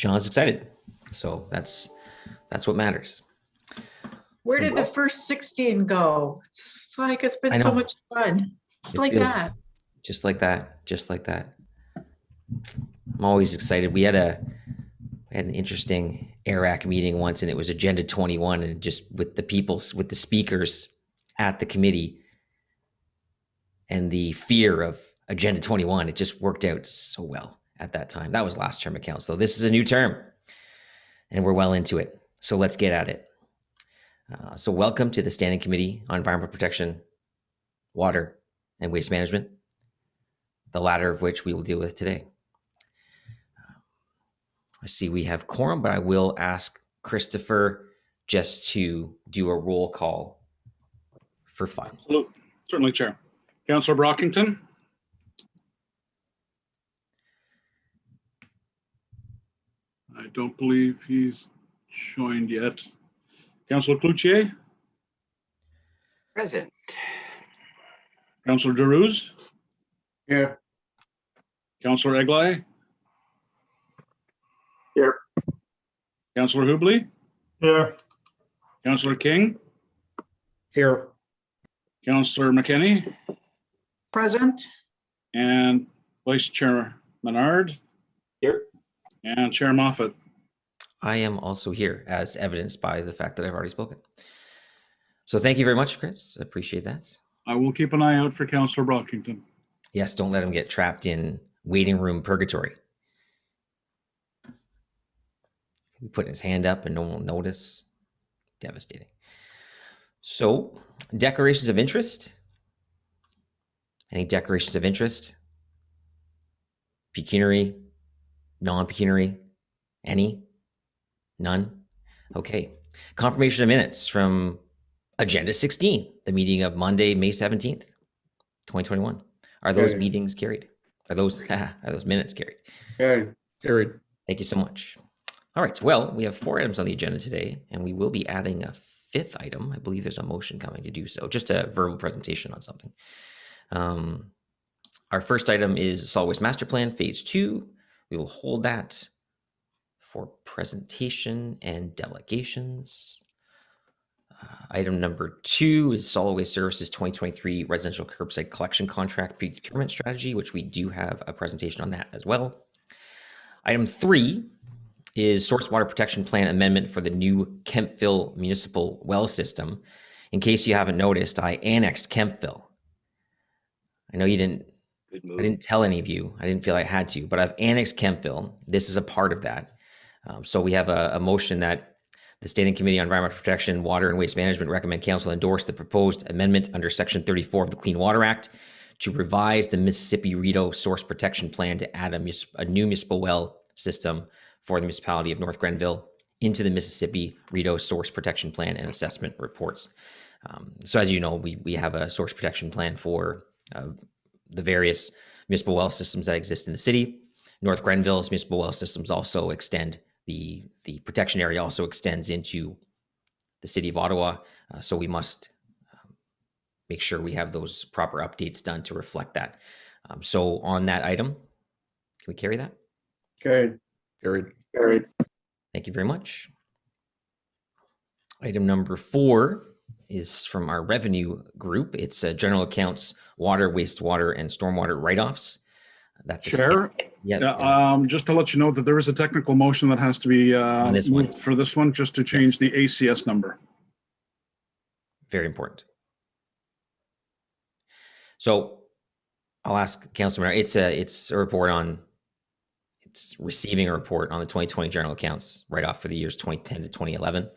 Sean's excited. So that's what matters. Where did the first 16 go? It's like it's been so much fun. It's like that. Just like that. Just like that. I'm always excited. We had an interesting AIRAC meeting once, and it was Agenda 21, and just with the speakers at the committee and the fear of Agenda 21, it just worked out so well at that time. That was last term of council. This is a new term, and we're well into it. So let's get at it. So welcome to the Standing Committee on Environmental Protection, Water, and Waste Management, the latter of which we will deal with today. I see we have quorum, but I will ask Christopher just to do a roll call for fun. Absolutely. Certainly, Chair. Councillor Brockington. I don't believe he's joined yet. Councillor Cloutier. Present. Councillor Derouz. Here. Councillor Eglai. Here. Councillor Hubley. Here. Councillor King. Here. Councillor McKinney. Present. And Vice Chair Menard. Here. And Chair Moffat. I am also here, as evidenced by the fact that I've already spoken. So thank you very much, Chris. I appreciate that. I will keep an eye out for Councillor Brockington. Yes, don't let him get trapped in waiting room purgatory. He put his hand up and no one will notice. Devastating. So, declarations of interest. Any declarations of interest? Pecuniary, non-pecuniary, any? None? Okay. Confirmation of minutes from Agenda 16, the meeting of Monday, May 17th, 2021. Are those meetings carried? Are those minutes carried? Carried. Thank you so much. All right. Well, we have 4 items on the agenda today, and we will be adding a 5th item. I believe there's a motion coming to do so. Just a verbal presentation on something. Our first item is Solid Waste Master Plan, Phase 2. We will hold that for presentation and delegations. Item number 2 is Solid Waste Services 2023 Residential Curbside Collection Contract Procurement Strategy, which we do have a presentation on that as well. Item 3 is Source Water Protection Plan Amendment for the new Kemptville Municipal Well System. In case you haven't noticed, I annexed Kemptville. I know you didn't. I didn't tell any of you. I didn't feel I had to, but I've annexed Kemptville. This is a part of that. So we have a motion that the Standing Committee on Environmental Protection, Water and Waste Management recommend council endorse the proposed amendment under Section 34 of the Clean Water Act to revise the Mississippi Rideau Source Protection Plan to add a new municipal well system for the municipality of North Grenville into the Mississippi Rideau Source Protection Plan and Assessment Reports. So as you know, we have a source protection plan for the various municipal well systems that exist in the city. North Grenville's municipal well systems also extend, the protection area also extends into the city of Ottawa. So we must make sure we have those proper updates done to reflect that. So on that item, can we carry that? Carried. Carried. Thank you very much. Item number 4 is from our revenue group. It's general accounts, water, wastewater, and stormwater write-offs. Chair, just to let you know that there is a technical motion that has to be moved for this one, just to change the ACS number. Very important. So I'll ask Councilor Menard. It's a report on. It's receiving a report on the 2020 general accounts write-off for the years 2010 to 2011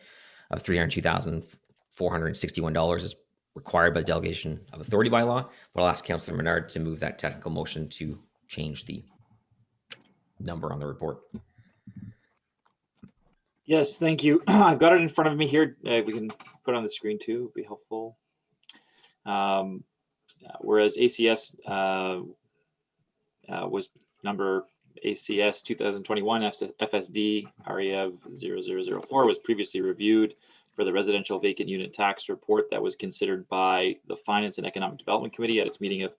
of $302,461 as required by the delegation of authority by law. But I'll ask Councilor Menard to move that technical motion to change the number on the report. Yes, thank you. I've got it in front of me here. We can put it on the screen too, it'd be helpful. Whereas ACS was number ACS 2021 FSD REV 0004 was previously reviewed for the residential vacant unit tax report that was considered by the Finance and Economic Development Committee at its meeting of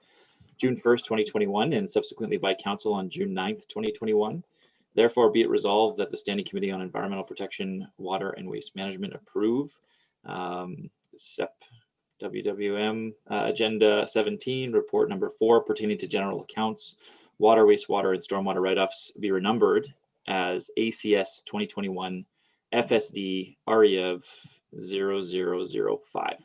June 1st, 2021, and subsequently by Council on June 9th, 2021. Therefore, be it resolved that the Standing Committee on Environmental Protection, Water and Waste Management approve SEP WWM Agenda 17, Report Number 4 pertaining to general accounts, water, wastewater, and stormwater write-offs be renumbered as ACS 2021 FSD REV 0005.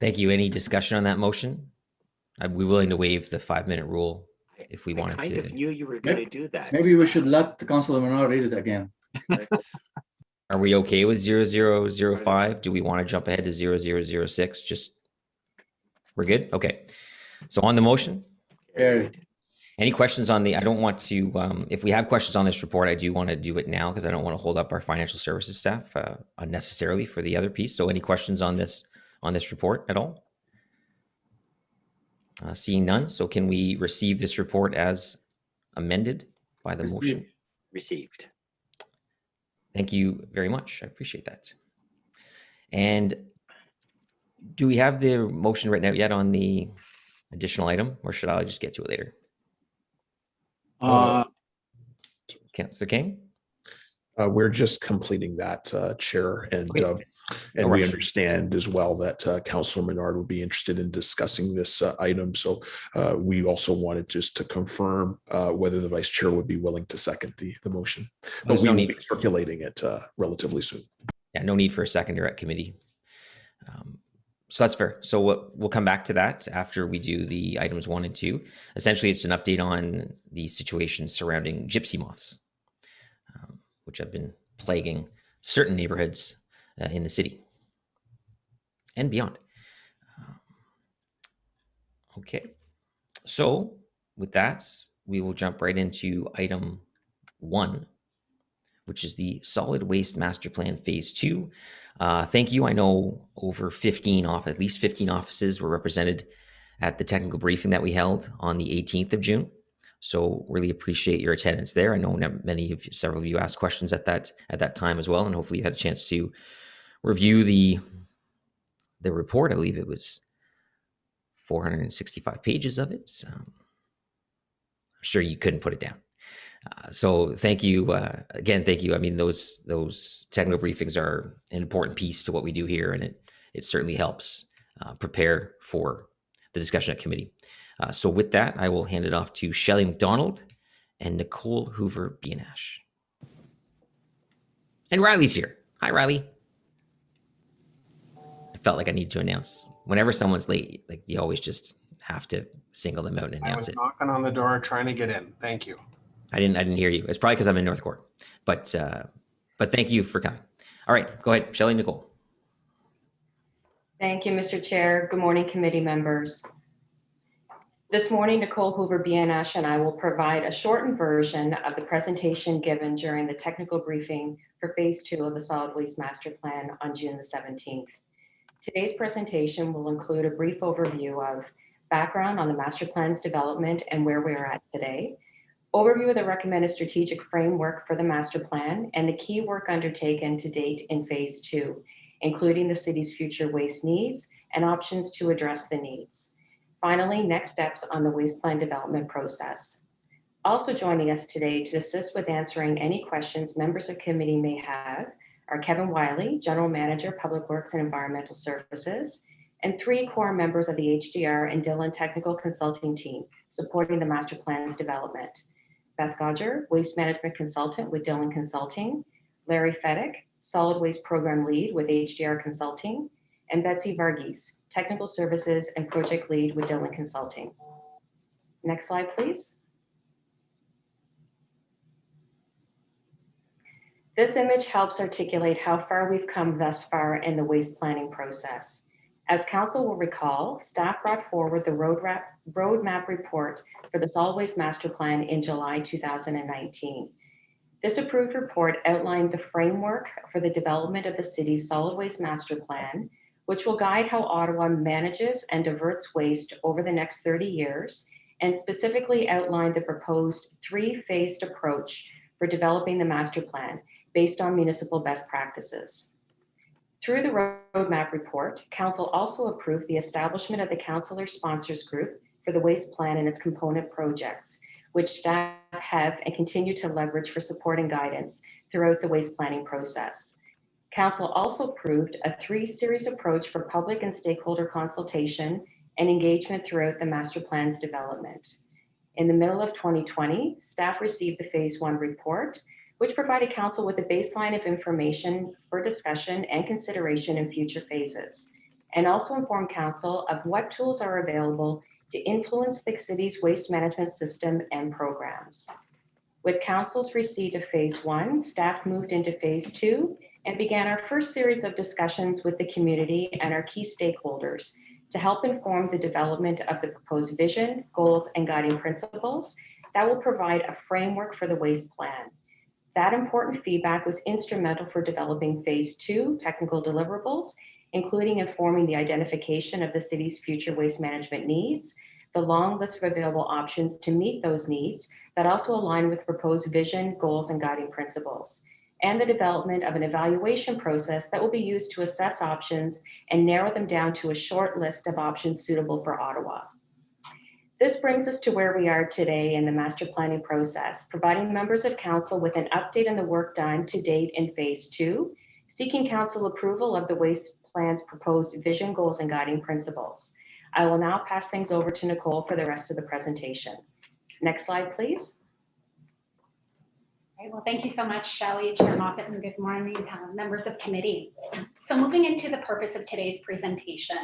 Thank you. Any discussion on that motion? I'd be willing to waive the 5-minute rule if we wanted to. I kind of knew you were going to do that. Maybe we should let the Councilor Menard read it again. Are we okay with 0005? Do we want to jump ahead to 0006? Just, we're good? Okay. So on the motion, Carried. any questions on the, I don't want to, if we have questions on this report, I do want to do it now because I don't want to hold up our financial services staff unnecessarily for the other piece. So any questions on this report at all? Seeing none. So can we receive this report as amended by the motion? Received. Thank you very much. I appreciate that. And do we have the motion written out yet on the additional item, or should I just get to it later? Councilor King? We're just completing that, Chair, and Okay. and we understand as well that Councilor Menard would be interested in discussing this item. So we also wanted just to confirm whether the Vice Chair would be willing to second the motion. But we will be circulating it relatively soon. Yeah, no need for a seconder at committee. So that's fair. So we'll come back to that after we do the items 1 and 2. Essentially, it's an update on the situation surrounding gypsy moths, which have been plaguing certain neighborhoods in the city and beyond. Okay, so with that, we will jump right into item 1, which is the Solid Waste Master Plan Phase 2. Thank you. I know over at least 15 offices were represented at the technical briefing that we held on the 18th of June. So really appreciate your attendance there. I know several of you asked questions at that time as well, and hopefully you had a chance to review the report. I believe it was 465 pages of it. So I'm sure you couldn't put it down. So thank you again. Thank you. I mean, those technical briefings are an important piece to what we do here, and it certainly helps prepare for the discussion at committee. So with that, I will hand it off to Shelley McDonald and Nicole Hoover Bianash. And Riley's here. Hi, Riley. I felt like I need to announce whenever someone's late, like you always just have to single them out and announce it. I was knocking on the door trying to get in. Thank you. I didn't hear you. It's probably because I'm in North Court, but thank you for coming. All right, go ahead, Shelley, Nicole. Thank you, Mr. Chair. Good morning, committee members. This morning, Nicole Hoover Bianash and I will provide a shortened version of the presentation given during the technical briefing for Phase 2 of the Solid Waste Master Plan on June the 17th. Today's presentation will include a brief overview of background on the master plan's development and where we are at today, overview of the recommended strategic framework for the master plan and the key work undertaken to date in Phase 2, including the city's future waste needs and options to address the needs. Finally, next steps on the waste plan development process. Also joining us today to assist with answering any questions members of committee may have are Kevin Wiley, General Manager, Public Works and Environmental Services, and 3 core members of the HDR and Dillon Technical Consulting team supporting the master plan's development. Beth Godger, Waste Management Consultant with Dillon Consulting, Larry Fedek, Solid Waste Program Lead with HDR Consulting, and Betsy Varghese, Technical Services and Project Lead with Dillon Consulting. Next slide, please. This image helps articulate how far we've come thus far in the waste planning process. As Council will recall, staff brought forward the roadmap report for the Solid Waste Master Plan in July 2019. This approved report outlined the framework for the development of the city's Solid Waste Master Plan, which will guide how Ottawa manages and diverts waste over the next 30 years, and specifically outlined the proposed 3-phased approach for developing the master plan based on municipal best practices. Through the roadmap report, Council also approved the establishment of the Councillor Sponsors Group for the waste plan and its component projects, which staff have and continue to leverage for support and guidance throughout the waste planning process. Council also approved a 3-series approach for public and stakeholder consultation and engagement throughout the master plan's development. In the middle of 2020, staff received the Phase 1 report, which provided Council with a baseline of information for discussion and consideration in future phases, and also informed Council of what tools are available to influence the city's waste management system and programs. With Council's receipt of Phase 1, staff moved into Phase 2 and began our first series of discussions with the community and our key stakeholders to help inform the development of the proposed vision, goals, and guiding principles that will provide a framework for the waste plan. That important feedback was instrumental for developing Phase 2 technical deliverables, including informing the identification of the city's future waste management needs, the long list of available options to meet those needs that also align with proposed vision, goals, and guiding principles, and the development of an evaluation process that will be used to assess options and narrow them down to a short list of options suitable for Ottawa. This brings us to where we are today in the master planning process, providing members of Council with an update on the work done to date in Phase 2, seeking Council approval of the waste plan's proposed vision, goals, and guiding principles. I will now pass things over to Nicole for the rest of the presentation. Next slide, please. Right, well, thank you so much, Shelley, Chair Moffat, and good morning, members of committee. So moving into the purpose of today's presentation,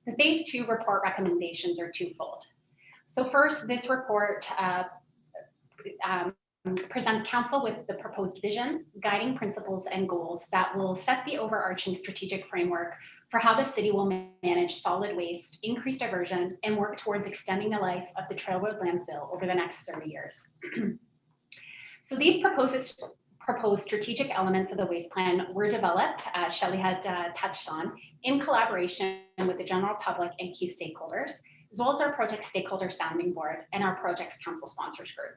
the Phase 2 report recommendations are twofold. So first, this report presents Council with the proposed vision, guiding principles, and goals that will set the overarching strategic framework for how the city will manage solid waste, increase diversion, and work towards extending the life of the Trail Road landfill over the next 30 years. So these proposed strategic elements of the waste plan were developed, as Shelley had touched on, in collaboration with the general public and key stakeholders, as well as our project stakeholder sounding board and our project's council sponsors group.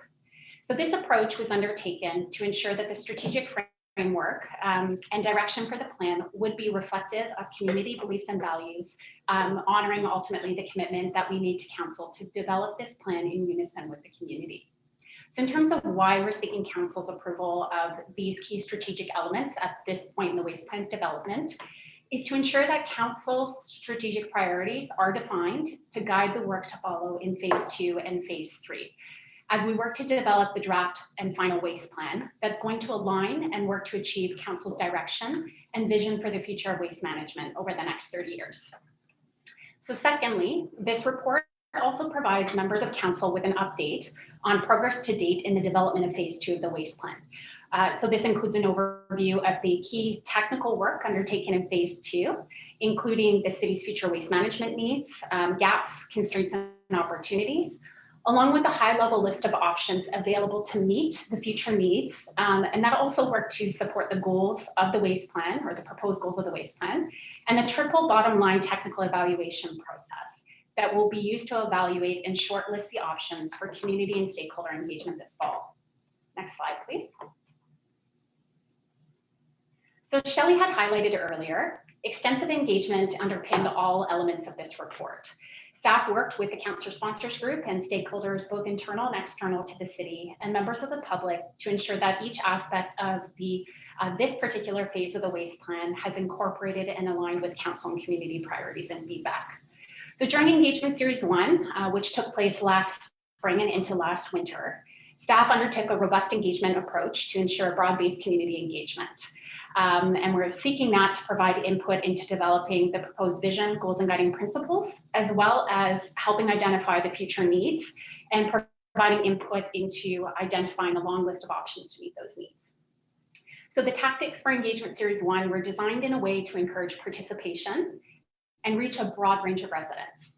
So this approach was undertaken to ensure that the strategic framework and direction for the plan would be reflective of community beliefs and values, honoring ultimately the commitment that we made to council to develop this plan in unison with the community. So in terms of why we're seeking Council's approval of these key strategic elements at this point in the waste plan's development is to ensure that Council's strategic priorities are defined to guide the work to follow in Phase 2 and Phase 3. As we work to develop the draft and final waste plan that's going to align and work to achieve Council's direction and vision for the future of waste management over the next 30 years. So secondly, this report also provides members of Council with an update on progress to date in the development of Phase 2 of the waste plan. So this includes an overview of the key technical work undertaken in Phase 2, including the city's future waste management needs, gaps, constraints, and opportunities, along with a high-level list of options available to meet the future needs. And that also worked to support the goals of the waste plan, or the proposed goals of the waste plan, and the triple bottom line technical evaluation process that will be used to evaluate and shortlist the options for community and stakeholder engagement this fall. Next slide, please. So Shelley had highlighted earlier, extensive engagement underpinned all elements of this report. Staff worked with the councillor sponsors group and stakeholders, both internal and external to the city, and members of the public to ensure that each aspect of this particular phase of the waste plan has incorporated and aligned with council and community priorities and feedback. So during engagement series 1, which took place last spring and into last winter, staff undertook a robust engagement approach to ensure broad-based community engagement. And we're seeking that to provide input into developing the proposed vision, goals, and guiding principles, as well as helping identify the future needs and providing input into identifying a long list of options to meet those needs. So the tactics for engagement series 1 were designed in a way to encourage participation and reach a broad range of residents.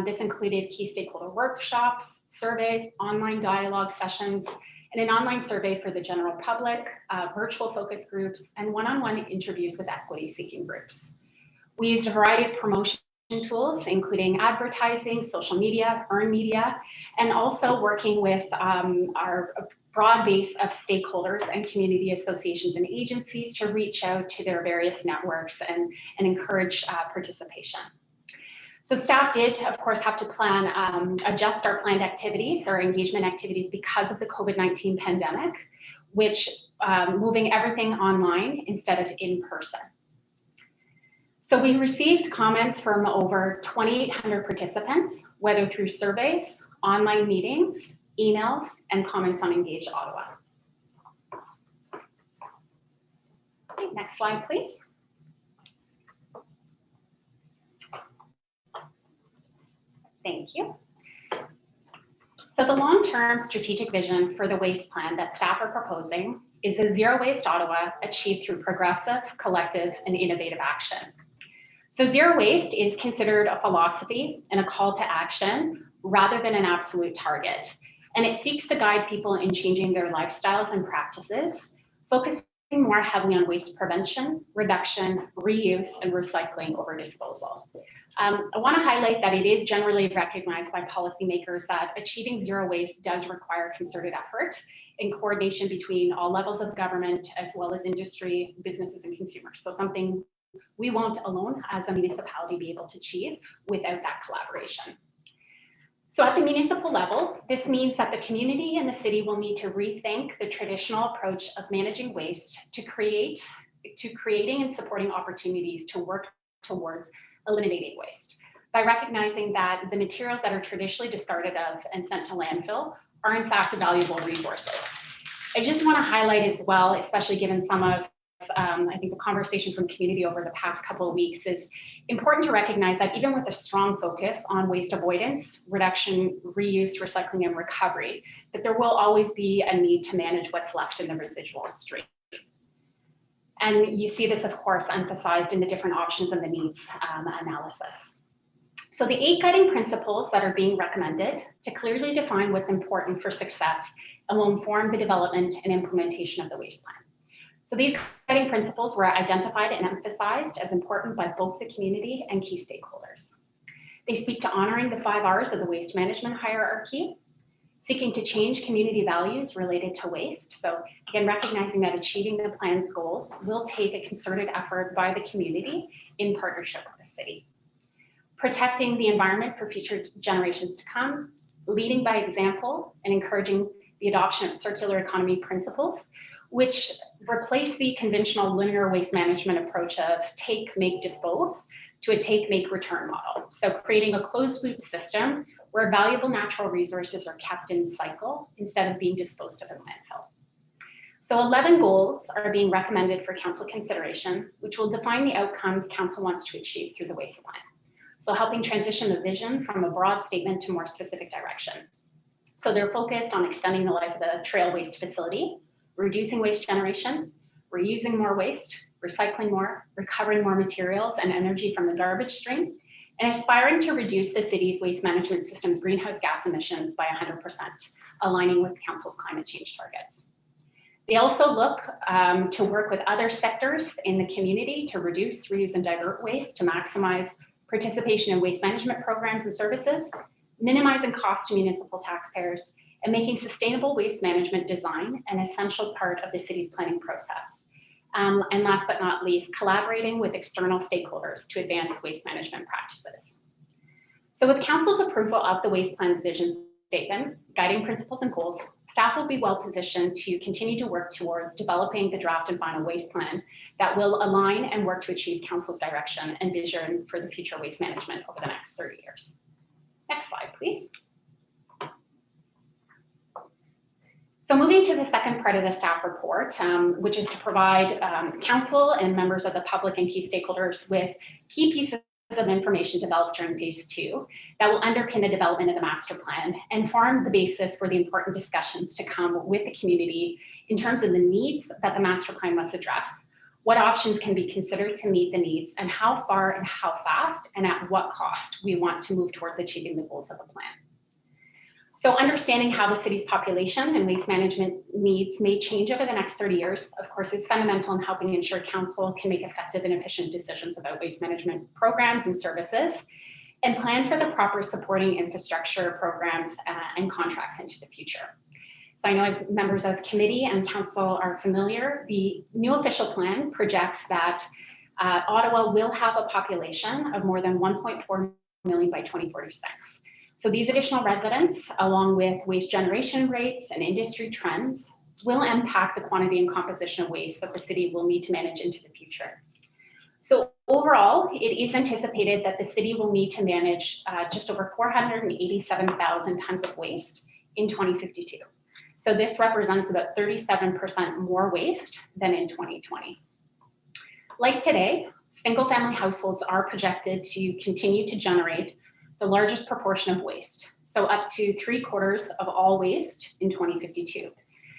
This included key stakeholder workshops, surveys, online dialogue sessions, and an online survey for the general public, virtual focus groups, and one-on-one interviews with equity-seeking groups. We used a variety of promotion tools, including advertising, social media, earned media, and also working with our broad base of stakeholders and community associations and agencies to reach out to their various networks and encourage participation. So staff did, of course, have to adjust our planned activities, our engagement activities, because of the COVID-19 pandemic, which moving everything online instead of in person. So we received comments from over 2,800 participants, whether through surveys, online meetings, emails, and comments on Engage Ottawa. Okay, next slide, please. Thank you. So the long-term strategic vision for the waste plan that staff are proposing is a zero waste Ottawa achieved through progressive, collective, and innovative action. So zero waste is considered a philosophy and a call to action rather than an absolute target. And it seeks to guide people in changing their lifestyles and practices, focusing more heavily on waste prevention, reduction, reuse, and recycling over disposal. I want to highlight that it is generally recognized by policymakers that achieving zero waste does require concerted effort and coordination between all levels of government as well as industry, businesses, and consumers. So something we won't alone as a municipality be able to achieve without that collaboration. So at the municipal level, this means that the community and the city will need to rethink the traditional approach of managing waste to creating and supporting opportunities to work towards eliminating waste by recognizing that the materials that are traditionally discarded of and sent to landfill are in fact valuable resources. I just want to highlight as well, especially given some of I think the conversation from community over the past couple of weeks, is important to recognize that even with a strong focus on waste avoidance, reduction, reuse, recycling, and recovery, that there will always be a need to manage what's left in the residual stream. And you see this, of course, emphasized in the different options and the needs analysis. So the 8 guiding principles that are being recommended to clearly define what's important for success and will inform the development and implementation of the waste plan. So these guiding principles were identified and emphasized as important by both the community and key stakeholders. They speak to honoring the 5 R's of the waste management hierarchy, seeking to change community values related to waste. So again, recognizing that achieving the plan's goals will take a concerted effort by the community in partnership with the city. Protecting the environment for future generations to come, leading by example, and encouraging the adoption of circular economy principles, which replace the conventional linear waste management approach of take, make, dispose to a take, make, return model. So creating a closed loop system where valuable natural resources are kept in cycle instead of being disposed of in landfill. So 11 goals are being recommended for council consideration, which will define the outcomes council wants to achieve through the waste plan. So helping transition the vision from a broad statement to more specific direction. So they're focused on extending the life of the trail waste facility, reducing waste generation, reusing more waste, recycling more, recovering more materials and energy from the garbage stream, and aspiring to reduce the city's waste management system's greenhouse gas emissions by 100%, aligning with council's climate change targets. They also look to work with other sectors in the community to reduce, reuse, and divert waste to maximize participation in waste management programs and services, minimizing cost to municipal taxpayers, and making sustainable waste management design an essential part of the city's planning process. And last but not least, collaborating with external stakeholders to advance waste management practices. So with council's approval of the waste plan's vision statement, guiding principles and goals, staff will be well positioned to continue to work towards developing the draft and final waste plan that will align and work to achieve council's direction and vision for the future waste management over the next 30 years. Next slide, please. So moving to the second part of the staff report, which is to provide council and members of the public and key stakeholders with key pieces of information developed during phase 2 that will underpin the development of the master plan and form the basis for the important discussions to come with the community in terms of the needs that the master plan must address, what options can be considered to meet the needs, and how far and how fast and at what cost we want to move towards achieving the goals of the plan. So understanding how the city's population and waste management needs may change over the next 30 years, of course, is fundamental in helping ensure council can make effective and efficient decisions about waste management programs and services, and plan for the proper supporting infrastructure programs and contracts into the future. So I know as members of committee and council are familiar, the new official plan projects that Ottawa will have a population of more than 1.4 million by 2046. So these additional residents, along with waste generation rates and industry trends, will impact the quantity and composition of waste that the city will need to manage into the future. So overall, it is anticipated that the city will need to manage just over 487,000 tons of waste in 2052. So this represents about 37% more waste than in 2020. Like today, single-family households are projected to continue to generate the largest proportion of waste, so up to 3/4 of all waste in 2052.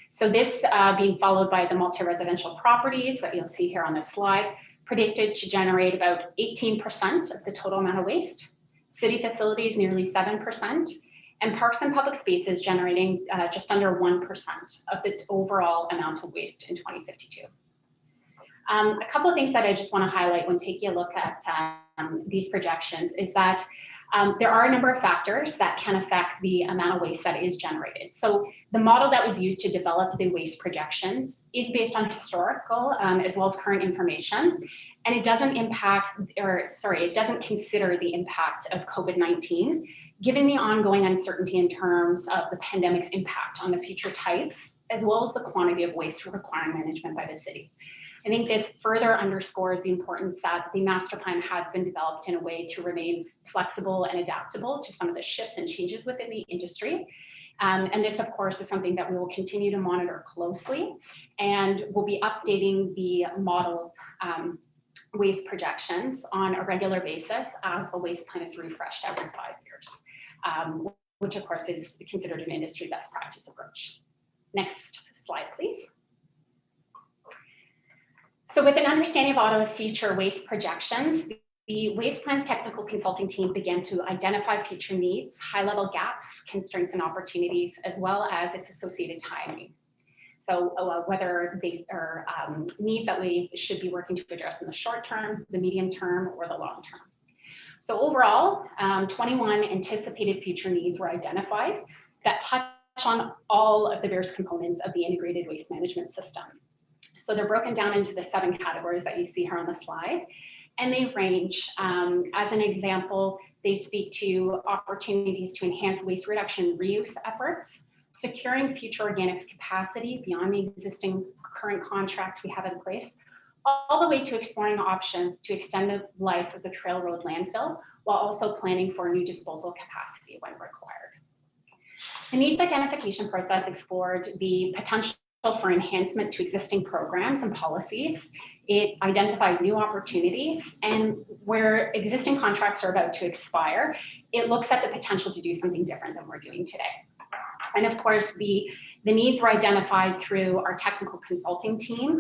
So this being followed by the multi-residential properties that you'll see here on this slide, predicted to generate about 18% of the total amount of waste, city facilities nearly 7%, and parks and public spaces generating just under 1% of the overall amount of waste in 2052. A couple of things that I just want to highlight when taking a look at these projections is that there are a number of factors that can affect the amount of waste that is generated. So the model that was used to develop the waste projections is based on historical as well as current information, and it doesn't it doesn't consider the impact of COVID-19, given the ongoing uncertainty in terms of the pandemic's impact on the future types, as well as the quantity of waste requiring management by the city. I think this further underscores the importance that the master plan has been developed in a way to remain flexible and adaptable to some of the shifts and changes within the industry. And this, of course, is something that we will continue to monitor closely, and we'll be updating the model of waste projections on a regular basis as the waste plan is refreshed every 5 years, which of course is considered an industry best practice approach. Next slide, please. So with an understanding of Ottawa's future waste projections, the Waste Plan's technical consulting team began to identify future needs, high-level gaps, constraints, and opportunities, as well as its associated timing. So whether these are needs that we should be working to address in the short term, the medium term, or the long term. So overall, 21 anticipated future needs were identified that touch on all of the various components of the integrated waste management system. So they're broken down into the 7 categories that you see here on the slide, and they range. As an example, they speak to opportunities to enhance waste reduction reuse efforts, securing future organics capacity beyond the existing current contract we have in place, all the way to exploring options to extend the life of the Trail Road landfill, while also planning for new disposal capacity when required. The needs identification process explored the potential for enhancement to existing programs and policies. It identifies new opportunities, and where existing contracts are about to expire, it looks at the potential to do something different than we're doing today. And of course, the needs were identified through our technical consulting team,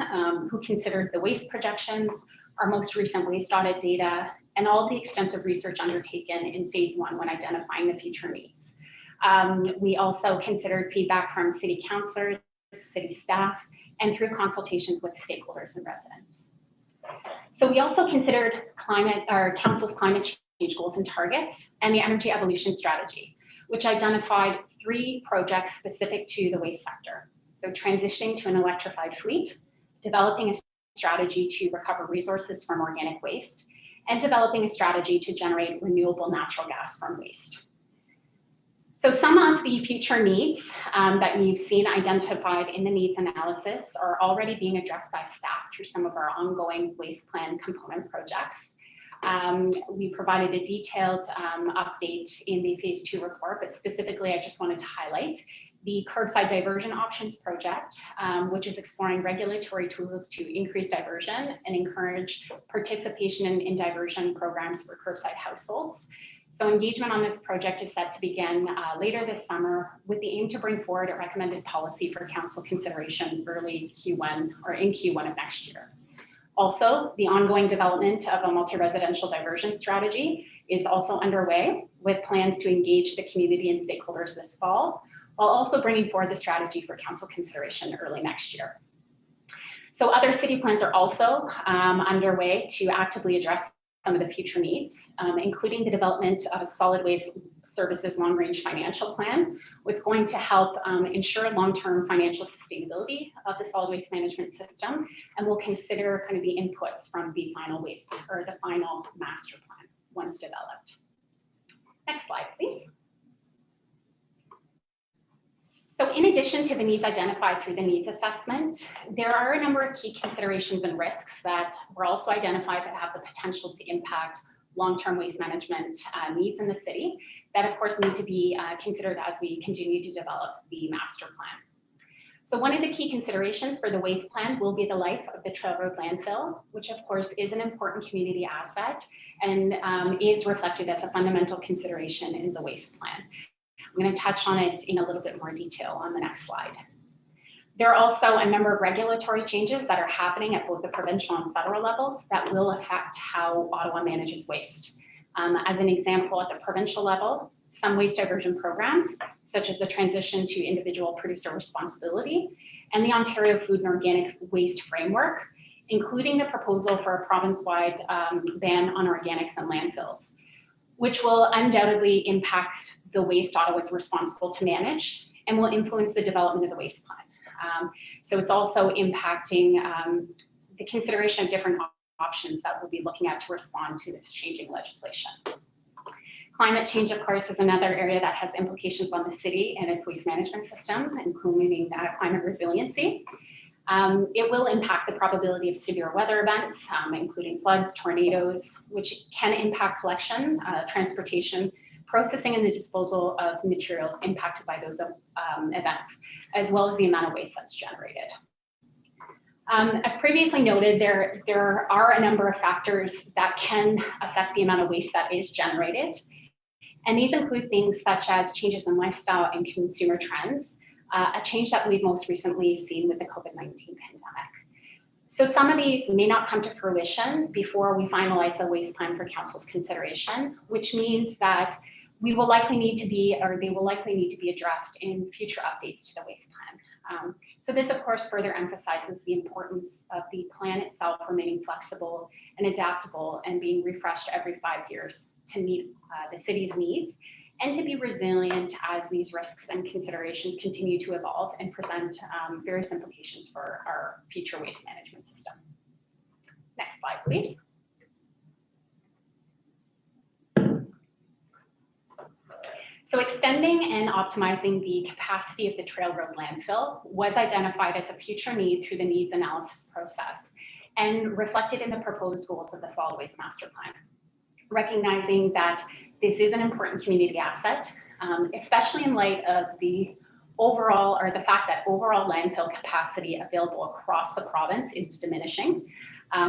who considered the waste projections, our most recent waste audit data, and all of the extensive research undertaken in phase 1 when identifying the future needs. We also considered feedback from city councillors, city staff, and through consultations with stakeholders and residents. So we also considered council's climate change goals and targets and the energy evolution strategy, which identified 3 projects specific to the waste sector. So transitioning to an electrified fleet, developing a strategy to recover resources from organic waste, and developing a strategy to generate renewable natural gas from waste. So some of the future needs that you've seen identified in the needs analysis are already being addressed by staff through some of our ongoing waste plan component projects. We provided a detailed update in the phase 2 report, but specifically I just wanted to highlight the curbside diversion options project, which is exploring regulatory tools to increase diversion and encourage participation in diversion programs for curbside households. So engagement on this project is set to begin later this summer, with the aim to bring forward a recommended policy for council consideration early Q1 or in Q1 of next year. Also, the ongoing development of a multi-residential diversion strategy is also underway, with plans to engage the community and stakeholders this fall, while also bringing forward the strategy for council consideration early next year. So other city plans are also underway to actively address some of the future needs, including the development of a solid waste services long-range financial plan, which is going to help ensure long-term financial sustainability of the solid waste management system, and will consider kind of the inputs from the final waste or the final master plan once developed. Next slide, please. So in addition to the needs identified through the needs assessment, there are a number of key considerations and risks that were also identified that have the potential to impact long-term waste management needs in the city that of course need to be considered as we continue to develop the master plan. So one of the key considerations for the waste plan will be the life of the Trail Road landfill, which of course is an important community asset and is reflected as a fundamental consideration in the waste plan. I'm going to touch on it in a little bit more detail on the next slide. There are also a number of regulatory changes that are happening at both the provincial and federal levels that will affect how Ottawa manages waste. As an example, at the provincial level, some waste diversion programs, such as the transition to individual producer responsibility and the Ontario Food and Organic Waste Framework, including the proposal for a province-wide ban on organics and landfills, which will undoubtedly impact the waste Ottawa is responsible to manage and will influence the development of the waste plan. So it's also impacting the consideration of different options that we'll be looking at to respond to this changing legislation. Climate change, of course, is another area that has implications on the city and its waste management system, including climate resiliency. It will impact the probability of severe weather events, including floods, tornadoes, which can impact collection, transportation, processing, and the disposal of materials impacted by those events, as well as the amount of waste that's generated. As previously noted, there are a number of factors that can affect the amount of waste that is generated. And these include things such as changes in lifestyle and consumer trends, a change that we've most recently seen with the COVID-19 pandemic. So some of these may not come to fruition before we finalize the waste plan for council's consideration, which means that we will likely need to be, or they will likely need to be addressed in future updates to the waste plan. So this, of course, further emphasizes the importance of the plan itself remaining flexible and adaptable and being refreshed every 5 years to meet the city's needs and to be resilient as these risks and considerations continue to evolve and present various implications for our future waste management system. Next slide, please. So extending and optimizing the capacity of the Trail Road landfill was identified as a future need through the needs analysis process and reflected in the proposed goals of the solid waste master plan. Recognizing that this is an important community asset, especially in light of the overall, or the fact that overall landfill capacity available across the province is diminishing.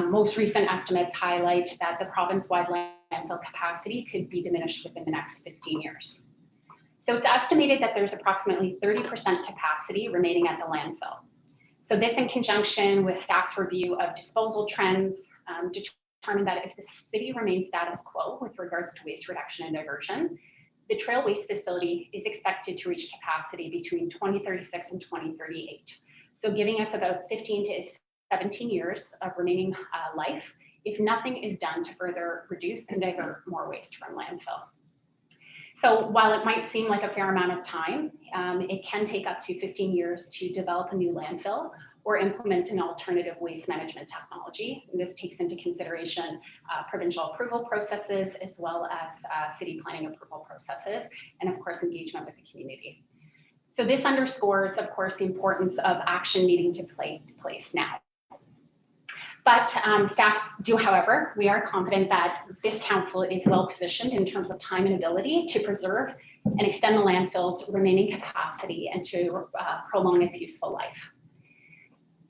Most recent estimates highlight that the province-wide landfill capacity could be diminished within the next 15 years. So it's estimated that there's approximately 30% capacity remaining at the landfill. So this, in conjunction with staff's review of disposal trends, determined that if the city remains status quo with regards to waste reduction and diversion, the trail waste facility is expected to reach capacity between 2036 and 2038. So giving us about 15 to 17 years of remaining life if nothing is done to further reduce and divert more waste from landfill. So while it might seem like a fair amount of time, it can take up to 15 years to develop a new landfill or implement an alternative waste management technology. And this takes into consideration provincial approval processes, as well as city planning approval processes, and of course, engagement with the community. So this underscores, of course, the importance of action needing to take place now. But staff do, however, we are confident that this council is well positioned in terms of time and ability to preserve and extend the landfill's remaining capacity and to prolong its useful life.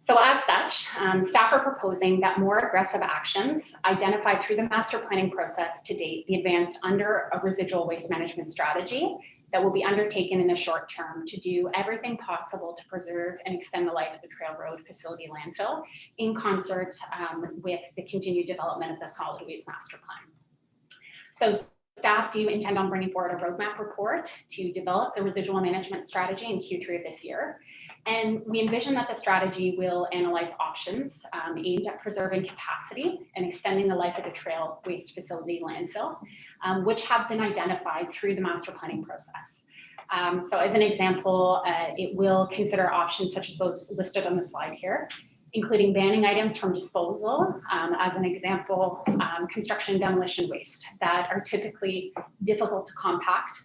So as such, staff are proposing that more aggressive actions identified through the master planning process to date be advanced under a residual waste management strategy that will be undertaken in the short term to do everything possible to preserve and extend the life of the Trail Road facility landfill in concert with the continued development of the solid waste master plan. So staff do intend on bringing forward a roadmap report to develop the residual management strategy in Q3 of this year. And we envision that the strategy will analyze options aimed at preserving capacity and extending the life of the trail waste facility landfill, which have been identified through the master planning process. So as an example, it will consider options such as those listed on the slide here, including banning items from disposal, as an example, construction and demolition waste that are typically difficult to compact,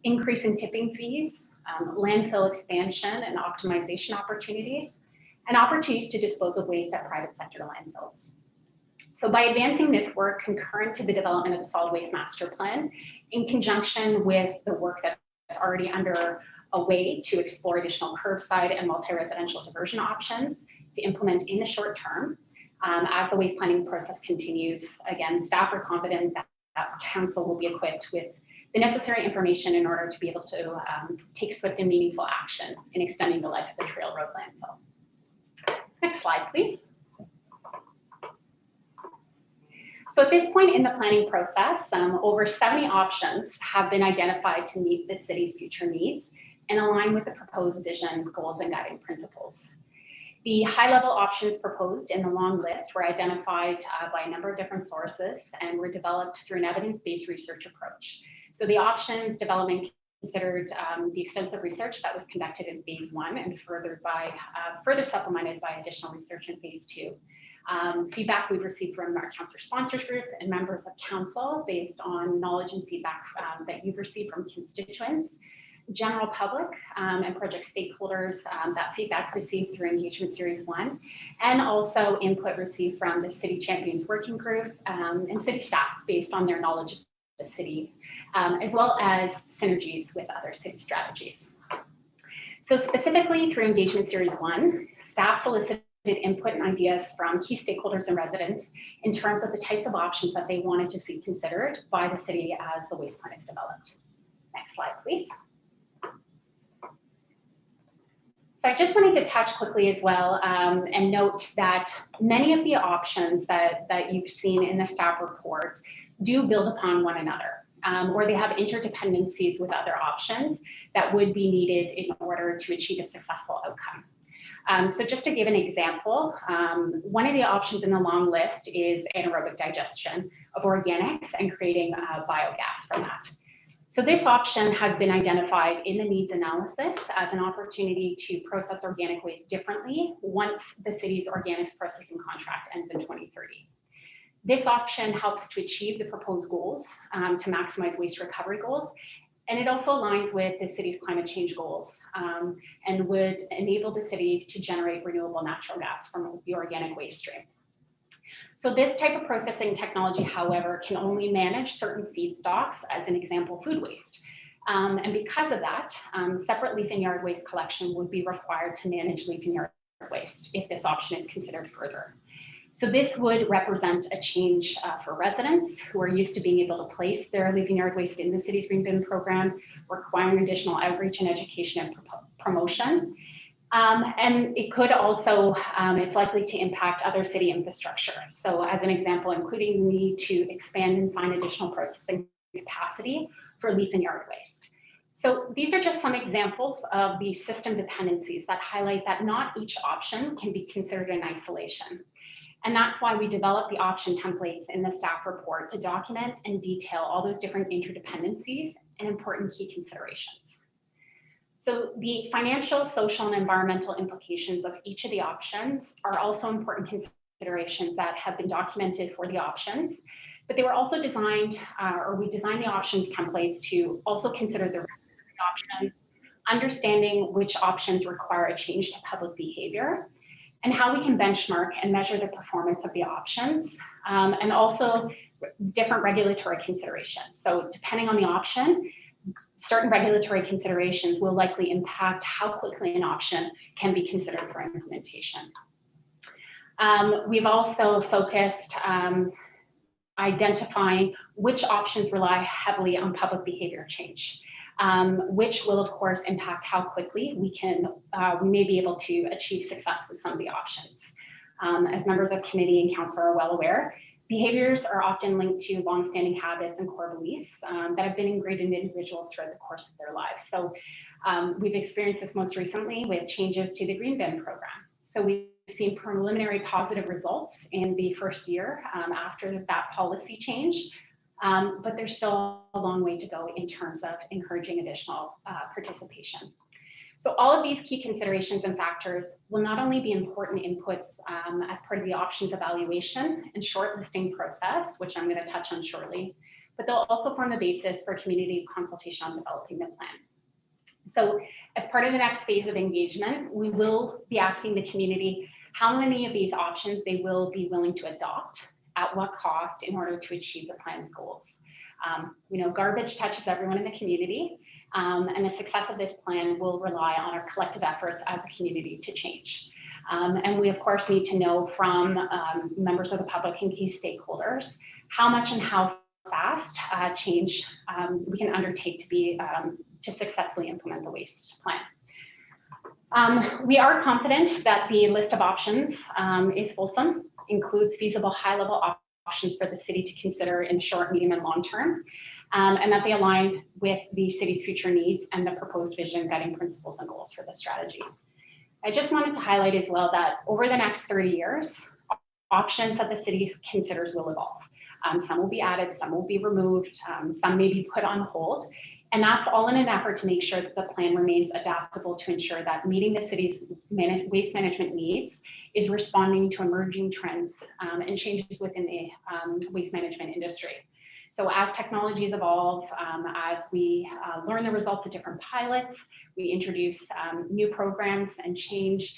increase in tipping fees, landfill expansion and optimization opportunities, and opportunities to dispose of waste at private sector landfills. So by advancing this work concurrent to the development of the solid waste master plan, in conjunction with the work that's already underway to explore additional curbside and multi-residential diversion options to implement in the short term, as the waste planning process continues, again, staff are confident that council will be equipped with the necessary information in order to be able to take swift and meaningful action in extending the life of the Trail Road landfill. Next slide, please. So at this point in the planning process, over 70 options have been identified to meet the city's future needs and align with the proposed vision, goals, and guiding principles. The high-level options proposed in the long list were identified by a number of different sources and were developed through an evidence-based research approach. So the options development considered the extensive research that was conducted in phase 1 and further supplemented by additional research in phase 2. Feedback we've received from our councillor sponsors group and members of council based on knowledge and feedback that you've received from constituents, general public and project stakeholders, that feedback received through engagement series 1, and also input received from the City Champions Working Group and city staff based on their knowledge of the city, as well as synergies with other city strategies. So specifically through engagement series 1, staff solicited input and ideas from key stakeholders and residents in terms of the types of options that they wanted to see considered by the city as the waste plan is developed. Next slide, please. So I just wanted to touch quickly as well and note that many of the options that you've seen in the staff report do build upon one another, or they have interdependencies with other options that would be needed in order to achieve a successful outcome. So just to give an example, one of the options in the long list is anaerobic digestion of organics and creating biogas from that. So this option has been identified in the needs analysis as an opportunity to process organic waste differently once the city's organics processing contract ends in 2030. This option helps to achieve the proposed goals to maximize waste recovery goals. And it also aligns with the city's climate change goals and would enable the city to generate renewable natural gas from the organic waste stream. So this type of processing technology, however, can only manage certain feedstocks, as an example, food waste. And because of that, separate leaf and yard waste collection would be required to manage leaf and yard waste if this option is considered further. So this would represent a change for residents who are used to being able to place their leaf and yard waste in the city's green bin program, requiring additional outreach and education and promotion. And it could also, it's likely to impact other city infrastructure. So as an example, including the need to expand and find additional processing capacity for leaf and yard waste. So these are just some examples of the system dependencies that highlight that not each option can be considered in isolation. And that's why we developed the option templates in the staff report to document and detail all those different interdependencies and important key considerations. So the financial, social, and environmental implications of each of the options are also important considerations that have been documented for the options, but they were also designed, or we designed the options templates to also consider the options, understanding which options require a change to public behavior, and how we can benchmark and measure the performance of the options, and also different regulatory considerations. So depending on the option, certain regulatory considerations will likely impact how quickly an option can be considered for implementation. We've also focused identifying which options rely heavily on public behavior change, which will of course impact how quickly we may be able to achieve success with some of the options. As members of committee and council are well aware, behaviors are often linked to longstanding habits and core beliefs that have been ingrained in individuals throughout the course of their lives. So we've experienced this most recently with changes to the green bin program. So we've seen preliminary positive results in the first year after that policy change, but there's still a long way to go in terms of encouraging additional participation. So all of these key considerations and factors will not only be important inputs as part of the options evaluation and shortlisting process, which I'm going to touch on shortly, but they'll also form the basis for community consultation on developing the plan. So as part of the next phase of engagement, we will be asking the community how many of these options they will be willing to adopt, at what cost, in order to achieve the plan's goals. We know garbage touches everyone in the community, and the success of this plan will rely on our collective efforts as a community to change. And we of course need to know from members of the public and key stakeholders how much and how fast change we can undertake to be to successfully implement the waste plan. We are confident that the list of options is fulsome, includes feasible high-level options for the city to consider in short, medium, and long term, and that they align with the city's future needs and the proposed vision, guiding principles, and goals for the strategy. I just wanted to highlight as well that over the next 30 years, options that the city considers will evolve. Some will be added, some will be removed, some may be put on hold. And that's all in an effort to make sure that the plan remains adaptable to ensure that meeting the city's waste management needs is responding to emerging trends and changes within the waste management industry. So as technologies evolve, as we learn the results of different pilots, we introduce new programs and change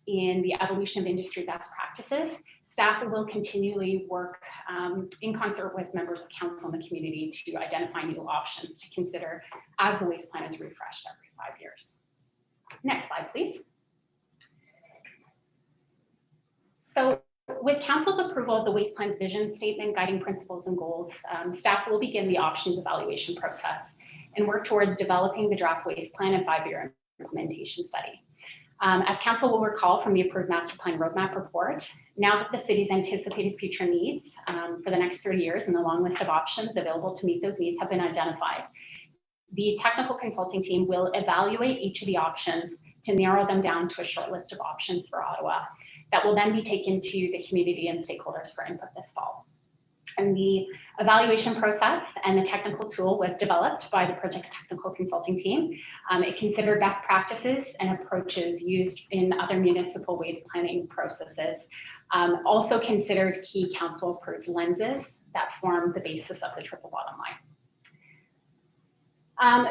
in the evolution of industry best practices, staff will continually work in concert with members of council and the community to identify new options to consider as the waste plan is refreshed every 5 years. Next slide, please. So with council's approval of the waste plan's vision statement, guiding principles, and goals, staff will begin the options evaluation process and work towards developing the draft waste plan and 5-year implementation study. As council will recall from the approved master plan roadmap report, now that the city's anticipated future needs for the next 30 years and the long list of options available to meet those needs have been identified, the technical consulting team will evaluate each of the options to narrow them down to a short list of options for Ottawa that will then be taken to the community and stakeholders for input this fall. And the evaluation process and the technical tool was developed by the project's technical consulting team. It considered best practices and approaches used in other municipal waste planning processes. Also considered key council approved lenses that form the basis of the triple bottom line.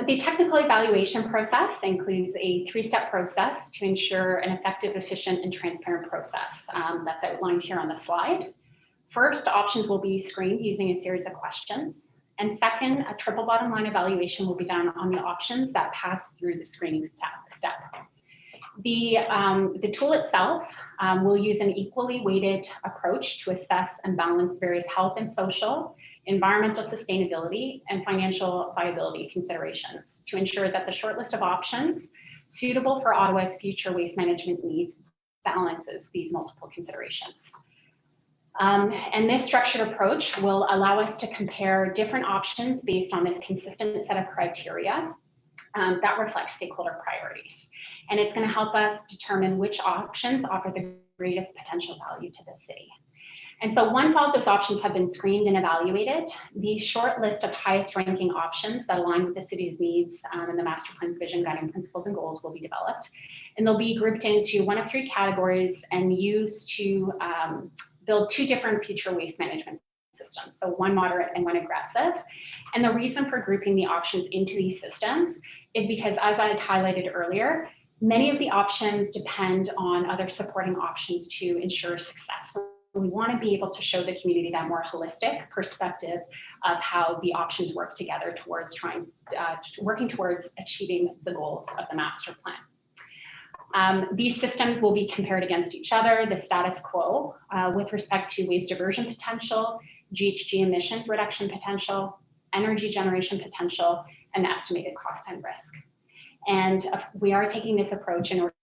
The technical evaluation process includes a 3-step process to ensure an effective, efficient, and transparent process that's outlined here on the slide. First, options will be screened using a series of questions. And second, a triple bottom line evaluation will be done on the options that pass through the screening step. The tool itself will use an equally weighted approach to assess and balance various health and social, environmental sustainability, and financial viability considerations to ensure that the short list of options suitable for Ottawa's future waste management needs balances these multiple considerations. And this structured approach will allow us to compare different options based on this consistent set of criteria that reflect stakeholder priorities. And it's going to help us determine which options offer the greatest potential value to the city. And so once all of those options have been screened and evaluated, the short list of highest ranking options that align with the city's needs and the master plan's vision, guiding principles, and goals will be developed. And they'll be grouped into one of 3 categories and used to build 2 different future waste management systems, so one moderate and one aggressive. And the reason for grouping the options into these systems is because, as I had highlighted earlier, many of the options depend on other supporting options to ensure success. So we want to be able to show the community that more holistic perspective of how the options work together towards working towards achieving the goals of the master plan. These systems will be compared against each other, the status quo with respect to waste diversion potential, GHG emissions reduction potential, energy generation potential, and estimated cost and risk. And we are taking this approach in order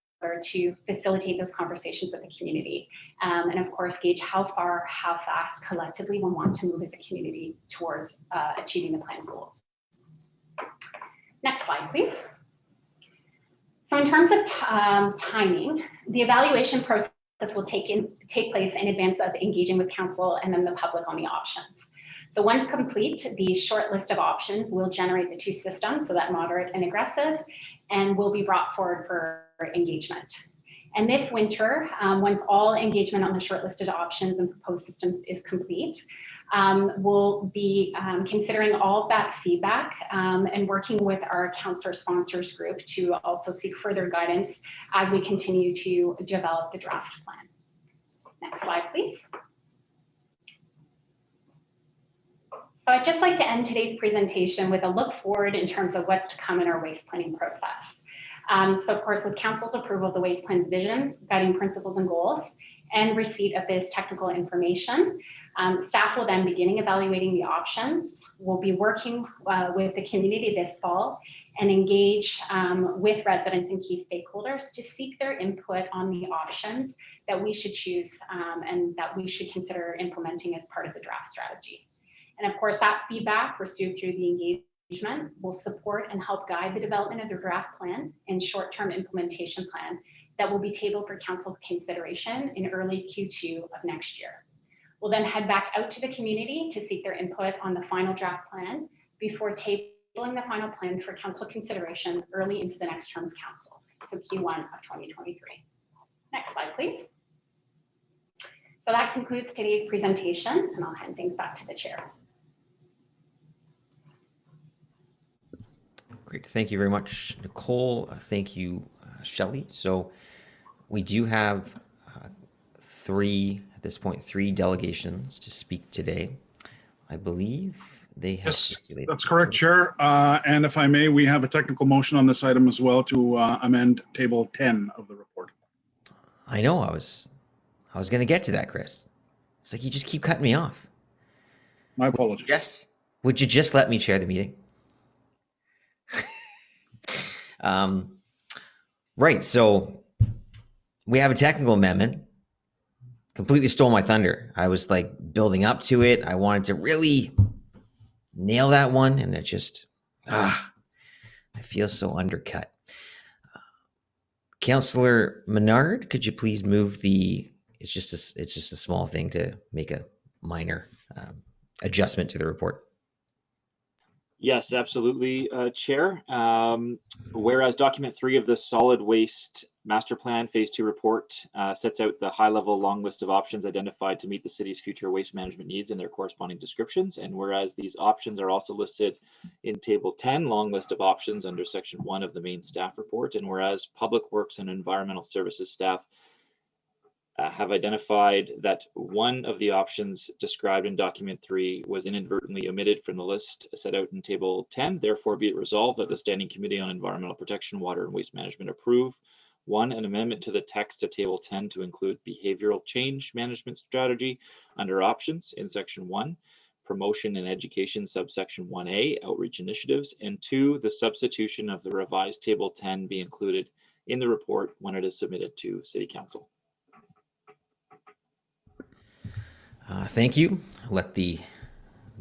to facilitate those conversations with the community. And of course, gauge how far, how fast collectively we want to move as a community towards achieving the plan's goals. Next slide, please. So in terms of timing, the evaluation process will take place in advance of engaging with council and then the public on the options. So once complete, the short list of options will generate the two systems, so that moderate and aggressive, and will be brought forward for engagement. And this winter, once all engagement on the shortlisted options and proposed systems is complete, we'll be considering all of that feedback and working with our councillor sponsors group to also seek further guidance as we continue to develop the draft plan. Next slide, please. So I'd just like to end today's presentation with a look forward in terms of what's to come in our waste planning process. So of course, with Council's approval of the waste plan's vision, guiding principles and goals, and receipt of this technical information, staff will then begin evaluating the options. We'll be working with the community this fall and engage with residents and key stakeholders to seek their input on the options that we should choose and that we should consider implementing as part of the draft strategy. And of course, that feedback received through the engagement will support and help guide the development of the draft plan and short-term implementation plan that will be tabled for council consideration in early Q2 of next year. We'll then head back out to the community to seek their input on the final draft plan before tabling the final plan for council consideration early into the next term of council, so Q1 of 2023. Next slide, please. So that concludes today's presentation, and I'll hand things back to the chair. Great. Thank you very much, Nicole. Thank you, Shelley. So we do have at this point, three delegations to speak today. I believe they have circulated. That's correct, Chair. And if I may, we have a technical motion on this item as well to amend table 10 of the report. I know. I was going to get to that, Chris. It's like you just keep cutting me off. My apologies. Would you just let me chair the meeting? Right. So we have a technical amendment. Completely stole my thunder. I was like building up to it. I wanted to really nail that one, and it just, I feel so undercut. Councillor Menard, could you please move it's just a small thing to make a minor adjustment to the report. Yes, absolutely, Chair. Whereas document 3 of the solid waste master plan phase 2 report sets out the high level long list of options identified to meet the city's future waste management needs and their corresponding descriptions. And whereas these options are also listed in table 10, long list of options under section 1 of the main staff report. And whereas public works and environmental services staff have identified that one of the options described in document 3 was inadvertently omitted from the list set out in table 10. Therefore, be it resolved that the Standing Committee on Environmental Protection, Water and Waste Management approve 1, an amendment to the text of table 10 to include behavioral change management strategy under options in section 1, promotion and education subsection 1A, outreach initiatives, and 2, the substitution of the revised table 10 be included in the report when it is submitted to City Council. Thank you. Let the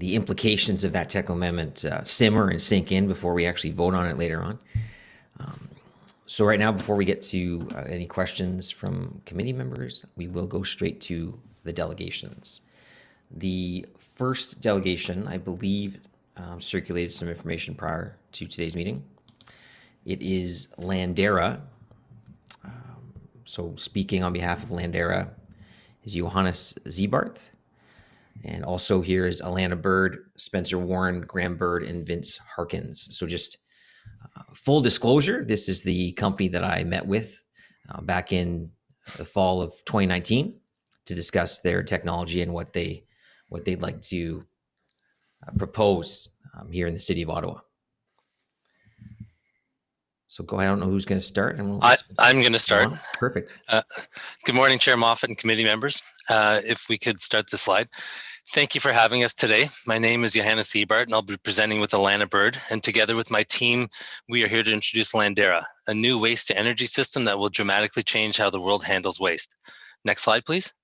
implications of that technical amendment simmer and sink in before we actually vote on it later on. So right now, before we get to any questions from committee members, we will go straight to the delegations. The first delegation, I believe, circulated some information prior to today's meeting. It is Landera. So speaking on behalf of Landera is Johannes Ziebarth. And also here is Alana Bird, Spencer Warren, Graham Bird, and Vince Harkins. So just full disclosure, this is the company that I met with back in the fall of 2019 to discuss their technology and what they'd like to propose here in the city of Ottawa. So go ahead. I don't know who's going to start. I'm going to start. Perfect. Good morning, Chair Moffat and committee members. If we could start the slide. Thank you for having us today. My name is Johannes Siebart, and I'll be presenting with Alana Bird. And together with my team, we are here to introduce Landera, a new waste to energy system that will dramatically change how the world handles waste. Next slide, please.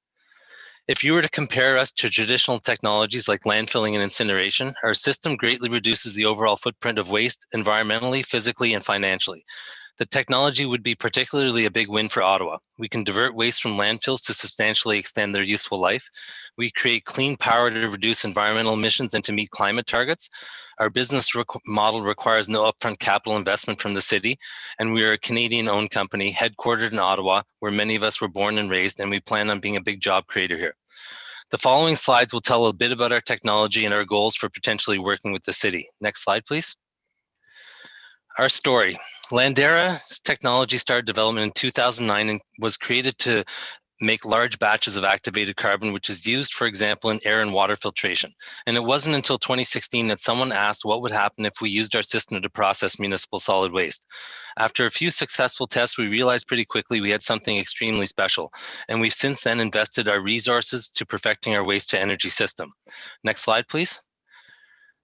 If you were to compare us to traditional technologies like landfilling and incineration, our system greatly reduces the overall footprint of waste environmentally, physically, and financially. The technology would be particularly a big win for Ottawa. We can divert waste from landfills to substantially extend their useful life. We create clean power to reduce environmental emissions and to meet climate targets. Our business model requires no upfront capital investment from the city, and we are a Canadian-owned company headquartered in Ottawa, where many of us were born and raised, and we plan on being a big job creator here. The following slides will tell a bit about our technology and our goals for potentially working with the city. Next slide, please. Our story. Landera's technology started development in 2009 and was created to make large batches of activated carbon, which is used, for example, in air and water filtration. And it wasn't until 2016 that someone asked what would happen if we used our system to process municipal solid waste. After a few successful tests, we realized pretty quickly we had something extremely special. And we've since then invested our resources to perfecting our waste to energy system. Next slide, please.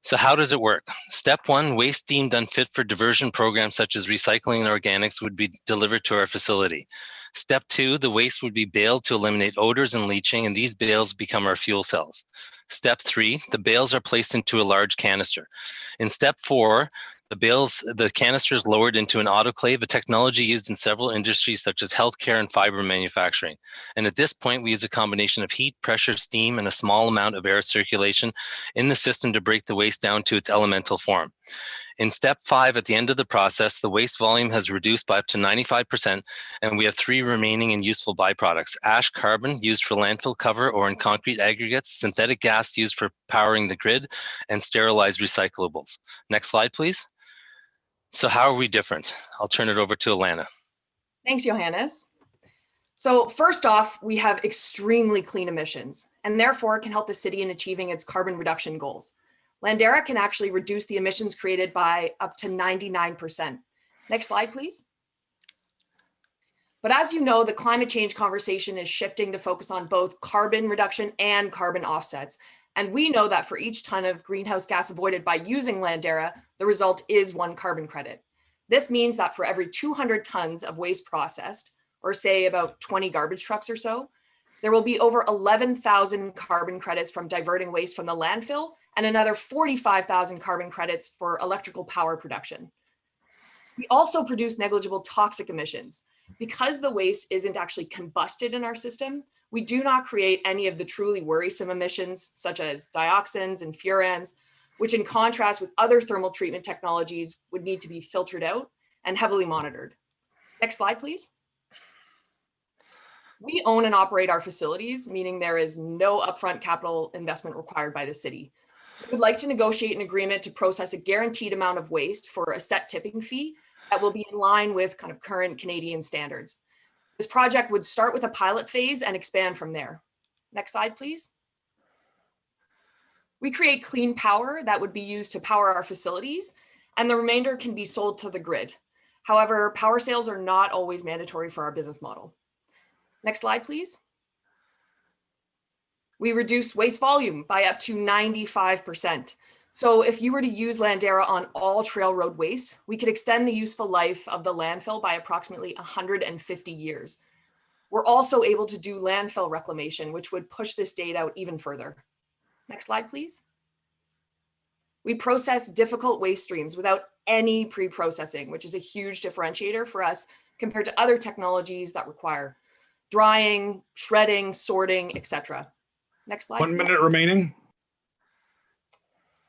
So how does it work? Step one, waste deemed unfit for diversion programs such as recycling and organics would be delivered to our facility. Step two, the waste would be baled to eliminate odors and leaching, and these bales become our fuel cells. Step three, the bales are placed into a large canister. In step four, the canister is lowered into an autoclave, a technology used in several industries such as healthcare and fiber manufacturing. And at this point, we use a combination of heat, pressure, steam, and a small amount of air circulation in the system to break the waste down to its elemental form. In step five, at the end of the process, the waste volume has reduced by up to 95%, and we have three remaining and useful byproducts: ash carbon used for landfill cover or in concrete aggregates, synthetic gas used for powering the grid, and sterilized recyclables. Next slide, please. So how are we different? I'll turn it over to Alana. Thanks, Johannes. So first off, we have extremely clean emissions and therefore can help the city in achieving its carbon reduction goals. Landera can actually reduce the emissions created by up to 99%. Next slide, please. But as you know, the climate change conversation is shifting to focus on both carbon reduction and carbon offsets. And we know that for each ton of greenhouse gas avoided by using Landera, the result is 1 carbon credit. This means that for every 200 tons of waste processed, or say about 20 garbage trucks or so, there will be over 11,000 carbon credits from diverting waste from the landfill and another 45,000 carbon credits for electrical power production. We also produce negligible toxic emissions. Because the waste isn't actually combusted in our system, we do not create any of the truly worrisome emissions, such as dioxins and furans, which in contrast with other thermal treatment technologies would need to be filtered out and heavily monitored. Next slide, please. We own and operate our facilities, meaning there is no upfront capital investment required by the city. We would like to negotiate an agreement to process a guaranteed amount of waste for a set tipping fee that will be in line with kind of current Canadian standards. This project would start with a pilot phase and expand from there. Next slide, please. We create clean power that would be used to power our facilities, and the remainder can be sold to the grid. However, power sales are not always mandatory for our business model. Next slide, please. We reduce waste volume by up to 95%. So if you were to use Landera on all trail road waste, we could extend the useful life of the landfill by approximately 150 years. We're also able to do landfill reclamation, which would push this date out even further. Next slide, please. We process difficult waste streams without any pre-processing, which is a huge differentiator for us compared to other technologies that require drying, shredding, sorting, etc. Next slide. 1 minute remaining.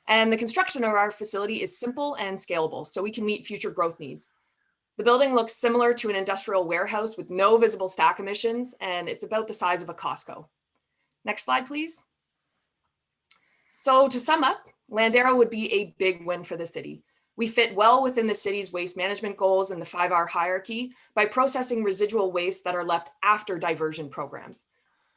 And the construction of our facility is simple and scalable, so we can meet future growth needs. The building looks similar to an industrial warehouse with no visible stack emissions, and it's about the size of a Costco. Next slide, please. So to sum up, Landera would be a big win for the city. We fit well within the city's waste management goals and the 5R hierarchy by processing residual waste that are left after diversion programs.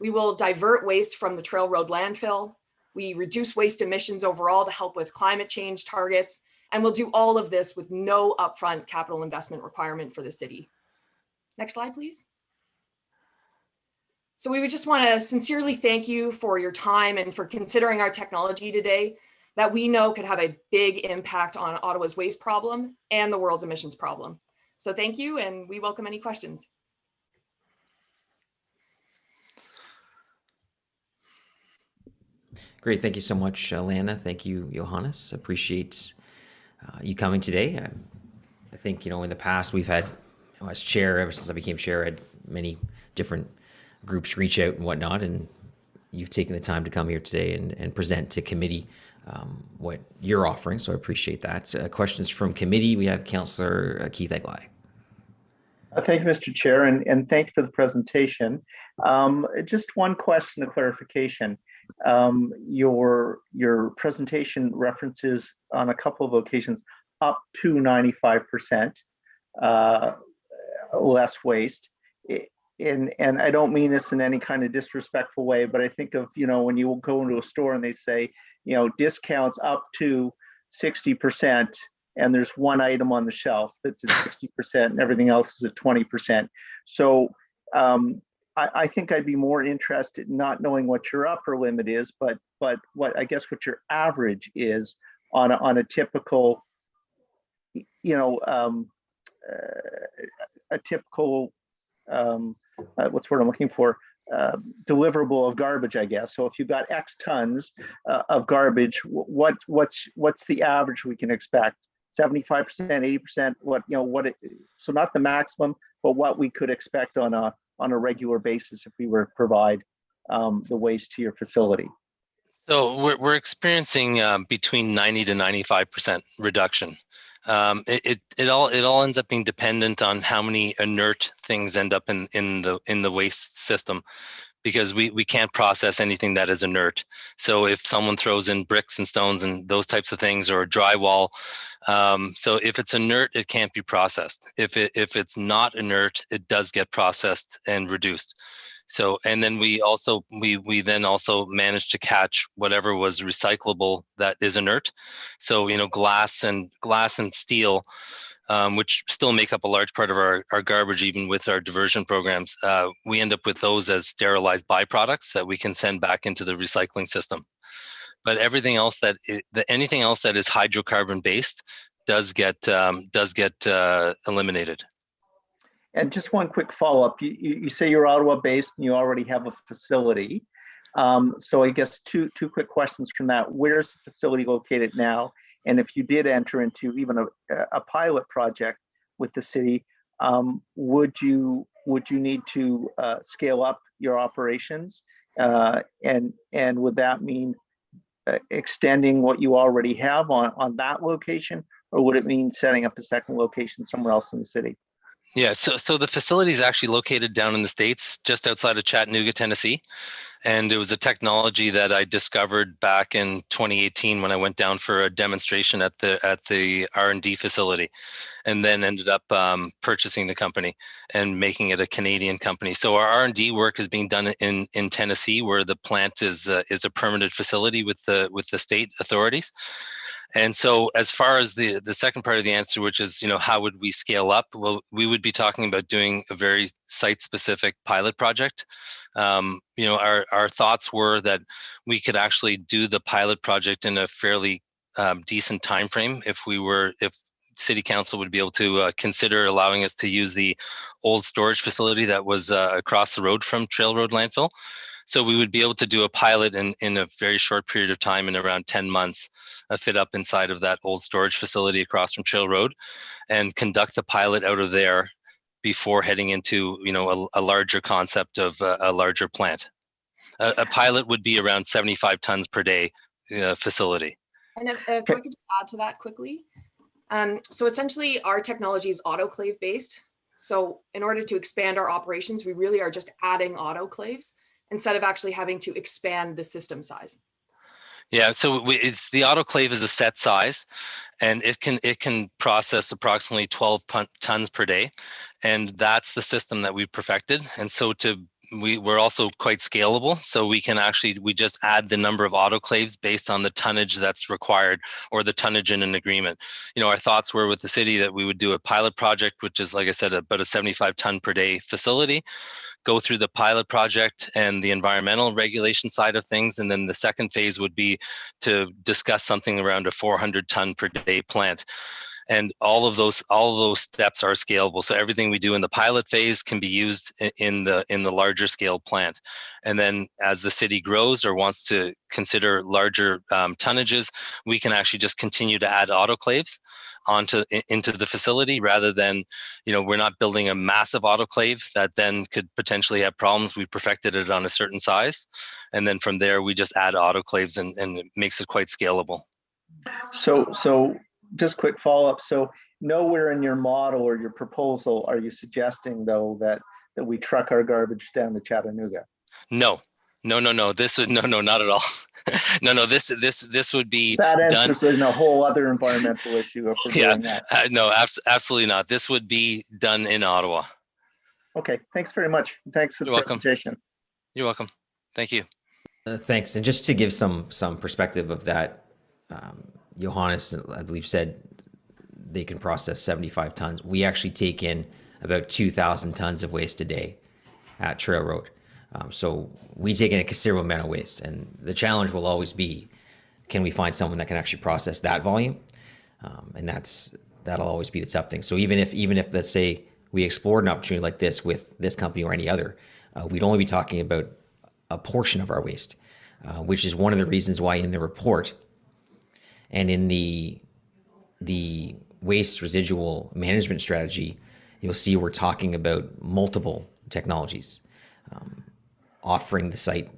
We will divert waste from the trail road landfill. We reduce waste emissions overall to help with climate change targets, and we'll do all of this with no upfront capital investment requirement for the city. Next slide, please. So we would just want to sincerely thank you for your time and for considering our technology today that we know could have a big impact on Ottawa's waste problem and the world's emissions problem. So thank you, and we welcome any questions. Great, thank you so much, Lana. Thank you, Johannes. Appreciate you coming today. I think, in the past we've had, as chair, ever since I became chair, I had many different groups reach out and whatnot, and you've taken the time to come here today and present to committee what you're offering, so I appreciate that. Questions from committee, we have Councillor Keith Eglai. Thank you, Mr. Chair, and thank you for the presentation. Just one question of clarification. Your presentation references on a couple of occasions up to 95% less waste. And I don't mean this in any kind of disrespectful way, but I think of, when you go into a store and they say, discounts up to 60%, and there's one item on the shelf that's at 60% and everything else is at 20%. So I think I'd be more interested in not knowing what your upper limit is, but what what your average is on a typical, a typical, what's the word I'm looking for? Deliverable of garbage, I guess. So if you've got X tons of garbage, what's the average we can expect? 75%, 80%, so not the maximum, but what we could expect on a regular basis if we were to provide the waste to your facility. So we're experiencing between 90 to 95% reduction. It all ends up being dependent on how many inert things end up in the waste system, because we can't process anything that is inert. So if someone throws in bricks and stones and those types of things, or drywall, so if it's inert, it can't be processed. If it's not inert, it does get processed and reduced. So, and then we then also managed to catch whatever was recyclable that is inert. So, glass and steel, which still make up a large part of our garbage, even with our diversion programs, we end up with those as sterilized byproducts that we can send back into the recycling system. But everything else anything else that is hydrocarbon based does get eliminated. And just one quick follow-up. You say you're Ottawa-based and you already have a facility. So I guess two quick questions from that. Where's the facility located now? And if you did enter into even a pilot project with the city, would you need to scale up your operations? And would that mean extending what you already have on that location, or would it mean setting up a second location somewhere else in the city? Yeah, so the facility is actually located down in the States, just outside of Chattanooga, Tennessee. And it was a technology that I discovered back in 2018 when I went down for a demonstration at the R&D facility, and then ended up purchasing the company and making it a Canadian company. So our R&D work is being done in Tennessee, where the plant is a permanent facility with the state authorities. And so as far as the second part of the answer, which is, how would we scale up? Well, we would be talking about doing a very site-specific pilot project. Our thoughts were that we could actually do the pilot project in a fairly decent time frame if City Council would be able to consider allowing us to use the old storage facility that was across the road from Trail Road Landfill. So we would be able to do a pilot in a very short period of time, in around 10 months, fit up inside of that old storage facility across from Trail Road, and conduct the pilot out of there before heading into a larger concept of a larger plant. A pilot would be around 75 tons per day facility. And if I could just add to that quickly. So essentially our technology is autoclave based. So in order to expand our operations, we really are just adding autoclaves instead of actually having to expand the system size. Yeah, so it's the autoclave is a set size, and it can process approximately 12 tons per day, and that's the system that we've perfected. And so we're also quite scalable, so we just add the number of autoclaves based on the tonnage that's required, or the tonnage in an agreement. Our thoughts were with the city that we would do a pilot project, which is, like I said, about a 75 ton per day facility, go through the pilot project and the environmental regulation side of things. And then the second phase would be to discuss something around a 400 ton per day plant. And all of those steps are scalable. So everything we do in the pilot phase can be used in the larger scale plant. And then as the city grows or wants to consider larger tonnages, we can actually just continue to add autoclaves into the facility, rather than, we're not building a massive autoclave that then could potentially have problems. We perfected it on a certain size, and then from there we just add autoclaves, and it makes it quite scalable. So just quick follow-up. So nowhere in your model or your proposal are you suggesting, though, that we truck our garbage down to Chattanooga? No. This would not at all. No. This would be that answers done. A whole other environmental issue if we're doing that. No, absolutely not. This would be done in Ottawa. Okay, thanks very much. Thanks for the presentation. You're welcome. Thank you. Thanks. And just to give some perspective of that, Johannes, I believe, said they can process 75 tons. We actually take in about 2,000 tons of waste a day at Trail Road. So we take in a considerable amount of waste, and the challenge will always be, can we find someone that can actually process that volume? And that'll always be the tough thing. So even if let's say we explored an opportunity like this with this company or any other, we'd only be talking about a portion of our waste, which is one of the reasons why in the report and in the waste residual management strategy, you'll see we're talking about multiple technologies, offering the site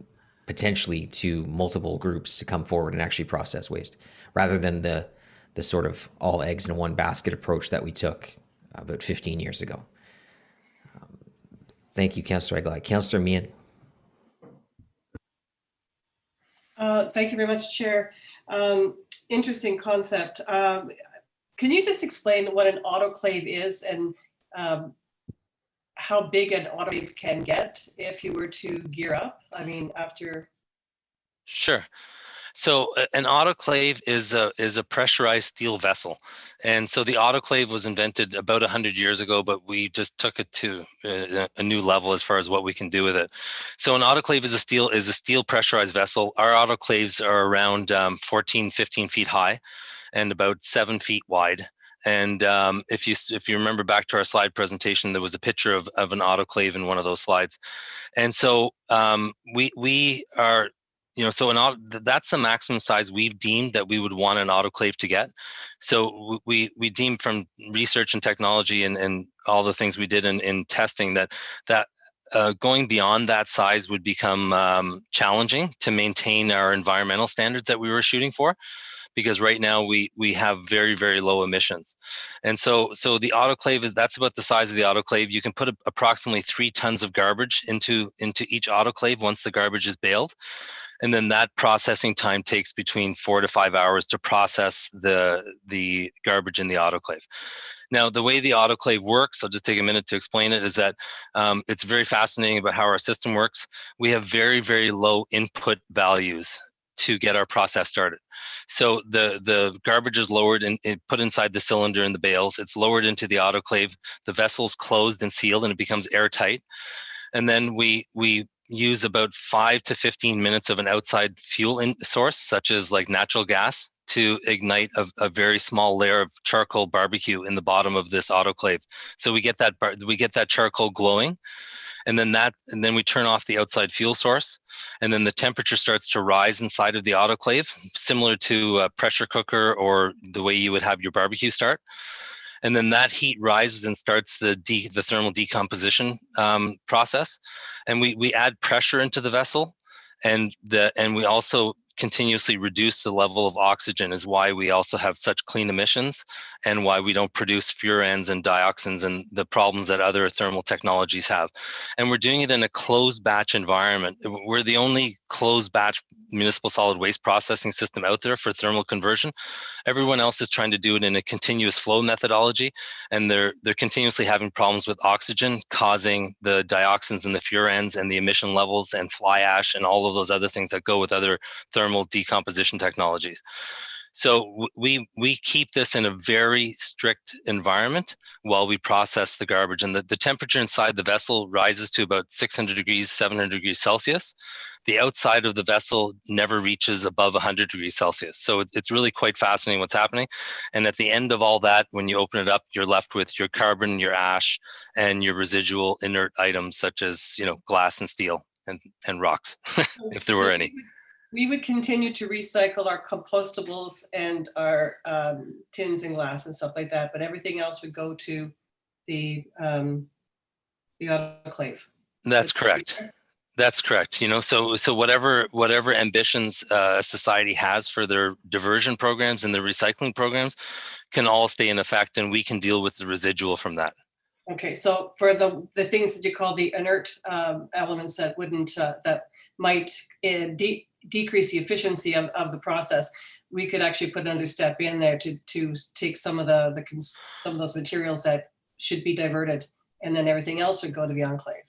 potentially to multiple groups to come forward and actually process waste, rather than the sort of all eggs in one basket approach that we took about 15 years ago. Thank you, Councillor Aguilar. Councillor Meehan. Thank you very much, Chair. Interesting concept. Can you just explain what an autoclave is and how big an autoclave can get if you were to gear up? I mean, after. Sure. So an autoclave is a pressurized steel vessel, and so the autoclave was invented about 100 years ago, but we just took it to a new level as far as what we can do with it. So an autoclave is a steel pressurized vessel. Our autoclaves are around 14, 15 feet high, and about 7 feet wide. And if you remember back to our slide presentation, there was a picture of an autoclave in one of those slides, and so we are. So that's the maximum size we've deemed that we would want an autoclave to get. So we deemed from research and technology and all the things we did in testing that going beyond that size would become challenging to maintain our environmental standards that we were shooting for, because right now we have very, very low emissions. And so the autoclave that's about the size of the autoclave. You can put approximately 3 tons of garbage into each autoclave once the garbage is baled. And then that processing time takes between 4 to 5 hours to process the garbage in the autoclave. Now, the way the autoclave works, I'll just take a minute to explain it, is that it's very fascinating about how our system works. We have very, very low input values to get our process started. So the garbage is lowered and put inside the cylinder in the bales. It's lowered into the autoclave. The vessel's closed and sealed, and it becomes airtight. And then we use about 5 to 15 minutes of an outside fuel source, such as like natural gas, to ignite a very small layer of charcoal barbecue in the bottom of this autoclave. So we get that charcoal glowing, and then we turn off the outside fuel source, and then the temperature starts to rise inside of the autoclave, similar to a pressure cooker or the way you would have your barbecue start. And then that heat rises and starts the thermal decomposition process. And we add pressure into the vessel, and we also continuously reduce the level of oxygen, is why we also have such clean emissions and why we don't produce furans and dioxins and the problems that other thermal technologies have. And we're doing it in a closed batch environment. We're the only closed batch municipal solid waste processing system out there for thermal conversion. Everyone else is trying to do it in a continuous flow methodology, and they're continuously having problems with oxygen, causing the dioxins and the furans and the emission levels and fly ash and all of those other things that go with other thermal decomposition technologies. So we keep this in a very strict environment while we process the garbage, and the temperature inside the vessel rises to about 600 degrees, 700 degrees Celsius. The outside of the vessel never reaches above 100 degrees Celsius. So it's really quite fascinating what's happening. And at the end of all that, when you open it up, you're left with your carbon, your ash, and your residual inert items such as, you know, glass and steel and rocks, if there were any. We would continue to recycle our compostables and our tins and glass and stuff like that, but everything else would go to the autoclave. That's correct. That's correct. You know, so whatever ambitions society has for their diversion programs and their recycling programs can all stay in effect, and we can deal with the residual from that. Okay, so for the things that you call the inert elements that wouldn't that might decrease the efficiency of the process, we could actually put another step in there to take some of some of those materials that should be diverted, and then everything else would go to the enclave.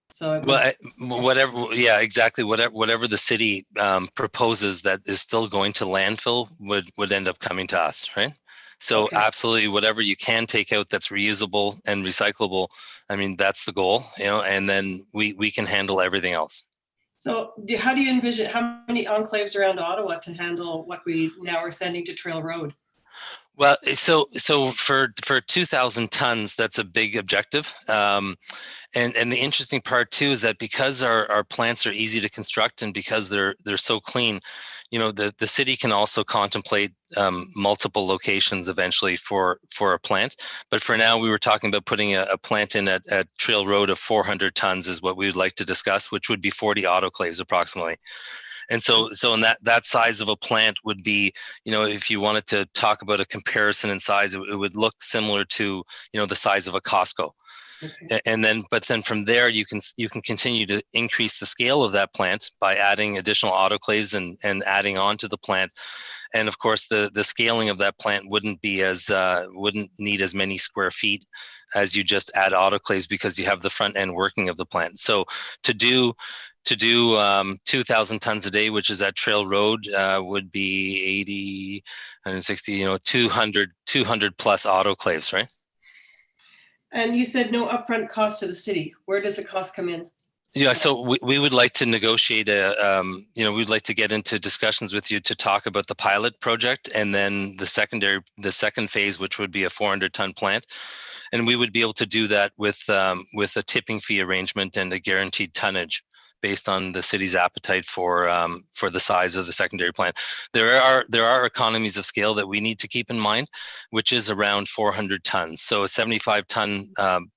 So whatever, yeah, exactly. Whatever the city proposes that is still going to landfill would end up coming to us, right? So okay. Absolutely, whatever you can take out that's reusable and recyclable, I mean, that's the goal, you know, and then we can handle everything else. So how do you envision, how many enclaves around Ottawa to handle what we now are sending to Trail Road? Well, so for 2,000 tons, that's a big objective. And the interesting part too is that because our plants are easy to construct and because they're so clean, you know, the city can also contemplate multiple locations eventually for a plant. But for now, we were talking about putting a plant in at Trail Road of 400 tons is what we would like to discuss, which would be 40 autoclaves approximately. And so in that size of a plant would be, you know, if you wanted to talk about a comparison in size, it would look similar to, you know, the size of a Costco. Okay. But then from there, you can continue to increase the scale of that plant by adding additional autoclaves and adding on to the plant. And of course, the scaling of that plant wouldn't need as many square feet as you just add autoclaves because you have the front end working of the plant. So to do 2,000 tons a day, which is at Trail Road, would be 80, 160, you know, 200 plus autoclaves, right? And you said no upfront cost to the city. Where does the cost come in? Yeah, so we would like to negotiate we'd like to get into discussions with you to talk about the pilot project and then the second phase, which would be a 400-ton plant. And we would be able to do that with a tipping fee arrangement and a guaranteed tonnage based on the city's appetite for the size of the secondary plant. There are economies of scale that we need to keep in mind, which is around 400 tons. So a 75-ton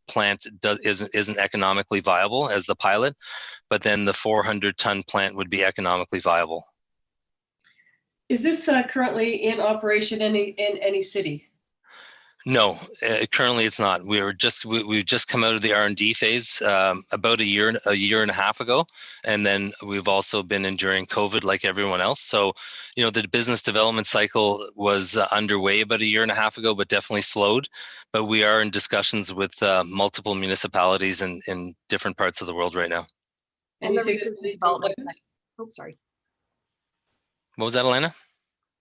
plant isn't economically viable as the pilot, but then the 400-ton plant would be economically viable. Is this currently in operation in any city? No, currently it's not. We've just come out of the R&D phase about a year and a half ago, and then we've also been enduring COVID like everyone else. So, you know, the business development cycle was underway about a year and a half ago, but definitely slowed. But we are in discussions with multiple municipalities in different parts of the world right now. And you say development. Oh, sorry. What was that, Elena?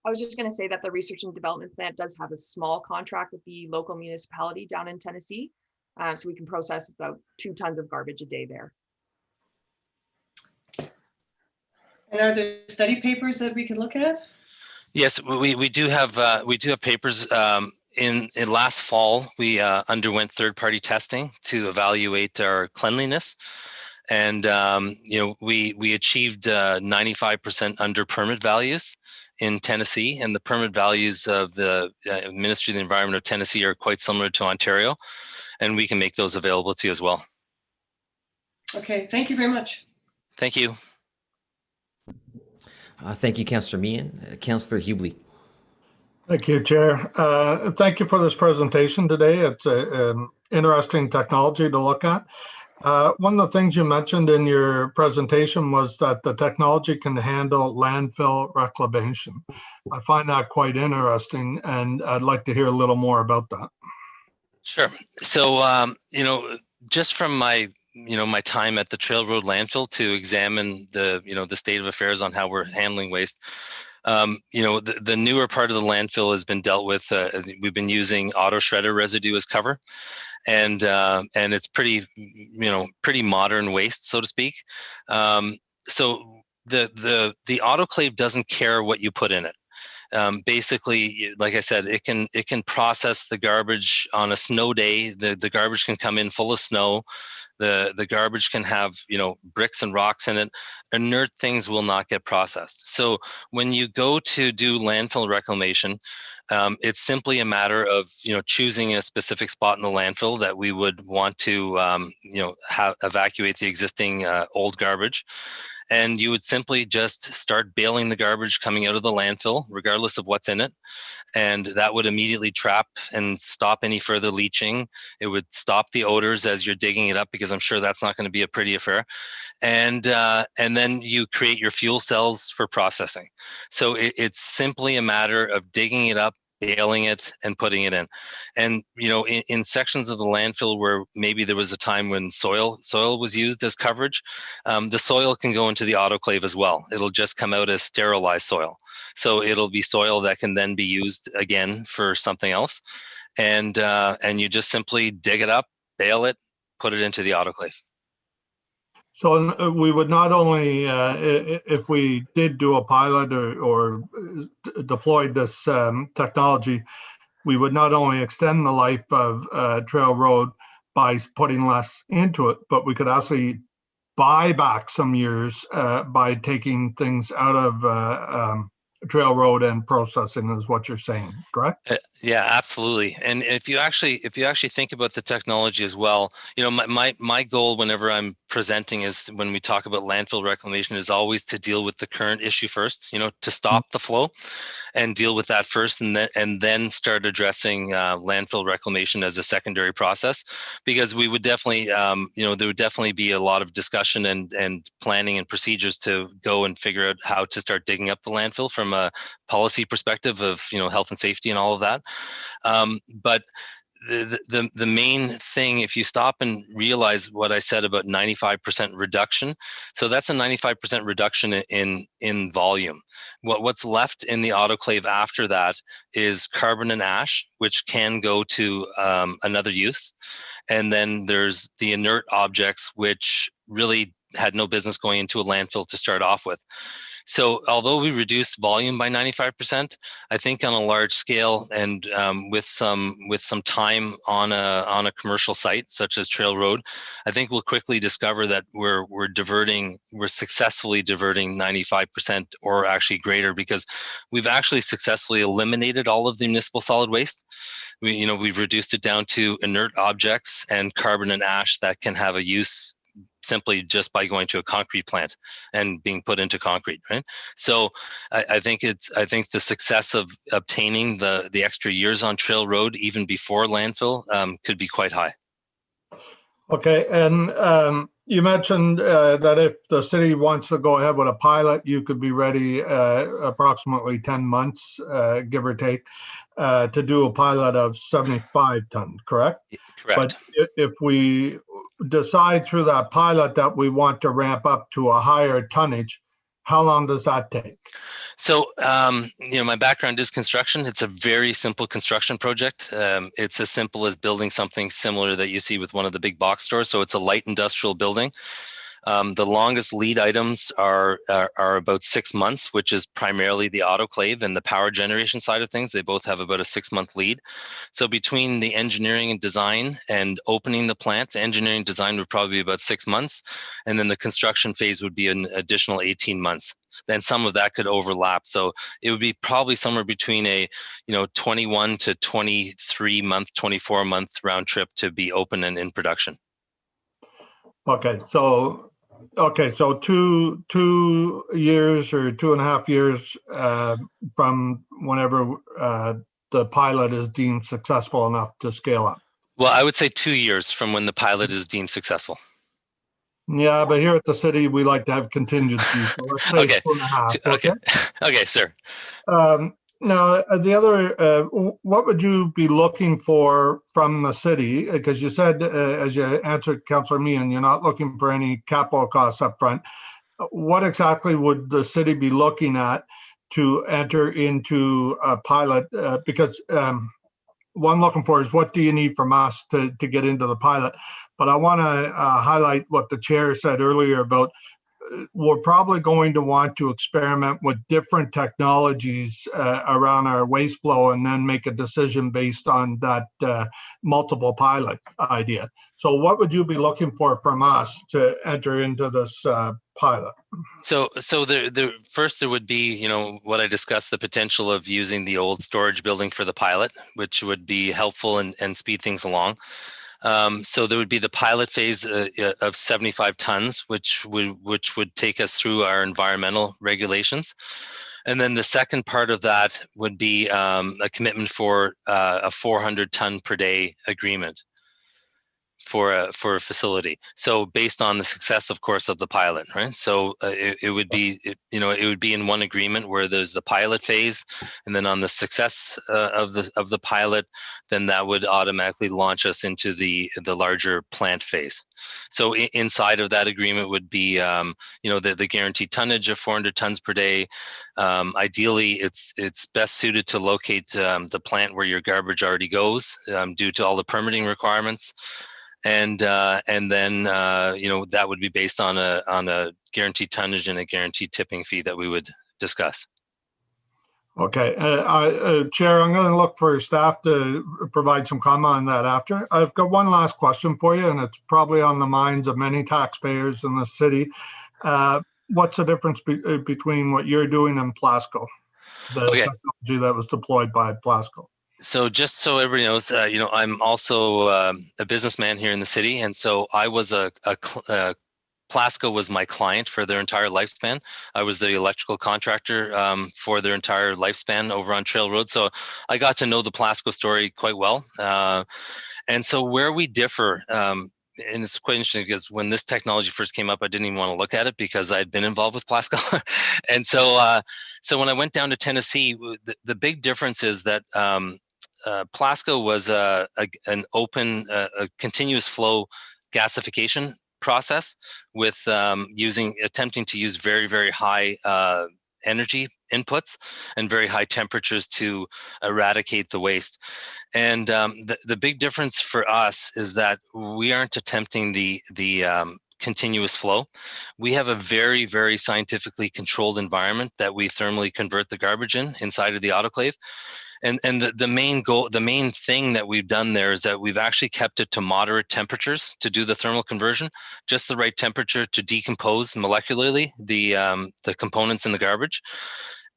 I was just going to say that the research and development plant does have a small contract with the local municipality down in Tennessee. So we can process about 2 tons of garbage a day there. And are there study papers that we can look at? Yes, we do have papers. In last fall, we underwent third-party testing to evaluate our cleanliness. And you know, we achieved 95% under permit values in Tennessee, and the permit values of the Ministry of the Environment of Tennessee are quite similar to Ontario, and we can make those available to you as well. Okay, thank you very much. Thank you. Thank you, Councillor Meehan. Councillor Hubley. Thank you, Chair. Thank you for this presentation today. It's an interesting technology to look at. One of the things you mentioned in your presentation was that the technology can handle landfill reclamation. I find that quite interesting, and I'd like to hear a little more about that. Sure. So, you know, just from my time at the Trail Road landfill to examine the state of affairs on how we're handling waste, The newer part of the landfill has been dealt with. We've been using auto shredder residue as cover, and it's pretty modern waste, so to speak. So the autoclave doesn't care what you put in it. Basically, like I said, it can process the garbage on a snow day. The garbage can come in full of snow. The garbage can have bricks and rocks in it. Inert things will not get processed. So when you go to do landfill reclamation, it's simply a matter of choosing a specific spot in the landfill that we would want to evacuate the existing old garbage. And you would simply just start bailing the garbage coming out of the landfill, regardless of what's in it. And that would immediately trap and stop any further leaching. It would stop the odors as you're digging it up, because I'm sure that's not going to be a pretty affair. And then you create your fuel cells for processing. So it's simply a matter of digging it up, bailing it, and putting it in. And in sections of the landfill where maybe there was a time when soil was used as coverage, the soil can go into the autoclave as well. It'll just come out as sterilized soil. So it'll be soil that can then be used again for something else. And you just simply dig it up, bail it, put it into the autoclave. So we would not only, if we did do a pilot or deployed this technology, we would not only extend the life of Trail Road by putting less into it, but we could actually buy back some years by taking things out of Trail Road and processing, is what you're saying, correct? Yeah, absolutely. And if you actually think about the technology as well, my goal whenever I'm presenting is, when we talk about landfill reclamation, is always to deal with the current issue first, to stop the flow and deal with that first, and then start addressing landfill reclamation as a secondary process, because we would definitely, there would definitely be a lot of discussion and planning and procedures to go and figure out how to start digging up the landfill from a policy perspective of health and safety and all of that. But the main thing, if you stop and realize what I said about 95% reduction, so that's a 95% reduction in volume. What's left in the autoclave after that is carbon and ash, which can go to another use. And then there's the inert objects, which really had no business going into a landfill to start off with. So although we reduced volume by 95%, I think on a large scale and with some time on a commercial site such as Trail Road, I think we'll quickly discover that we're successfully diverting 95% or actually greater, because we've actually successfully eliminated all of the municipal solid waste. We've reduced it down to inert objects and carbon and ash that can have a use simply just by going to a concrete plant and being put into concrete, right? So I think the success of obtaining the extra years on Trail Road even before landfill could be quite high. Okay, and you mentioned that if the city wants to go ahead with a pilot, you could be ready approximately 10 months, give or take, to do a pilot of 75 tons, correct? Correct. But if we decide through that pilot that we want to ramp up to a higher tonnage, how long does that take? So, my background is construction. It's a very simple construction project. It's as simple as building something similar that you see with one of the big box stores. So it's a light industrial building. The longest lead items are about 6 months, which is primarily the autoclave and the power generation side of things. They both have about a 6-month lead. So between the engineering and design and opening the plant, engineering design would probably be about 6 months. And then the construction phase would be an additional 18 months. Then some of that could overlap. So it would be probably somewhere between a 21 to 23 month, 24 month round trip to be open and in production. Okay, so 2 years or 2.5 years from whenever the pilot is deemed successful enough to scale up. Well, I would say 2 years from when the pilot is deemed successful. Yeah, but here at the city, we like to have contingencies. So let's say okay. 2.5. Okay, sir. Now, the other, what would you be looking for from the city? Because you said, as you answered Councillor Meehan, you're not looking for any capital costs up front. What exactly would the city be looking at to enter into a pilot? Because what I'm looking for is what do you need from us to get into the pilot? But I want to highlight what the chair said earlier about we're probably going to want to experiment with different technologies around our waste flow and then make a decision based on that multiple pilot idea. So what would you be looking for from us to enter into this pilot? So first there would be, you know, what I discussed, the potential of using the old storage building for the pilot, which would be helpful and speed things along. So there would be the pilot phase of 75 tons, which would take us through our environmental regulations. And then the second part of that would be a commitment for a 400 ton per day agreement for a facility. So based on the success, of course, of the pilot, right? So it would be, you know, it would be in one agreement where there's the pilot phase, and then on the success of the pilot, then that would automatically launch us into the larger plant phase. So inside of that agreement would be, you know, the guaranteed tonnage of 400 tons per day. Ideally, it's best suited to locate the plant where your garbage already goes, due to all the permitting requirements. And then you know, that would be based on a guaranteed tonnage and a guaranteed tipping fee that we would discuss. Okay, Chair, I'm going to look for staff to provide some comment on that after. I've got one last question for you, and it's probably on the minds of many taxpayers in the city. What's the difference between what you're doing and Plasco, the technology that was deployed by Plasco? So just so everybody knows, you know, I'm also a businessman here in the city, and so I was Plasco was my client for their entire lifespan. I was the electrical contractor for their entire lifespan over on Trail Road. So I got to know the Plasco story quite well. And so where we differ, and it's quite interesting because when this technology first came up, I didn't even want to look at it because I'd been involved with Plasco. And so, so when I went down to Tennessee, the big difference is that Plasco was an open, continuous flow gasification process with attempting to use very, very high energy inputs and very high temperatures to eradicate the waste. And the big difference for us is that we aren't attempting the continuous flow. We have a very, very scientifically controlled environment that we thermally convert the garbage inside of the autoclave. And the main goal, the main thing that we've done there is that we've actually kept it to moderate temperatures to do the thermal conversion, just the right temperature to decompose molecularly the components in the garbage.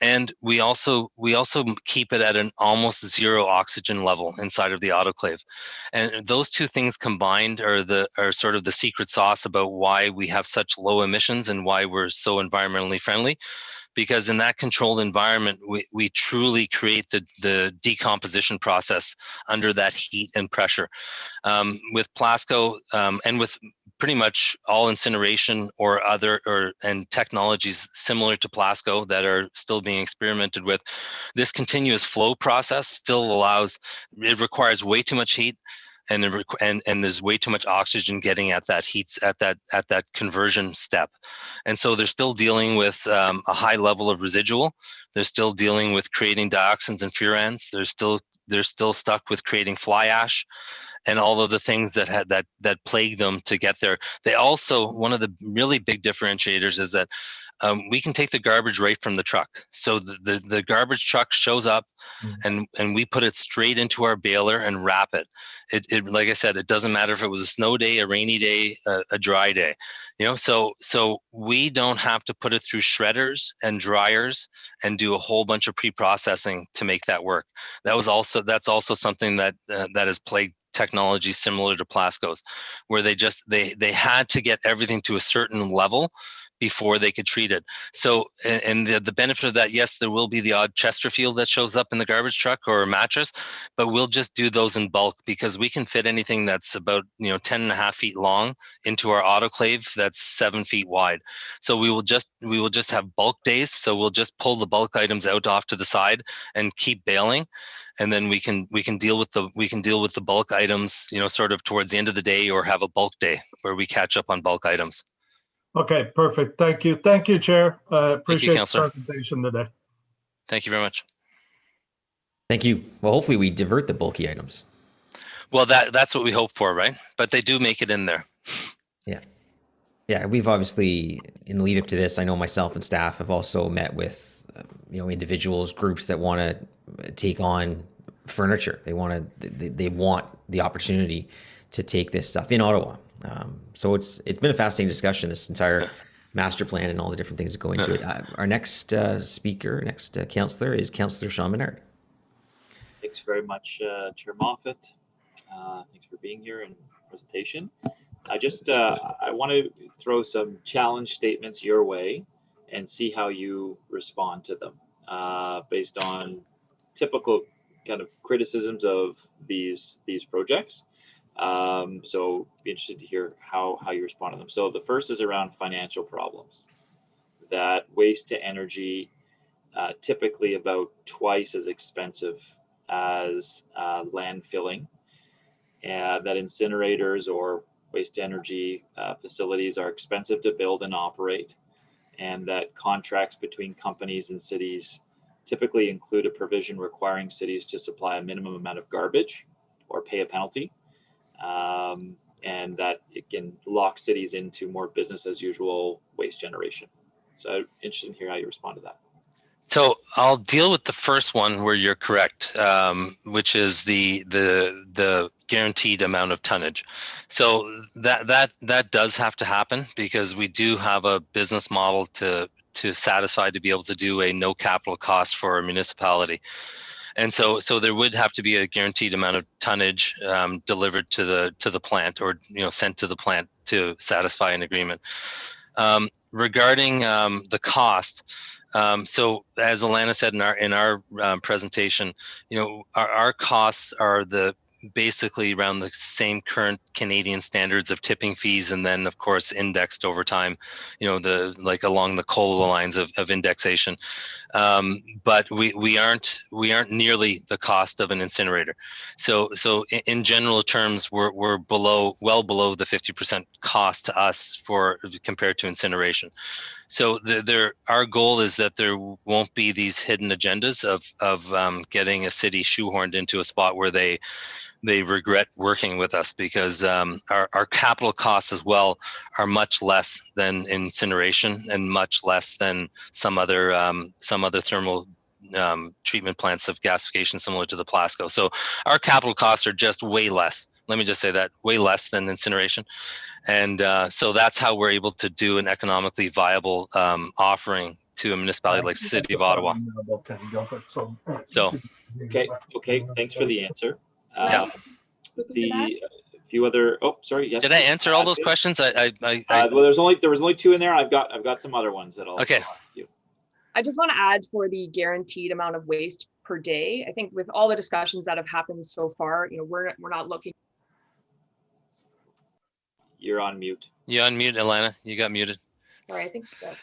And we also keep it at an almost zero oxygen level inside of the autoclave. And those two things combined are sort of the secret sauce about why we have such low emissions and why we're so environmentally friendly. Because in that controlled environment, we truly create the decomposition process under that heat and pressure. With Plasco and with pretty much all incineration or and technologies similar to Plasco that are still being experimented with, this continuous flow process still it requires way too much heat. And there's way too much oxygen getting at that heat at that conversion step, and so they're still dealing with a high level of residual. They're still dealing with creating dioxins and furans. They're still stuck with creating fly ash, and all of the things that plague them to get there. They also, one of the really big differentiators is that we can take the garbage right from the truck. So the garbage truck shows up, and we put it straight into our baler and wrap it. It like I said, it doesn't matter if it was a snow day, a rainy day, a dry day, you know. So we don't have to put it through shredders and dryers and do a whole bunch of pre-processing to make that work. That's also something that has plagued technology similar to Plasco's, where they had to get everything to a certain level before they could treat it. So, and the benefit of that, yes, there will be the odd Chesterfield that shows up in the garbage truck or a mattress, but we'll just do those in bulk because we can fit anything that's about 10.5 feet long into our autoclave that's 7 feet wide. So we will just have bulk days. So we'll just pull the bulk items out off to the side and keep baling. And then we can deal with the bulk items, sort of towards the end of the day, or have a bulk day where we catch up on bulk items. Okay, perfect. Thank you. Thank you, Chair. Appreciate Councillor. the presentation today. Thank you very much. Thank you. Well, hopefully we divert the bulky items. Well, that's what we hope for, right? But they do make it in there. Yeah. Yeah, we've obviously, in the lead up to this, I know myself and staff have also met with, individuals, groups that want to take on furniture. They want the opportunity to take this stuff in Ottawa. So it's been a fascinating discussion, this entire master plan and all the different things that go into it. Our next speaker, councillor is Councillor Sean Menard. Thanks very much, Chair Moffat. Thanks for being here and presentation. I want to throw some challenge statements your way and see how you respond to them based on typical kind of criticisms of these projects. So be interested to hear how you respond to them. So the first is around financial problems. That waste to energy typically about twice as expensive as landfilling, and that incinerators or waste to energy facilities are expensive to build and operate, and that contracts between companies and cities typically include a provision requiring cities to supply a minimum amount of garbage or pay a penalty, and that it can lock cities into more business as usual waste generation. So I'm interested in hearing how you respond to that. So I'll deal with the first one where you're correct, which is the guaranteed amount of tonnage. So that does have to happen because we do have a business model to satisfy to be able to do a no capital cost for a municipality. And so there would have to be a guaranteed amount of tonnage delivered to the plant, or sent to the plant to satisfy an agreement. Regarding the cost, so as Alana said in our presentation, our costs are basically around the same current Canadian standards of tipping fees, and then of course indexed over time, along the COLA lines of indexation. But we aren't nearly the cost of an incinerator. So in general terms, we're well below the 50% cost to us compared to incineration. So our goal is that there won't be these hidden agendas of getting a city shoehorned into a spot where they regret working with us, because our capital costs as well are much less than incineration and much less than some other thermal treatment plants of gasification similar to the Plasco. So our capital costs are just way less. Let me just say that, way less than incineration. And so that's how we're able to do an economically viable offering to a municipality like City of Ottawa. So okay, thanks for the answer. Yeah. The few other. Oh, sorry. Yes. Did I answer all those questions? Well, there was only two in there. I've got some other ones that I'll ask you. I just want to add for the guaranteed amount of waste per day. I think with all the discussions that have happened so far, we're not looking. You're on mute. You're on mute, Alana. You got muted. Sorry, I think the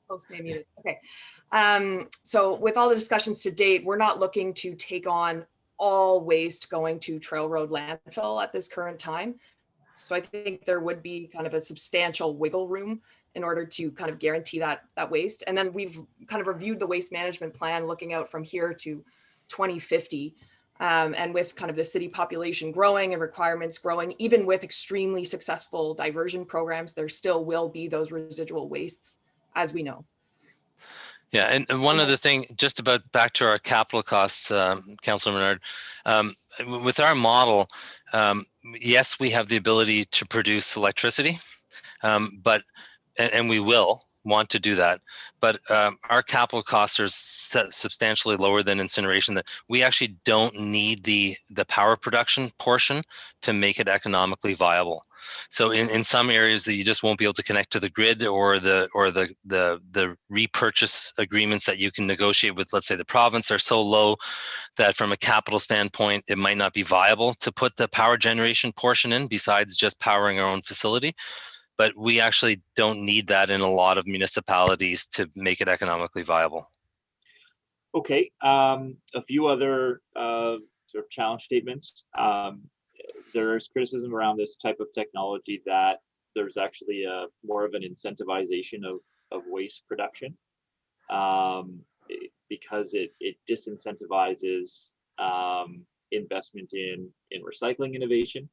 host may mute it. Okay. So with all the discussions to date, we're not looking to take on all waste going to Trail Road landfill at this current time. So I think there would be kind of a substantial wiggle room in order to kind of guarantee that waste. And then we've kind of reviewed the waste management plan looking out from here to 2050. And with kind of the city population growing and requirements growing, even with extremely successful diversion programs, there still will be those residual wastes, as we know. Yeah, and one other thing, just about back to our capital costs, Councillor Menard, with our model, yes, we have the ability to produce electricity, and we will want to do that, but our capital costs are substantially lower than incineration. That we actually don't need the power production portion to make it economically viable. So in some areas that you just won't be able to connect to the grid, or the repurchase agreements that you can negotiate with, let's say, the province, are so low that from a capital standpoint, it might not be viable to put the power generation portion in besides just powering our own facility. But we actually don't need that in a lot of municipalities to make it economically viable. Okay, a few other sort of challenge statements. There's criticism around this type of technology that there's actually more of an incentivization of waste production. because it disincentivizes investment in recycling innovation.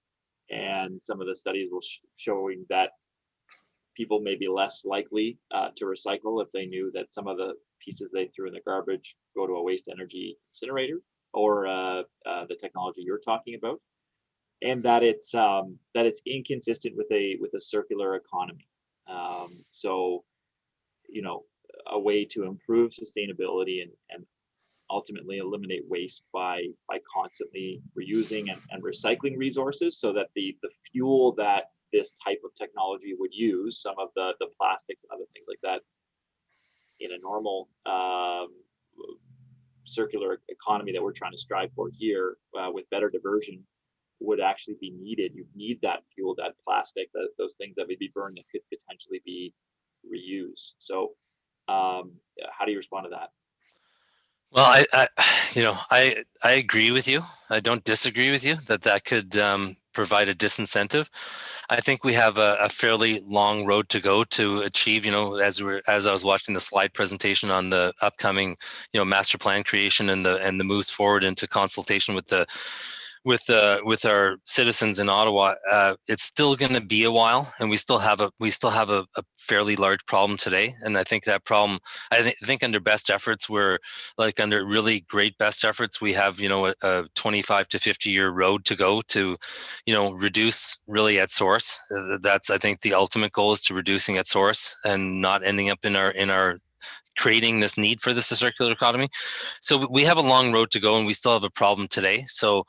And some of the studies will showing that people may be less likely to recycle if they knew that some of the pieces they threw in the garbage go to a waste energy incinerator, or the technology you're talking about, and that it's inconsistent with a circular economy. So, you know, a way to improve sustainability and ultimately eliminate waste by constantly reusing and recycling resources, so that the fuel that this type of technology would use, some of the plastics and other things like that, in a normal circular economy that we're trying to strive for here, with better diversion, would actually be needed. You need that fuel, that plastic, those things that would be burned that could potentially be reused. So how do you respond to that? Well, I agree with you. I don't disagree with you that could provide a disincentive. I think we have a fairly long road to go to achieve, as I was watching the slide presentation on the upcoming, master plan creation and the moves forward into consultation with our citizens in Ottawa. It's still going to be a while, and we still have a fairly large problem today. And I think that problem, I think under best efforts, under really great best efforts, we have a 25 to 50 year road to go to reduce really at source. That's, I think, the ultimate goal, is to reducing at source and not ending up in our creating this need for this circular economy. So we have a long road to go, and we still have a problem today. So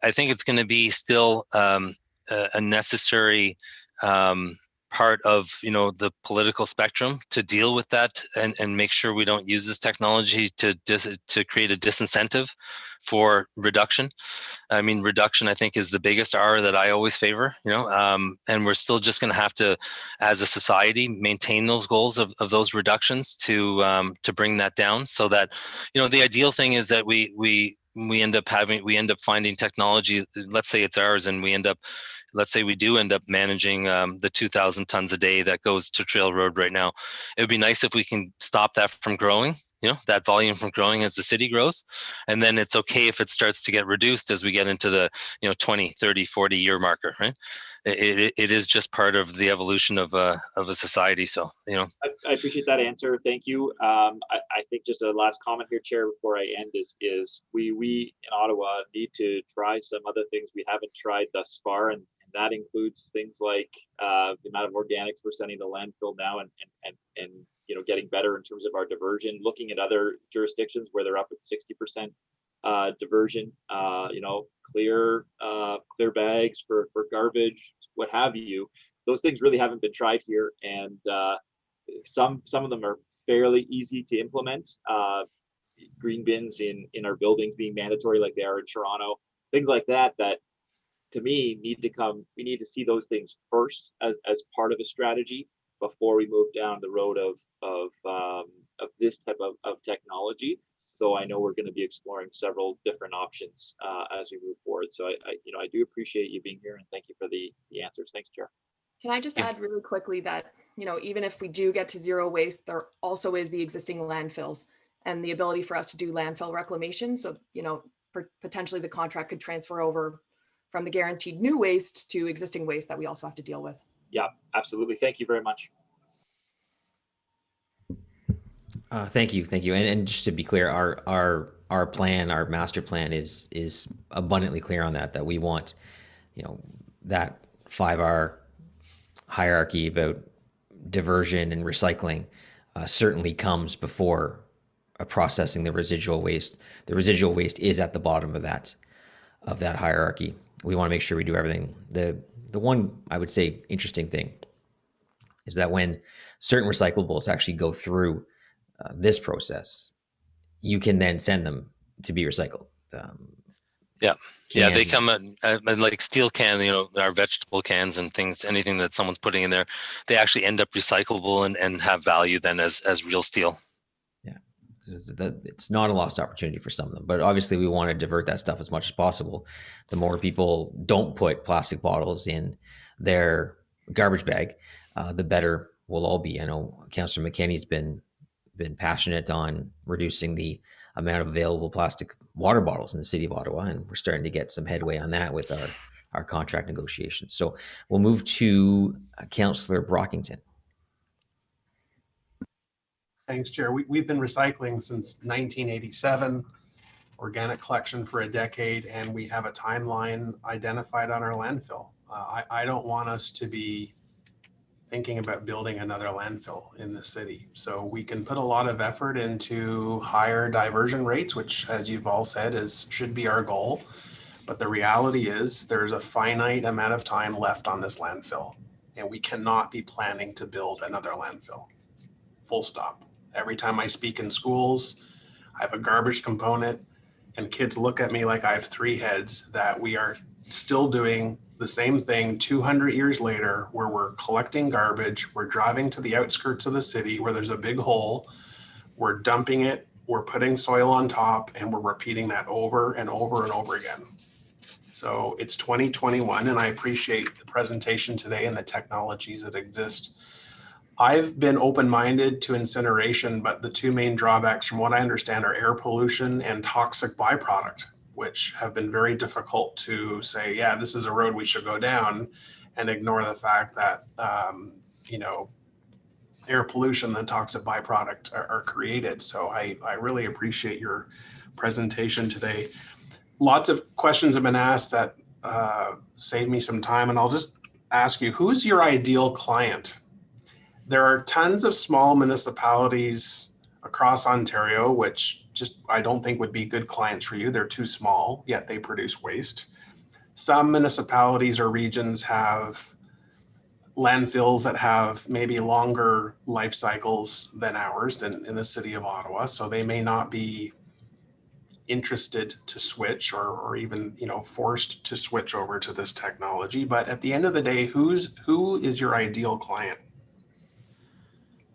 I think it's going to be still a necessary part of the political spectrum to deal with that and make sure we don't use this technology to create a disincentive for reduction. I mean, reduction, I think, is the biggest R that I always favor, and we're still just going to have to, as a society, maintain those goals of those reductions to bring that down, so that, the ideal thing is that we end up finding technology. Let's say it's ours, and let's say we do end up managing the 2,000 tons a day that goes to Trail Road right now. It would be nice if we can stop that from growing, that volume from growing as the city grows. And then it's okay if it starts to get reduced as we get into the 20, 30, 40 year marker, right? It is just part of the evolution of a society. So, I appreciate that answer. Thank you. I think just a last comment here, Chair, before I end is we in Ottawa need to try some other things we haven't tried thus far. And that includes things like the amount of organics we're sending to landfill now, and getting better in terms of our diversion, looking at other jurisdictions where they're up at 60% diversion, clear bags for garbage, what have you. Those things really haven't been tried here, and some of them are fairly easy to implement. Green bins in our buildings being mandatory like they are in Toronto, things like that to me we need to see those things first as part of a strategy before we move down the road of this type of technology. Though I know we're going to be exploring several different options as we move forward. So I do appreciate you being here, and thank you for the answers. Thanks, Chair. Can I just add really quickly that, even if we do get to zero waste, there also is the existing landfills and the ability for us to do landfill reclamation. So, potentially the contract could transfer over from the guaranteed new waste to existing waste that we also have to deal with. Yeah, absolutely. Thank you very much. Thank you. And just to be clear, our plan, our master plan is abundantly clear on that we want, that 5R hierarchy about diversion and recycling certainly comes before processing the residual waste. The residual waste is at the bottom of that hierarchy. We want to make sure we do everything. The one, I would say, interesting thing is that when certain recyclables actually go through this process, you can then send them to be recycled. They come like steel can, our vegetable cans and things, anything that someone's putting in there, they actually end up recyclable and have value then as real steel. It's not a lost opportunity for some of them, but obviously we want to divert that stuff as much as possible. The more people don't put plastic bottles in their garbage bag, the better we'll all be. I know Councillor McKenney's been been passionate on reducing the amount of available plastic water bottles in the city of Ottawa, and we're starting to get some headway on that with our contract negotiations. So we'll move to Councillor Brockington. Thanks, Chair. We've been recycling since 1987, organic collection for a decade, and we have a timeline identified on our landfill. I don't want us to be thinking about building another landfill in the city. So we can put a lot of effort into higher diversion rates, which, as you've all said, should be our goal. But the reality is there's a finite amount of time left on this landfill, and we cannot be planning to build another landfill. Full stop. Every time I speak in schools, I have a garbage component, and kids look at me like I have 3 heads, that we are still doing the same thing 200 years later, where we're collecting garbage, we're driving to the outskirts of the city where there's a big hole, we're dumping it, we're putting soil on top, and we're repeating that over and over and over again. So it's 2021, and I appreciate the presentation today and the technologies that exist. I've been open-minded to incineration, but the 2 main drawbacks from what I understand are air pollution and toxic byproduct, which have been very difficult to say, yeah, this is a road we should go down, and ignore the fact that, air pollution and toxic byproduct are created. So I really appreciate your presentation today. Lots of questions have been asked that save me some time, and I'll just ask you, who's your ideal client? There are tons of small municipalities across Ontario, which I don't think would be good clients for you. They're too small, yet they produce waste. Some municipalities or regions have landfills that have maybe longer life cycles than ours, than in the city of Ottawa. So they may not be interested to switch or even forced to switch over to this technology. But at the end of the day, who is your ideal client?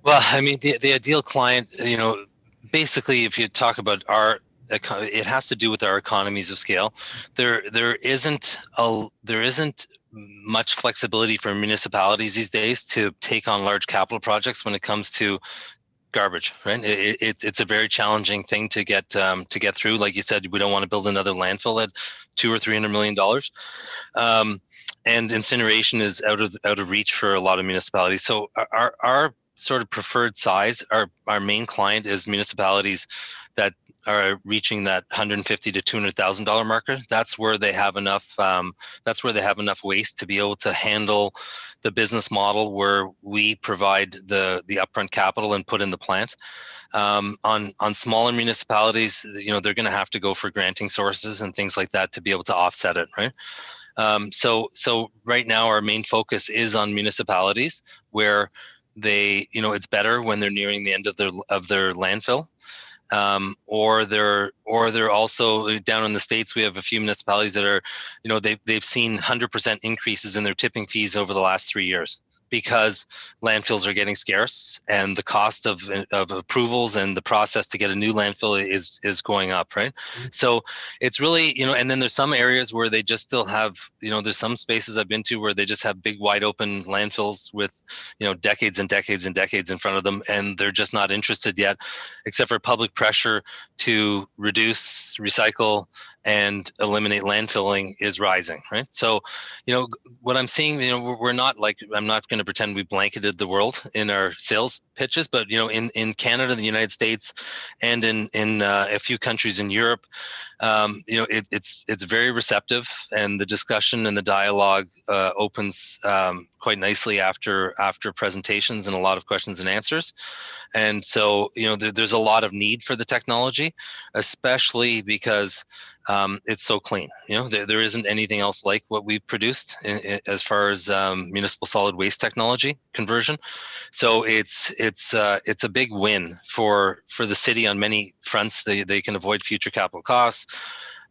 Well, I mean, the ideal client, basically, if you talk about it has to do with our economies of scale. There isn't much flexibility for municipalities these days to take on large capital projects when it comes to garbage, right? It's a very challenging thing to get through. Like you said, we don't want to build another landfill at $200 or $300 million, and incineration is out of reach for a lot of municipalities. So our sort of preferred size, our main client is municipalities that are reaching that $150,000 to $200,000 marker. That's where they have enough. That's where they have enough waste to be able to handle the business model where we provide the upfront capital and put in the plant. On smaller municipalities, they're going to have to go for granting sources and things like that to be able to offset it, right? So right now our main focus is on municipalities where it's better when they're nearing the end of their landfill. Or they're also down in the States. We have a few municipalities that are, they've seen 100% increases in their tipping fees over the last 3 years because landfills are getting scarce and the cost of approvals and the process to get a new landfill is going up, right? So it's really, and then there's some areas where they just still have, there's some spaces I've been to where they just have big wide open landfills with, decades and decades and decades in front of them, and they're just not interested yet, except for public pressure to reduce, recycle, and eliminate landfilling is rising, right? So, what I'm seeing, we're not like, I'm not going to pretend we blanketed the world in our sales pitches, but in Canada, the United States, and in a few countries in Europe, it's very receptive, and the discussion and the dialogue opens quite nicely after presentations and a lot of questions and answers. And so, there's a lot of need for the technology, especially because it's so clean. There isn't anything else like what we've produced as far as municipal solid waste technology conversion. So it's a big win for the city on many fronts. They can avoid future capital costs.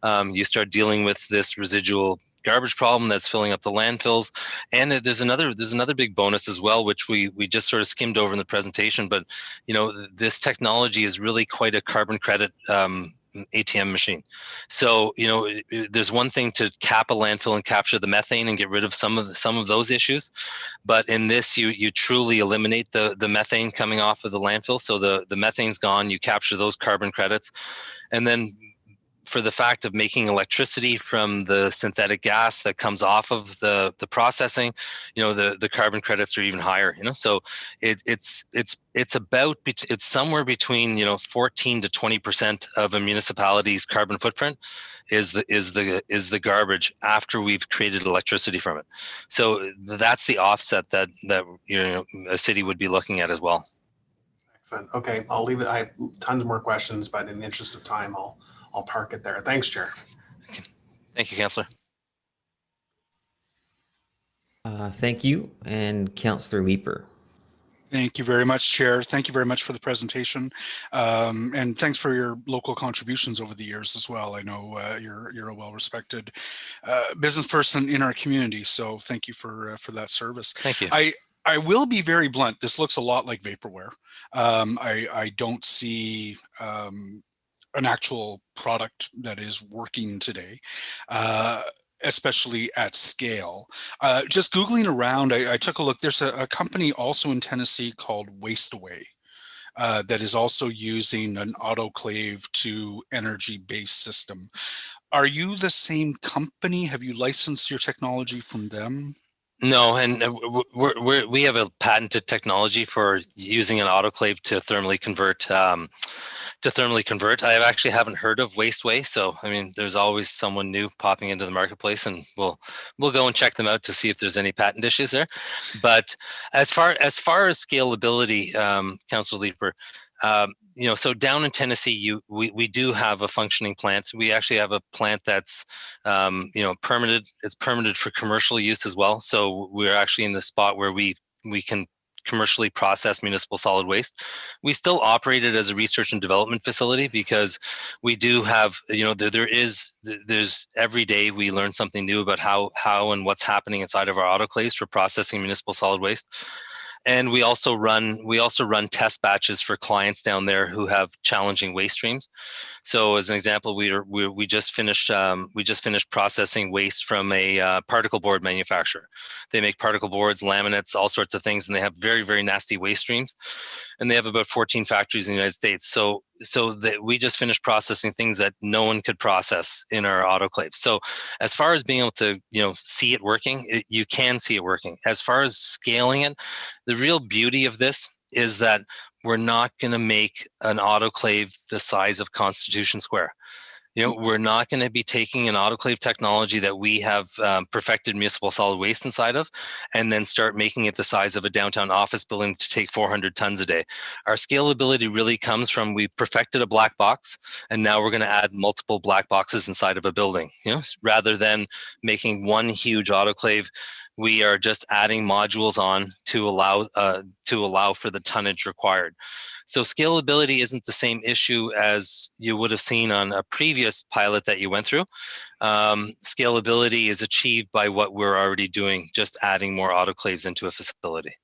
You start dealing with this residual garbage problem that's filling up the landfills, and there's another big bonus as well, which we just sort of skimmed over in the presentation. But this technology is really quite a carbon credit ATM machine. So, you know, there's one thing to cap a landfill and capture the methane and get rid of some of those issues, but in this, you truly eliminate the methane coming off of the landfill. So the methane's gone. You capture those carbon credits, and then for the fact of making electricity from the synthetic gas that comes off of the processing, you know, the carbon credits are even higher, you know. So it's somewhere between, you know, 14 to 20% of a municipality's carbon footprint is the garbage after we've created electricity from it. So that's the offset that you know, a city would be looking at as well. Excellent. Okay, I'll leave it. I have tons more questions, but in the interest of time, I'll park it there. Thanks, Chair. Thank you, Councillor. Thank you. And Councillor Leeper. Thank you very much, Chair. Thank you very much for the presentation. And thanks for your local contributions over the years as well. I know you're a well-respected business person in our community, so thank you for that service. Thank you. I will be very blunt. This looks a lot like vaporware. I don't see an actual product that is working today, especially at scale. Just Googling around, I took a look. There's a company also in Tennessee called Wasteaway that is also using an autoclave to energy-based system. Are you the same company? Have you licensed your technology from them? No, and we have a patented technology for using an autoclave to thermally convert. I actually haven't heard of Wasteway, so I mean, there's always someone new popping into the marketplace, and we'll go and check them out to see if there's any patent issues there. But as far as scalability, Councillor Leeper, you know, so down in Tennessee, we do have a functioning plant. We actually have a plant that's you know, permitted. It's permitted for commercial use as well. So we're actually in the spot where we can commercially process municipal solid waste. We still operate it as a research and development facility because we do have, you know, there's every day we learn something new about how and what's happening inside of our autoclaves for processing municipal solid waste. And we also run test batches for clients down there who have challenging waste streams. So as an example, we just finished processing waste from a particle board manufacturer. They make particle boards, laminates, all sorts of things, and they have very, very nasty waste streams. And they have about 14 factories in the United States. So we just finished processing things that no one could process in our autoclave. So as far as being able to, you know, see it working, you can see it working. As far as scaling it, the real beauty of this is that we're not going to make an autoclave the size of Constitution Square. You know, we're not going to be taking an autoclave technology that we have perfected municipal solid waste inside of, and then start making it the size of a downtown office building to take 400 tons a day. Our scalability really comes from, we perfected a black box, and now we're going to add multiple black boxes inside of a building. You know, rather than making one huge autoclave, we are just adding modules on to allow for the tonnage required. So scalability isn't the same issue as you would have seen on a previous pilot that you went through. Scalability is achieved by what we're already doing, just adding more autoclaves into a facility.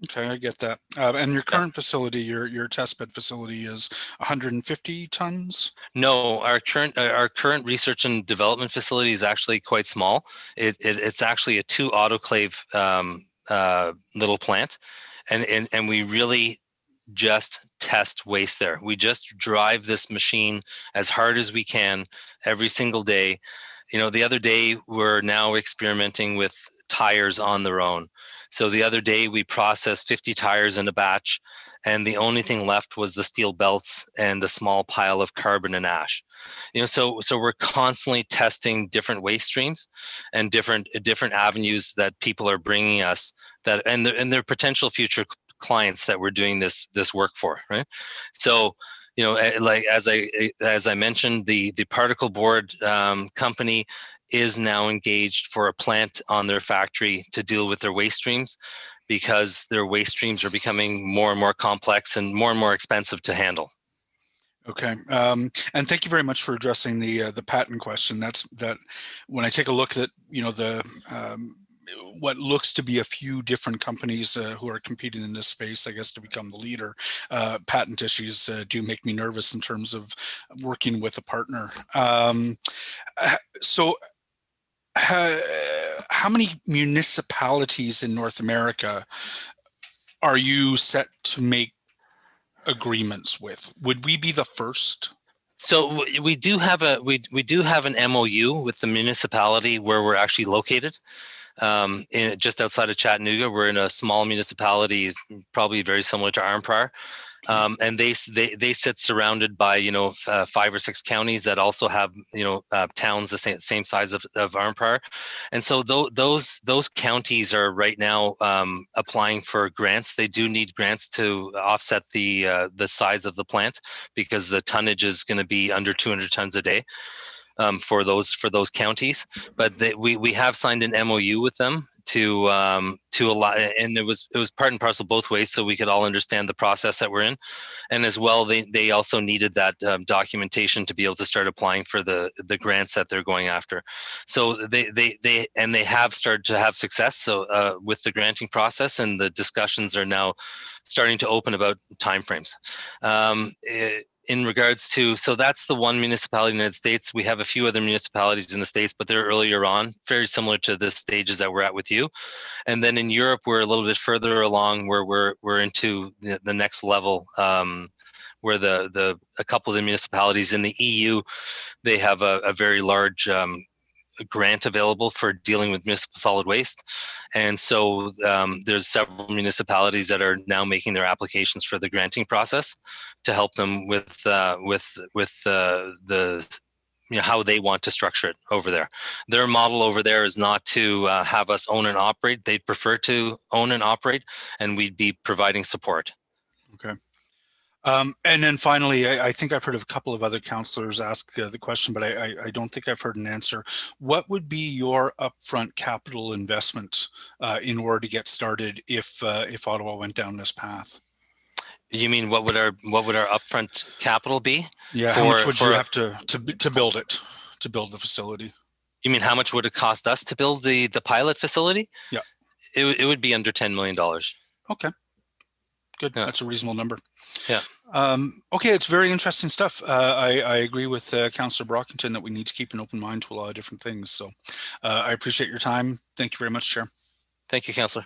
Okay, I get that. And your current facility, your testbed facility, is 150 tons? No, our current research and development facility is actually quite small. It's actually a 2 autoclave little plant, and we really just test waste there. We just drive this machine as hard as we can every single day. You know, the other day we're now experimenting with tires on their own. So the other day we processed 50 tires in a batch, and the only thing left was the steel belts and a small pile of carbon and ash. You know, so we're constantly testing different waste streams and different avenues that people are bringing us, that and their potential future clients that we're doing this work for, right? So, you know, like as I mentioned, the particle board company is now engaged for a plant on their factory to deal with their waste streams, because their waste streams are becoming more and more complex and more expensive to handle. Okay, and thank you very much for addressing the patent question. That when I take a look at, you know, the what looks to be a few different companies who are competing in this space, I guess, to become the leader. Patent issues do make me nervous in terms of working with a partner. So how many municipalities in North America are you set to make agreements with? Would we be the first? So we do have an MOU with the municipality where we're actually located. Just outside of Chattanooga, we're in a small municipality, probably very similar to Arnprior. And they sit surrounded by 5 or 6 counties that also have towns the same size of Arnprior, and so those counties are right now applying for grants. They do need grants to offset the size of the plant, because the tonnage is going to be under 200 tons a day for those counties. But we have signed an MOU with them to allow, and it was part and parcel both ways, so we could all understand the process that we're in. And as well, they also needed that documentation to be able to start applying for the grants that they're going after. So they have started to have success with the granting process, and the discussions are now starting to open about timeframes. In regards to, so that's the one municipality in the United States. We have a few other municipalities in the States, but they're earlier on, very similar to the stages that we're at with you. And then in Europe, we're a little bit further along, where we're into the next level, where a couple of the municipalities in the EU, they have a very large grant available for dealing with municipal solid waste. And so there's several municipalities that are now making their applications for the granting process to help them with the how they want to structure it over there. Their model over there is not to have us own and operate. They'd prefer to own and operate, and we'd be providing support. Okay. And then finally, I think I've heard of a couple of other councillors ask the question, but I don't think I've heard an answer. What would be your upfront capital investment in order to get started if Ottawa went down this path? You mean what would our upfront capital be? Yeah, how much would you have to build it, to build the facility? You mean how much would it cost us to build the pilot facility? Yeah, it would be under $10 million. Okay. Good. Yeah. That's a reasonable number. Yeah. Okay, it's very interesting stuff. I agree with Councillor Brockington that we need to keep an open mind to a lot of different things. So I appreciate your time. Thank you very much, Chair. Thank you, Councillor.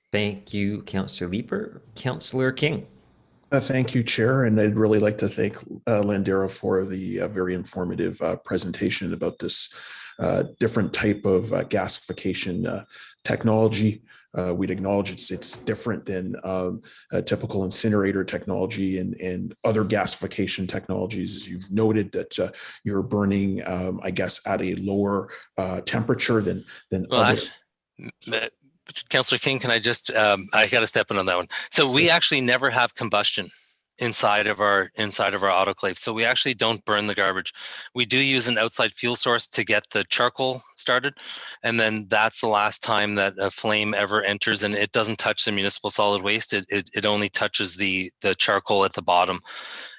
Thank you, Councillor Leeper. Councillor King. Thank you, Chair. And I'd really like to thank Landera for the very informative presentation about this different type of gasification technology. We'd acknowledge it's different than a typical incinerator technology and other gasification technologies, as you've noted that you're burning, I guess, at a lower temperature than other. Councillor King, can I just, I got to step in on that one. So we actually never have combustion inside of our autoclave. So we actually don't burn the garbage. We do use an outside fuel source to get the charcoal started. And then that's the last time that a flame ever enters, and it doesn't touch the municipal solid waste. It only touches the charcoal at the bottom.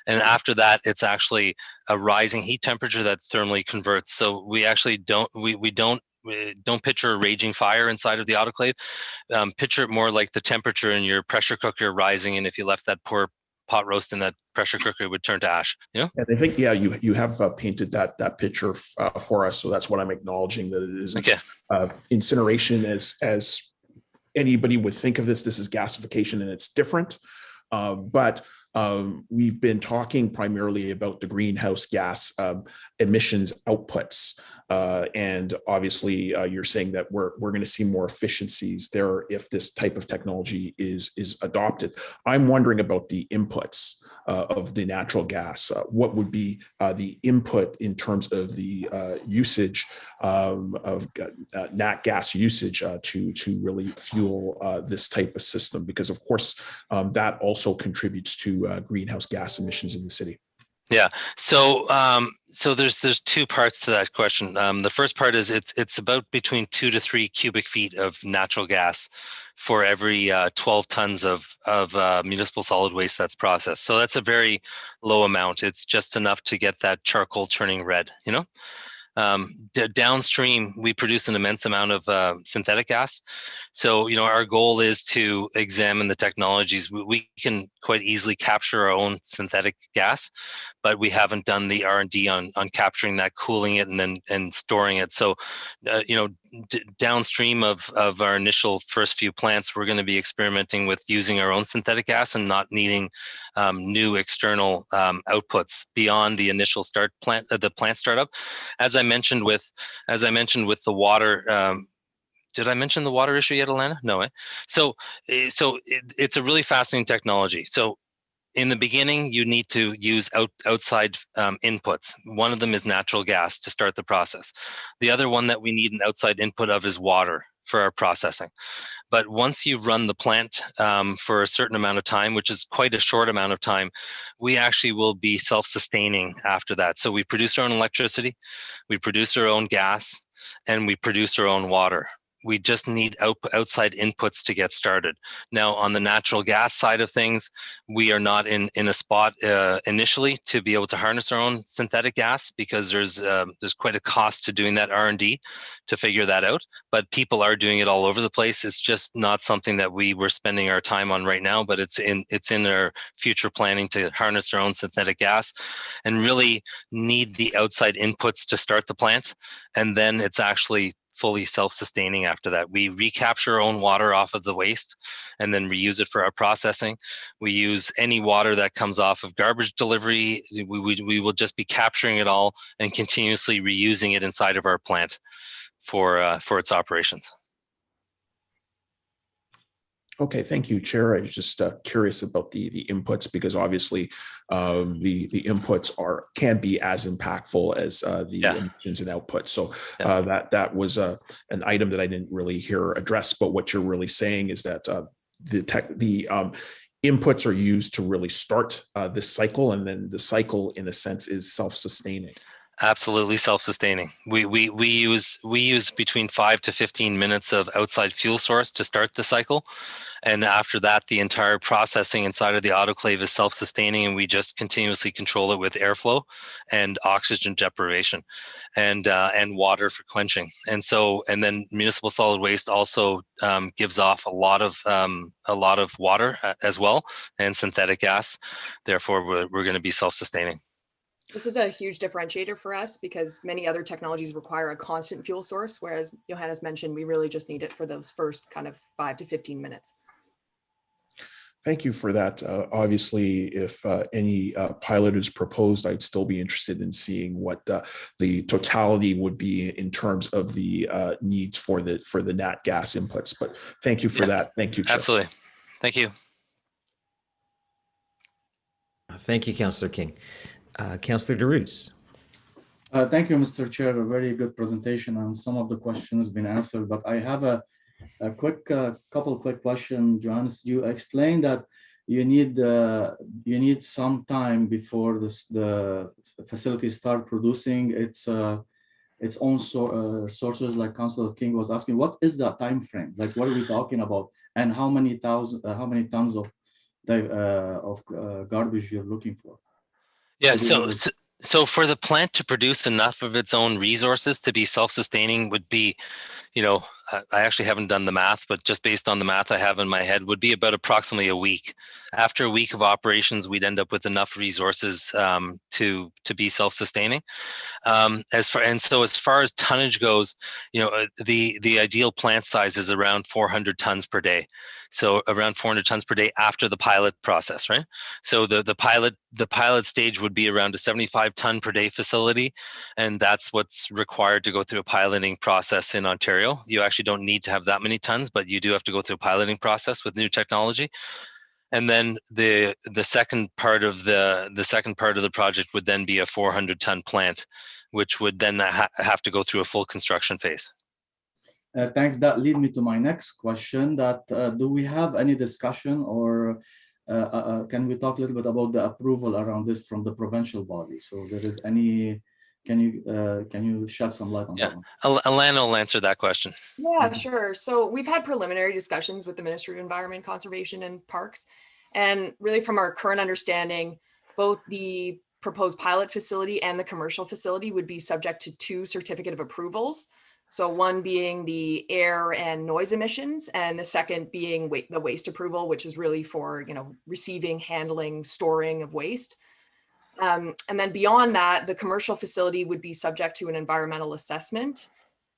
And after that, it's actually a rising heat temperature that thermally converts. So we actually don't picture a raging fire inside of the autoclave. Picture it more like the temperature in your pressure cooker rising, and if you left that poor pot roast in that pressure cooker, it would turn to ash. Yeah. And I think, yeah, you have painted that picture for us, so that's what I'm acknowledging, that it isn't incineration as anybody would think of this. This is gasification, and it's different. But we've been talking primarily about the greenhouse gas emissions outputs. And obviously, you're saying that we're going to see more efficiencies there if this type of technology is adopted. I'm wondering about the inputs of the natural gas. What would be the input in terms of the usage of nat gas usage to really fuel this type of system? Because of course, that also contributes to greenhouse gas emissions in the city. Yeah. So there's two parts to that question. The first part is it's about between 2 to 3 cubic feet of natural gas for every 12 tons of municipal solid waste that's processed. So that's a very low amount. It's just enough to get that charcoal turning red, you know. Downstream, we produce an immense amount of synthetic gas. So, our goal is to examine the technologies. We can quite easily capture our own synthetic gas, but we haven't done the R&D on capturing that, cooling it, and storing it. So, downstream of our initial first few plants, we're going to be experimenting with using our own synthetic gas and not needing new external outputs beyond the initial the plant startup. As I mentioned with the water. Did I mention the water issue yet, Alana? No. So it's a really fascinating technology. So in the beginning, you need to use outside inputs. One of them is natural gas to start the process. The other one that we need an outside input of is water for our processing. But once you've run the plant for a certain amount of time, which is quite a short amount of time, we actually will be self-sustaining after that. So we produce our own electricity, we produce our own gas, and we produce our own water. We just need outside inputs to get started. Now, on the natural gas side of things, we are not in a spot initially to be able to harness our own synthetic gas, because there's quite a cost to doing that R&D to figure that out. But people are doing it all over the place. It's just not something that we're spending our time on right now, but it's in our future planning to harness our own synthetic gas and really need the outside inputs to start the plant. And then it's actually fully self-sustaining after that. We recapture our own water off of the waste and then reuse it for our processing. We use any water that comes off of garbage delivery. We will just be capturing it all and continuously reusing it inside of our plant for its operations. Okay, thank you, Chair. I was just curious about the inputs, because obviously the inputs can be as impactful as the emissions and outputs. So that was an item that I didn't really hear addressed. But what you're really saying is that the inputs are used to really start this cycle, and then the cycle, in a sense, is self-sustaining. Absolutely self-sustaining. We use between 5 to 15 minutes of outside fuel source to start the cycle, and after that, the entire processing inside of the autoclave is self-sustaining, and we just continuously control it with airflow and oxygen deprivation, and water for quenching. And then municipal solid waste also gives off a lot of water as well, and synthetic gas. Therefore, we're going to be self-sustaining. This is a huge differentiator for us, because many other technologies require a constant fuel source, whereas Johannes mentioned we really just need it for those first kind of 5 to 15 minutes. Thank you for that. Obviously, if any pilot is proposed, I'd still be interested in seeing what the totality would be in terms of the needs for the nat gas inputs. But thank you for that. Thank you, Chair. Absolutely. Thank you. Thank you, Councillor King. Councillor DeRoos. Thank you, Mr. Chair. A very good presentation, and some of the questions been answered. But I have a couple quick questions. Johannes, you explained that you need some time before the facility start producing its own sources, like Councillor King was asking. What is that time frame? Like, what are we talking about? And how many tons of garbage you're looking for? Yeah, so for the plant to produce enough of its own resources to be self-sustaining would be, I actually haven't done the math, but just based on the math I have in my head, would be about approximately a week. After a week of operations, we'd end up with enough resources to be self-sustaining. As far as tonnage goes, the ideal plant size is around 400 tons per day. So around 400 tons per day after the pilot process, right? So the pilot stage would be around a 75 ton per day facility, and that's what's required to go through a piloting process in Ontario. You actually don't need to have that many tons, but you do have to go through a piloting process with new technology. And then the second part of the project would then be a 400 ton plant, which would then have to go through a full construction phase. Thanks. That leads me to my next question. That do we have any discussion, or can we talk a little bit about the approval around this from the provincial body? So there is any. Can you shed some light on that one? Alana will answer that question. Yeah, sure. So we've had preliminary discussions with the Ministry of Environment, Conservation and Parks. And really from our current understanding, both the proposed pilot facility and the commercial facility would be subject to 2 certificate of approvals. So one being the air and noise emissions, and the second being the waste approval, which is really for, receiving, handling, storing of waste. And then beyond that, the commercial facility would be subject to an environmental assessment,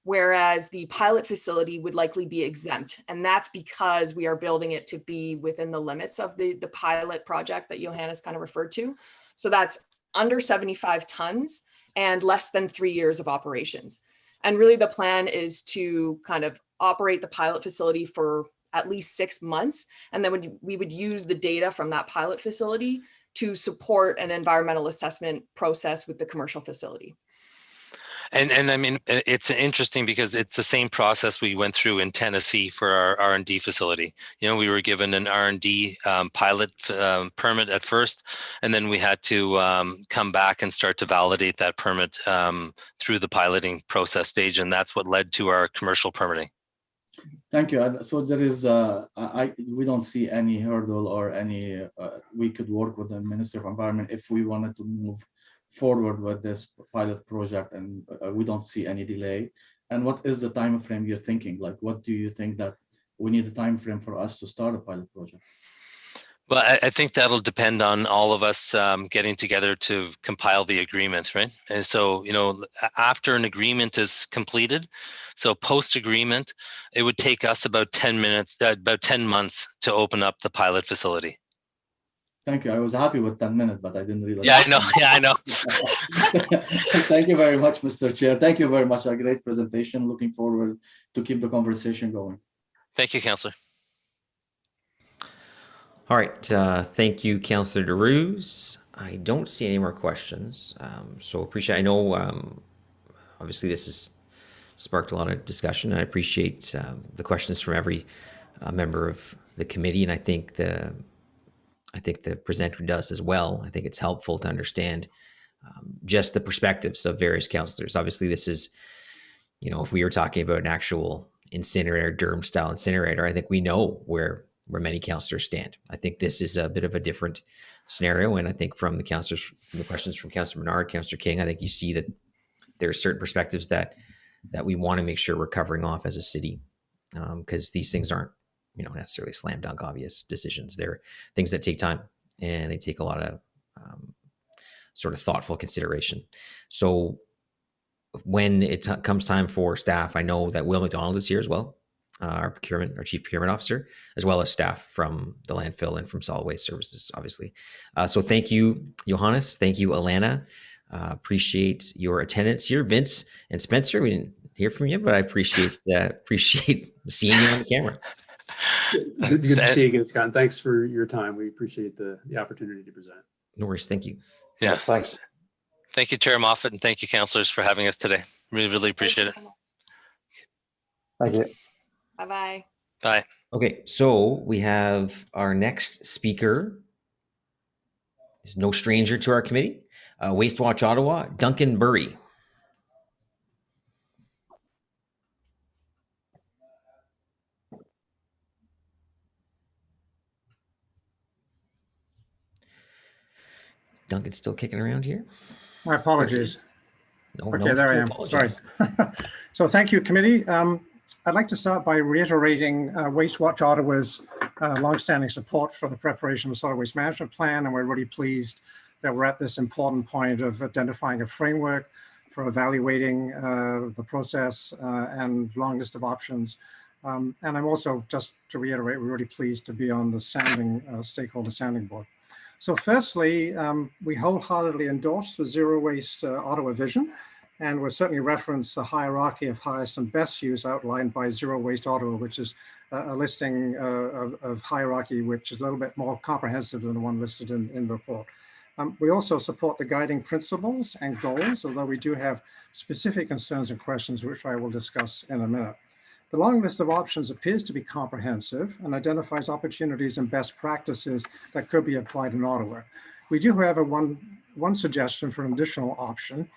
whereas the pilot facility would likely be exempt. And that's because we are building it to be within the limits of the pilot project that Johannes kind of referred to. So that's under 75 tons and less than 3 years of operations. And really the plan is to kind of operate the pilot facility for at least 6 months. And then we would use the data from that pilot facility to support an environmental assessment process with the commercial facility. And I mean, it's interesting because it's the same process we went through in Tennessee for our R&D facility. We were given an R&D pilot permit at first, and then we had to come back and start to validate that permit through the piloting process stage, and that's what led to our commercial permitting. Thank you. So there is, we don't see any hurdle or any, we could work with the Minister of Environment if we wanted to move forward with this pilot project, and we don't see any delay. And what is the time frame you're thinking? Like, what do you think that we need a time frame for us to start a pilot project? Well, I think that'll depend on all of us getting together to compile the agreement, right? And so, after an agreement is completed, so post-agreement, it would take us about 10 months to open up the pilot facility. Thank you. I was happy with 10 minutes, but I didn't realize. Yeah, I know. Yeah, I know. Thank you very much, Mr. Chair. Thank you very much. A great presentation. Looking forward to keep the conversation going. Thank you, Councillor. All right. Thank you, Councillor DeRuse. I don't see any more questions. So appreciate, I know, obviously this has sparked a lot of discussion, and I appreciate the questions from every member of the committee. And I think the presenter does as well. I think it's helpful to understand just the perspectives of various councillors. Obviously, this is, if we were talking about an actual incinerator, Durham style incinerator, I think we know where many councillors stand. I think this is a bit of a different scenario. And I think from the councillors, from the questions from Councillor Menard, Councillor King, I think you see that there are certain perspectives that we want to make sure we're covering off as a city, because these things aren't, necessarily slam dunk obvious decisions. They're things that take time, and they take a lot of sort of thoughtful consideration. So when it comes time for staff, I know that Will McDonald is here as well, our chief procurement officer, as well as staff from the landfill and from solid waste services, obviously. So thank you, Johannes. Thank you, Alana. Appreciate your attendance here. Vince and Spencer, we didn't hear from you, but I appreciate seeing you on the camera. Good to see you again, Scott. And thanks for your time. We appreciate the opportunity to present. No worries. Thank you. Yeah, yes, thanks. Thank you, Chair Moffat, and thank you, councillors, for having us today. Really appreciate it. Thank you. Bye-bye. Bye. Okay, so we have our next speaker. He's no stranger to our committee. Waste Watch Ottawa, Duncan Burry. Duncan's still kicking around here? My apologies. Okay, there I am. Sorry. So thank you, committee. I'd like to start by reiterating Waste Watch Ottawa's longstanding support for the preparation of the solid waste management plan, and we're really pleased that we're at this important point of identifying a framework for evaluating the process and long list of options. And I'm also, just to reiterate, we're really pleased to be on the stakeholder sounding board. So firstly, we wholeheartedly endorse the zero waste Ottawa vision, and we'll certainly reference the hierarchy of highest and best use outlined by Zero Waste Ottawa, which is a listing of hierarchy, which is a little bit more comprehensive than the one listed in the report. We also support the guiding principles and goals, although we do have specific concerns and questions, which I will discuss in a minute. The long list of options appears to be comprehensive and identifies opportunities and best practices that could be applied in Ottawa. We do, however, one suggestion for an additional option.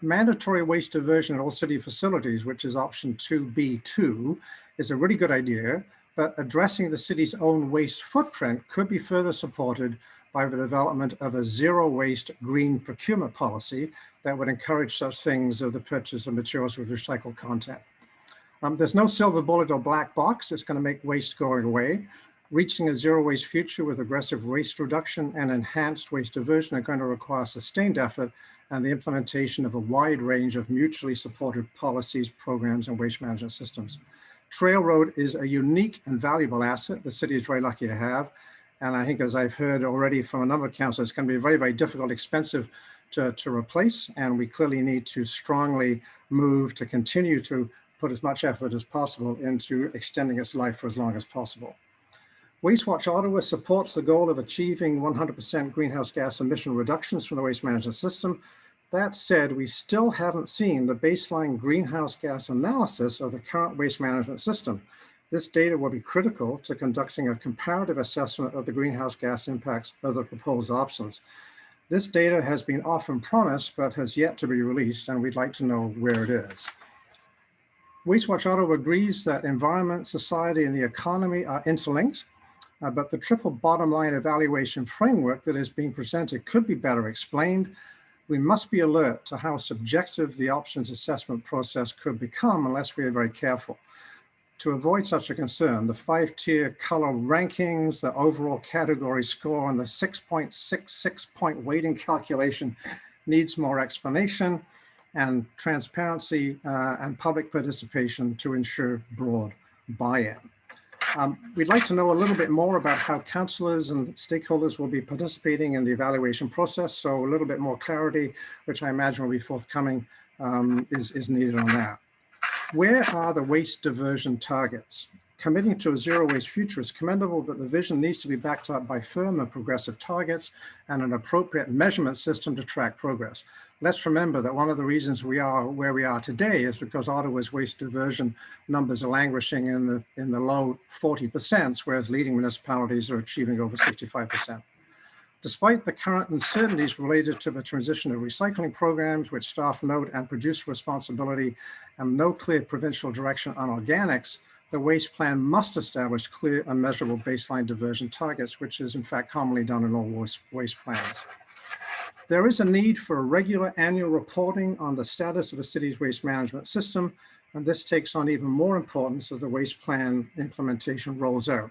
Mandatory waste diversion at all city facilities, which is option 2B2, is a really good idea, but addressing the city's own waste footprint could be further supported by the development of a zero waste green procurement policy that would encourage such things as the purchase of materials with recycled content. There's no silver bullet or black box that's going to make waste going away. Reaching a zero waste future with aggressive waste reduction and enhanced waste diversion are going to require sustained effort and the implementation of a wide range of mutually supported policies, programs, and waste management systems. Trail Road is a unique and valuable asset the city is very lucky to have. And I think, as I've heard already from a number of councils, it's going to be very, very difficult, expensive to replace. And we clearly need to strongly move to continue to put as much effort as possible into extending its life for as long as possible. Waste Watch Ottawa supports the goal of achieving 100% greenhouse gas emission reductions from the waste management system. That said, we still haven't seen the baseline greenhouse gas analysis of the current waste management system. This data will be critical to conducting a comparative assessment of the greenhouse gas impacts of the proposed options. This data has been often promised, but has yet to be released, and we'd like to know where it is. Waste Watch Ottawa agrees that environment, society, and the economy are interlinked, but the triple bottom line evaluation framework that is being presented could be better explained. We must be alert to how subjective the options assessment process could become unless we are very careful. To avoid such a concern, the 5-tier color rankings, the overall category score, and the 6.66-point weighting calculation needs more explanation and transparency and public participation to ensure broad buy-in. We'd like to know a little bit more about how councillors and stakeholders will be participating in the evaluation process. So a little bit more clarity, which I imagine will be forthcoming, is needed on that. Where are the waste diversion targets? Committing to a zero waste future is commendable, but the vision needs to be backed up by firm and progressive targets and an appropriate measurement system to track progress. Let's remember that one of the reasons we are where we are today is because Ottawa's waste diversion numbers are languishing in the low 40%, whereas leading municipalities are achieving over 65%. Despite the current uncertainties related to the transition of recycling programs, which staff note and producer responsibility, and no clear provincial direction on organics, the waste plan must establish clear and measurable baseline diversion targets, which is in fact commonly done in all waste plans. There is a need for a regular annual reporting on the status of a city's waste management system, and this takes on even more importance as the waste plan implementation rolls out.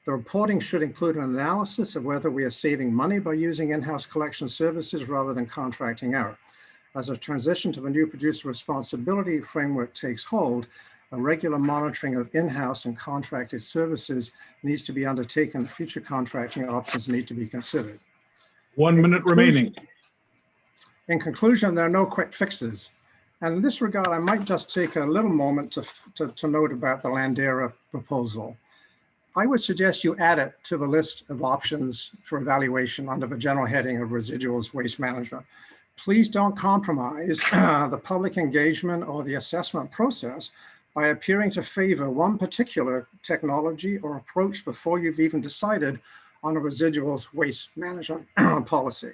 The reporting should include an analysis of whether we are saving money by using in-house collection services rather than contracting out. As a transition to the new producer responsibility framework takes hold, a regular monitoring of in-house and contracted services needs to be undertaken. Future contracting options need to be considered. 1 minute remaining. In conclusion, there are no quick fixes. And in this regard, I might just take a little moment to note about the Landera proposal. I would suggest you add it to the list of options for evaluation under the general heading of residuals waste management. Please don't compromise the public engagement or the assessment process by appearing to favor one particular technology or approach before you've even decided on a residuals waste management policy.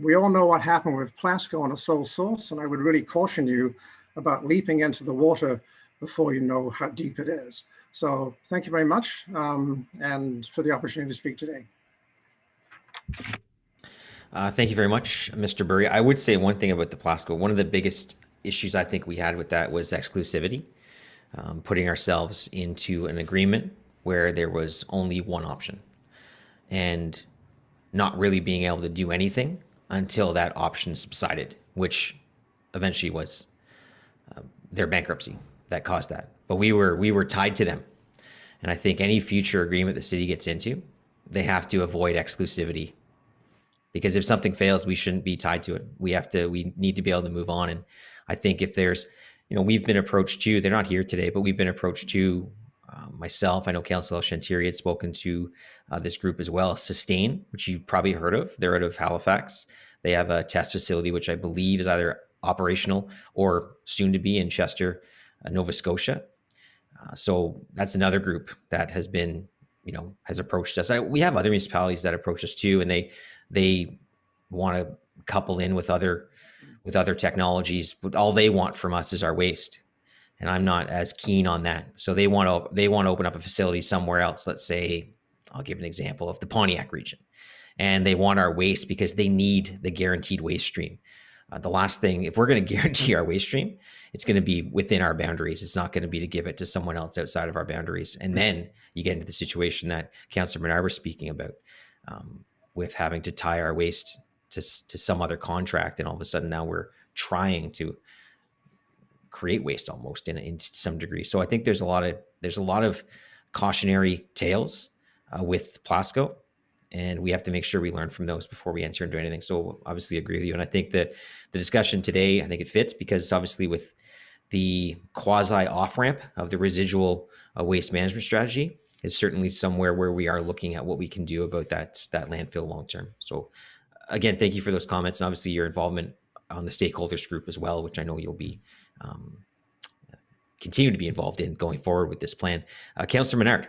We all know what happened with Plasco and a sole source, and I would really caution you about leaping into the water before you know how deep it is. So thank you very much, and for the opportunity to speak today. Thank you very much, Mr. Burry. I would say one thing about the Plasco. One of the biggest issues I think we had with that was exclusivity, putting ourselves into an agreement where there was only one option and not really being able to do anything until that option subsided, which eventually was their bankruptcy that caused that. But we were tied to them. And I think any future agreement the city gets into, they have to avoid exclusivity, because if something fails, we shouldn't be tied to it. We need to be able to move on. And I think if there's, we've been approached too, they're not here today, but we've been approached too, myself, I know Councillor Chantieri had spoken to this group as well, Sustain, which you've probably heard of. They're out of Halifax. They have a test facility, which I believe is either operational or soon to be in Chester, Nova Scotia. So that's another group that has been, has approached us. We have other municipalities that approach us too, and they want to couple in with other technologies, but all they want from us is our waste. And I'm not as keen on that. So they want to open up a facility somewhere else. Let's say, I'll give an example of the Pontiac region. and they want our waste because they need the guaranteed waste stream. The last thing, if we're going to guarantee our waste stream, it's going to be within our boundaries. It's not going to be to give it to someone else outside of our boundaries. And then you get into the situation that Councillor Menard was speaking about, with having to tie our waste to some other contract. And all of a sudden now we're trying to create waste almost in some degree. So I think there's a lot of cautionary tales with Plasco. And we have to make sure we learn from those before we enter into anything. So obviously agree with you. And I think that the discussion today, I think it fits because obviously with the quasi off-ramp of the residual waste management strategy is certainly somewhere where we are looking at what we can do about that landfill long-term. So again, thank you for those comments. And obviously your involvement on the stakeholders group as well, which I know you'll be continue to be involved in going forward with this plan. Councillor Menard.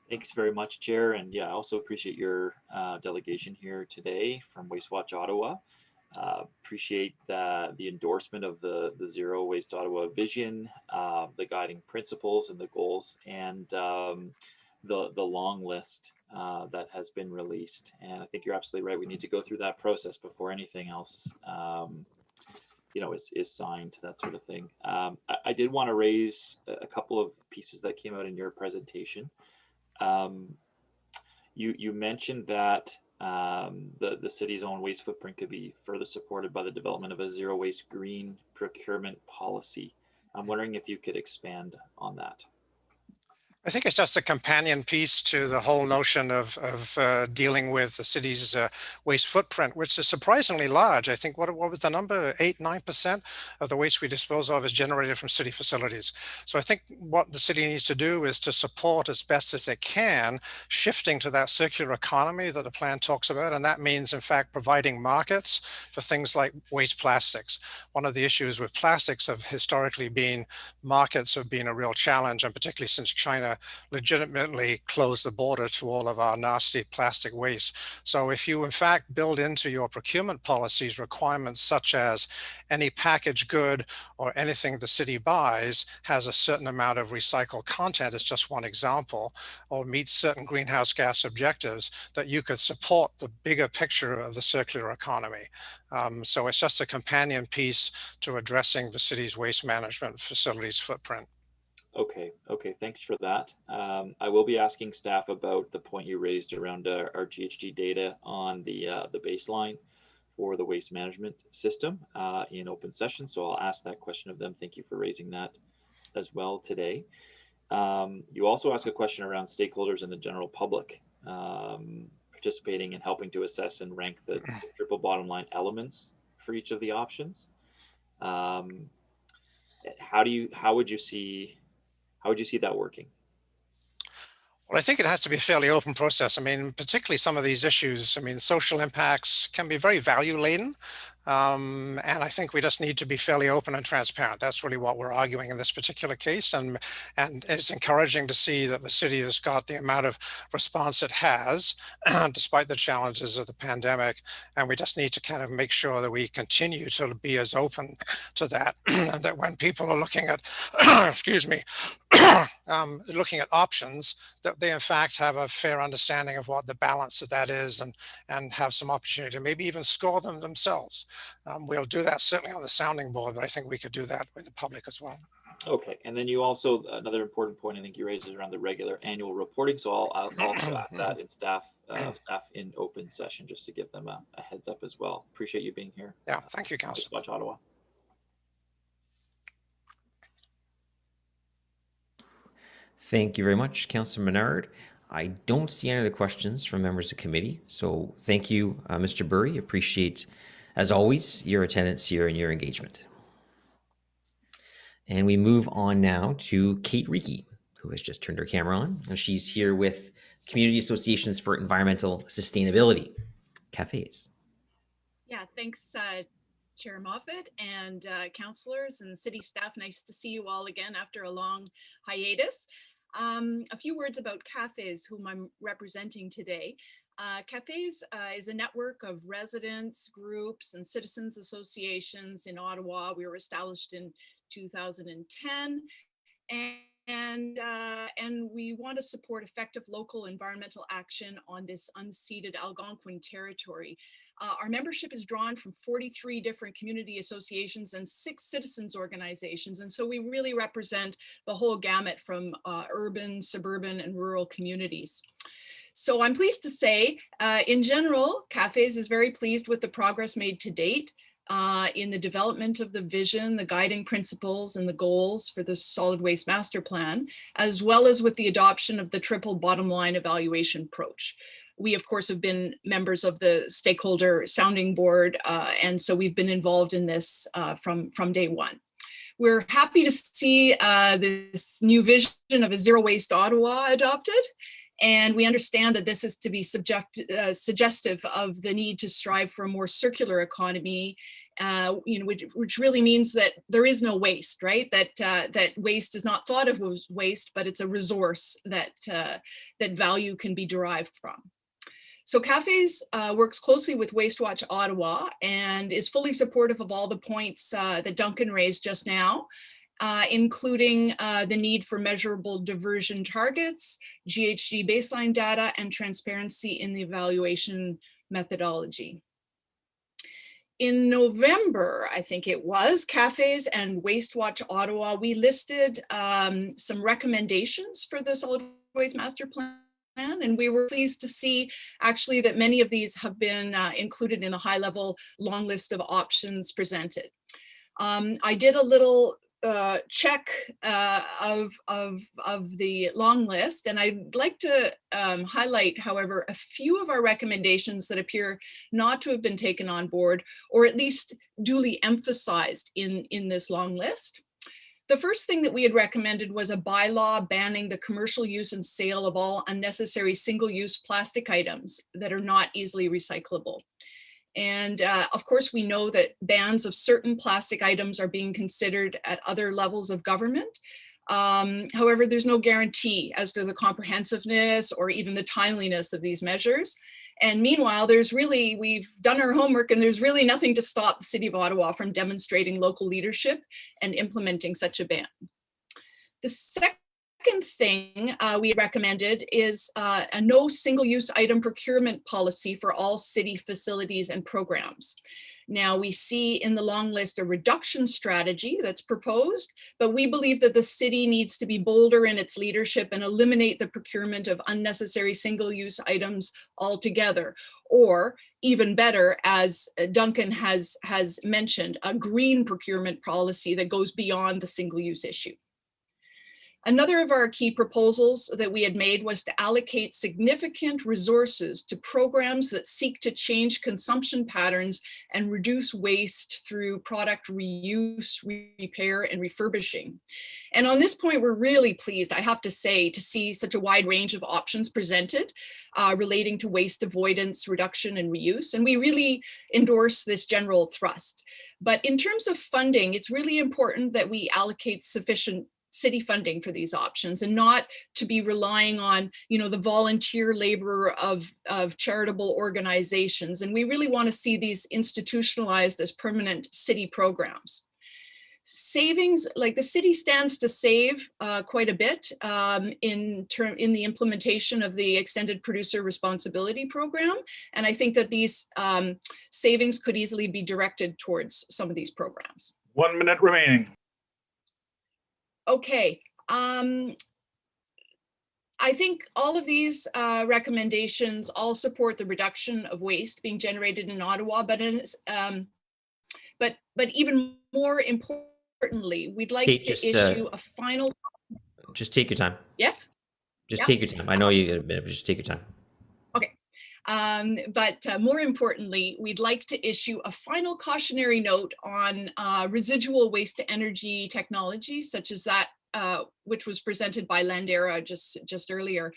Thanks very much, Chair. And yeah, I also appreciate your delegation here today from Waste Watch Ottawa. Appreciate the endorsement of the Zero Waste Ottawa vision, the guiding principles and the goals, and the long list that has been released. And I think you're absolutely right. We need to go through that process before anything else is signed, that sort of thing. I did want to raise a couple of pieces that came out in your presentation. You mentioned that the city's own waste footprint could be further supported by the development of a zero waste green procurement policy. I'm wondering if you could expand on that. I think it's just a companion piece to the whole notion of dealing with the city's waste footprint, which is surprisingly large. I think what was the number? 8-9% of the waste we dispose of is generated from city facilities. So I think what the city needs to do is to support as best as it can shifting to that circular economy that the plan talks about. And that means, in fact, providing markets for things like waste plastics. One of the issues with plastics have historically been markets have been a real challenge, and particularly since China legitimately close the border to all of our nasty plastic waste. So if you in fact build into your procurement policies requirements such as any packaged good or anything the city buys has a certain amount of recycled content, as just one example, or meets certain greenhouse gas objectives, that you could support the bigger picture of the circular economy. So it's just a companion piece to addressing the city's waste management facilities footprint. Okay, thanks for that. I will be asking staff about the point you raised around our GHG data on the baseline for the waste management system in open session. So I'll ask that question of them. Thank you for raising that as well today. You also asked a question around stakeholders and the general public participating and helping to assess and rank the triple bottom line elements for each of the options. How would you see that working? Well, I think it has to be a fairly open process. I mean, particularly some of these issues, I mean, social impacts can be very value laden. And I think we just need to be fairly open and transparent. That's really what we're arguing in this particular case. And it's encouraging to see that the city has got the amount of response it has, despite the challenges of the pandemic. And we just need to kind of make sure that we continue to be as open to that, and that when people are looking at, excuse me, looking at options, that they in fact have a fair understanding of what the balance of that is, and have some opportunity to maybe even score them themselves. We'll do that certainly on the sounding board, but I think we could do that with the public as well. Okay, and then you also, another important point I think you raised is around the regular annual reporting. So I'll also ask that in staff in open session, just to give them a heads up as well. Appreciate you being here. Yeah, thank you, Councillor. Watch Ottawa. Thank you very much, Councillor Menard. I don't see any other questions from members of committee. So thank you, Mr. Burry. Appreciate, as always, your attendance here and your engagement. And we move on now to Kate Reiki, who has just turned her camera on. And she's here with Community Associations for Environmental Sustainability, CAFES. Yeah, thanks, Chair Moffat and councillors and city staff. Nice to see you all again after a long hiatus. A few words about CAFES, whom I'm representing today. CAFES is a network of residents, groups, and citizens associations in Ottawa. We were established in 2010, and and we want to support effective local environmental action on this unceded Algonquin territory. Our membership is drawn from 43 different community associations and 6 citizens organizations, and so we really represent the whole gamut from urban, suburban, and rural communities. So I'm pleased to say, in general, CAFES is very pleased with the progress made to date in the development of the vision, the guiding principles, and the goals for the solid waste master plan, as well as with the adoption of the triple bottom line evaluation approach. We, of course, have been members of the stakeholder sounding board, and so we've been involved in this from day one. We're happy to see this new vision of a zero waste Ottawa adopted. And we understand that this is to be suggestive of the need to strive for a more circular economy, which really means that there is no waste, right? That waste is not thought of as waste, but it's a resource that value can be derived from. So CAFES works closely with Waste Watch Ottawa and is fully supportive of all the points that Duncan raised just now, including the need for measurable diversion targets, GHG baseline data, and transparency in the evaluation methodology. In November, I think it was, CAFES and Waste Watch Ottawa, we listed some recommendations for the solid waste master plan. And we were pleased to see actually that many of these have been included in the high level long list of options presented. I did a little check of the long list, and I'd like to highlight, however, a few of our recommendations that appear not to have been taken on board, or at least duly emphasized in this long list. The first thing that we had recommended was a bylaw banning the commercial use and sale of all unnecessary single-use plastic items that are not easily recyclable. And of course, we know that bans of certain plastic items are being considered at other levels of government. However, there's no guarantee as to the comprehensiveness or even the timeliness of these measures. And meanwhile, we've done our homework, and there's really nothing to stop the City of Ottawa from demonstrating local leadership and implementing such a ban. The second thing we recommended is a no single-use item procurement policy for all city facilities and programs. Now, we see in the long list a reduction strategy that's proposed, but we believe that the city needs to be bolder in its leadership and eliminate the procurement of unnecessary single-use items altogether. Or even better, as Duncan has mentioned, a green procurement policy that goes beyond the single-use issue. Another of our key proposals that we had made was to allocate significant resources to programs that seek to change consumption patterns and reduce waste through product reuse, repair, and refurbishing. And on this point, we're really pleased, I have to say, to see such a wide range of options presented relating to waste avoidance, reduction, and reuse. And we really endorse this general thrust. But in terms of funding, it's really important that we allocate sufficient city funding for these options, and not to be relying on, the volunteer labor of charitable organizations. And we really want to see these institutionalized as permanent city programs. Savings, like the city stands to save quite a bit in the implementation of the extended producer responsibility program. And I think that these savings could easily be directed towards some of these programs. 1 minute remaining. Okay, I think all of these recommendations all support the reduction of waste being generated in Ottawa, but even more importantly, we'd like to issue a final. Just take your time. Yes. Take your time. I know you get a bit, but just take your time. Okay. But more importantly, we'd like to issue a final cautionary note on residual waste to energy technologies, such as that which was presented by Landera just earlier.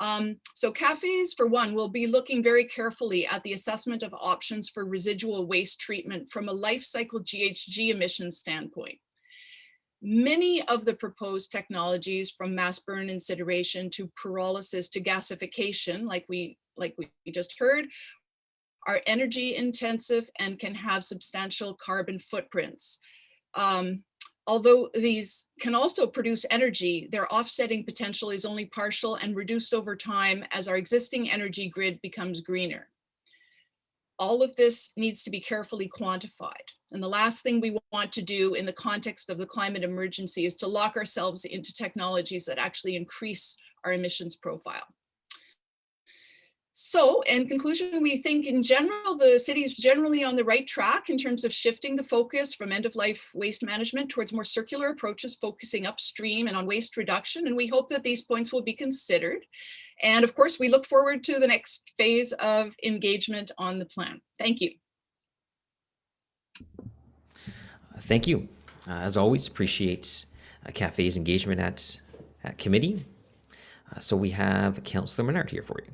So CAFES, for one, will be looking very carefully at the assessment of options for residual waste treatment from a life cycle GHG emissions standpoint. Many of the proposed technologies, from mass burn incineration to pyrolysis to gasification, like we just heard, are energy intensive and can have substantial carbon footprints. Although these can also produce energy, their offsetting potential is only partial and reduced over time as our existing energy grid becomes greener. All of this needs to be carefully quantified. And the last thing we want to do in the context of the climate emergency is to lock ourselves into technologies that actually increase our emissions profile. So in conclusion, we think in general, the city is generally on the right track in terms of shifting the focus from end-of-life waste management towards more circular approaches, focusing upstream and on waste reduction. And we hope that these points will be considered. And of course, we look forward to the next phase of engagement on the plan. Thank you. Thank you. As always, appreciate CAFE's engagement at committee. So we have Councillor Menard here for you.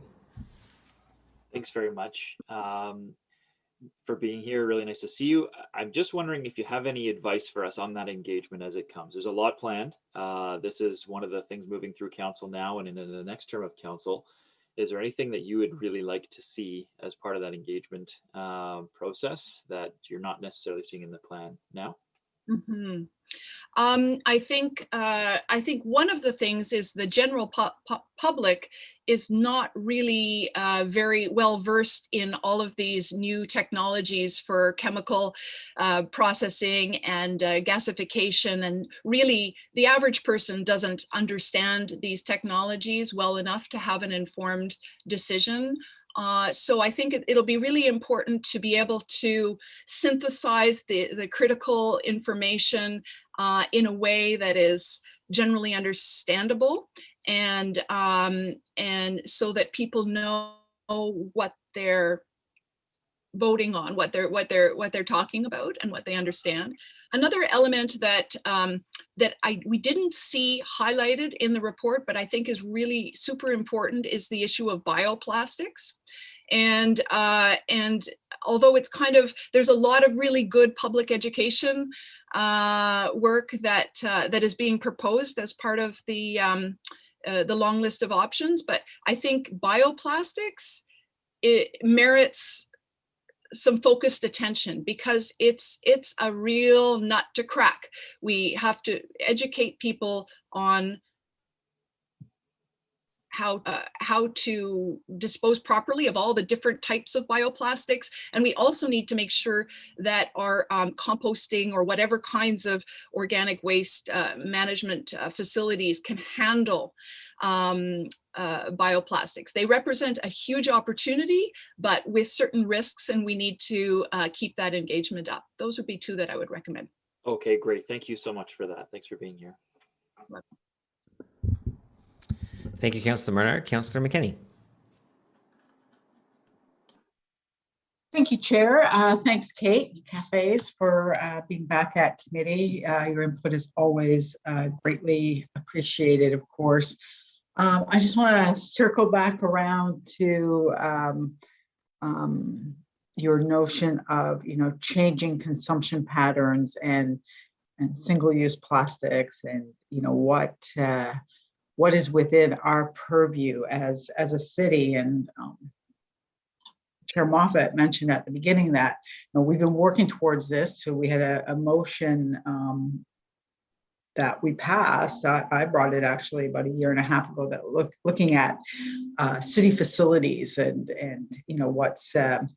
Thanks very much for being here. Really nice to see you. I'm just wondering if you have any advice for us on that engagement as it comes. There's a lot planned. This is one of the things moving through council now and in the next term of council. Is there anything that you would really like to see as part of that engagement process that you're not necessarily seeing in the plan now? Mm-hmm. I think one of the things is the general public is not really very well versed in all of these new technologies for chemical processing and gasification, and really the average person doesn't understand these technologies well enough to have an informed decision. So I think it'll be really important to be able to synthesize the critical information in a way that is generally understandable, and so that people know what they're voting on, what they're talking about, and what they understand. Another element that we didn't see highlighted in the report, but I think is really super important, is the issue of bioplastics. And although it's there's a lot of really good public education work that is being proposed as part of the long list of options, but I think bioplastics, it merits some focused attention, because it's a real nut to crack. We have to educate people on how to dispose properly of all the different types of bioplastics. And we also need to make sure that our composting or whatever kinds of organic waste management facilities can handle bioplastics. They represent a huge opportunity, but with certain risks, and we need to keep that engagement up. Those would be two that I would recommend. Okay, great. Thank you so much for that. Thanks for being here. Thank you, Councillor Menard. Councillor McKenney. Thank you, Chair. Thanks, Kate, CAFEs, for being back at committee. Your input is always greatly appreciated, of course. I just want to circle back around to your notion of, changing consumption patterns and single-use plastics, and what is within our purview as a city. And Chair Moffat mentioned at the beginning that we've been working towards this. So we had a motion that we passed. I brought it actually about a year and a half ago, that looking at city facilities and what's the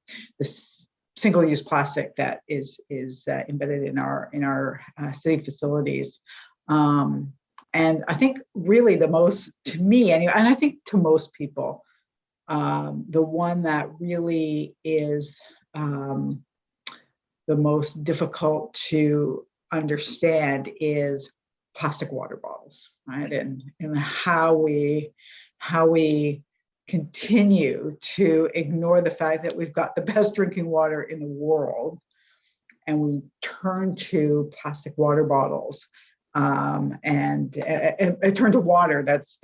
single-use plastic that is embedded in our city facilities. And I think really the most, to me anyway, and I think to most people, the one that really is the most difficult to understand is plastic water bottles, right? And how we continue to ignore the fact that we've got the best drinking water in the world, and we turn to plastic water bottles. And turn to water that's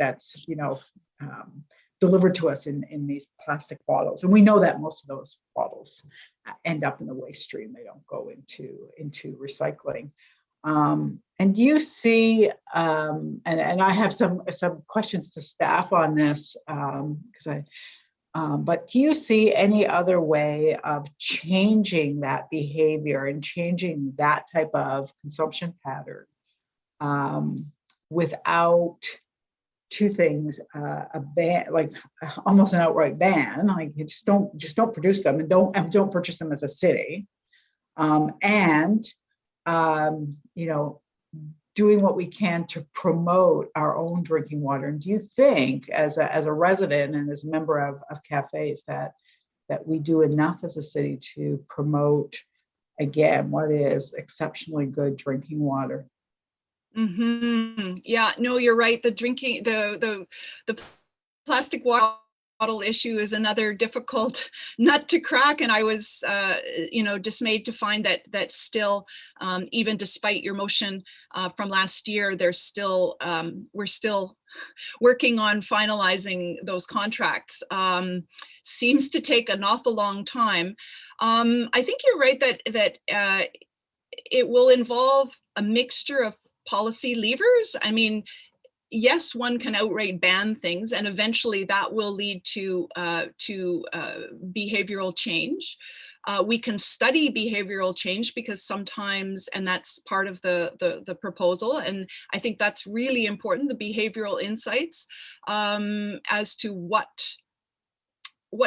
delivered to us in these plastic bottles. And we know that most of those bottles end up in the waste stream. They don't go into recycling. And do you see, and I have some questions to staff on this, but do you see any other way of changing that behavior and changing that type of consumption pattern without two things, a ban, like almost an outright ban, like you just don't produce them and don't purchase them as a city. You know, doing what we can to promote our own drinking water. And do you think, as a resident and as a member of cafes, that we do enough as a city to promote, again, what is exceptionally good drinking water? Mm-hmm. Yeah, no, you're right. The drinking, the plastic water bottle issue is another difficult nut to crack, and I was dismayed to find that still, even despite your motion from last year, there's still we're still working on finalizing those contracts. Seems to take an awful long time. I think you're right that it will involve a mixture of policy levers. I mean, yes, one can outright ban things, and eventually that will lead to behavioral change. We can study behavioral change because sometimes, and that's part of the proposal, and I think that's really important, the behavioral insights as to what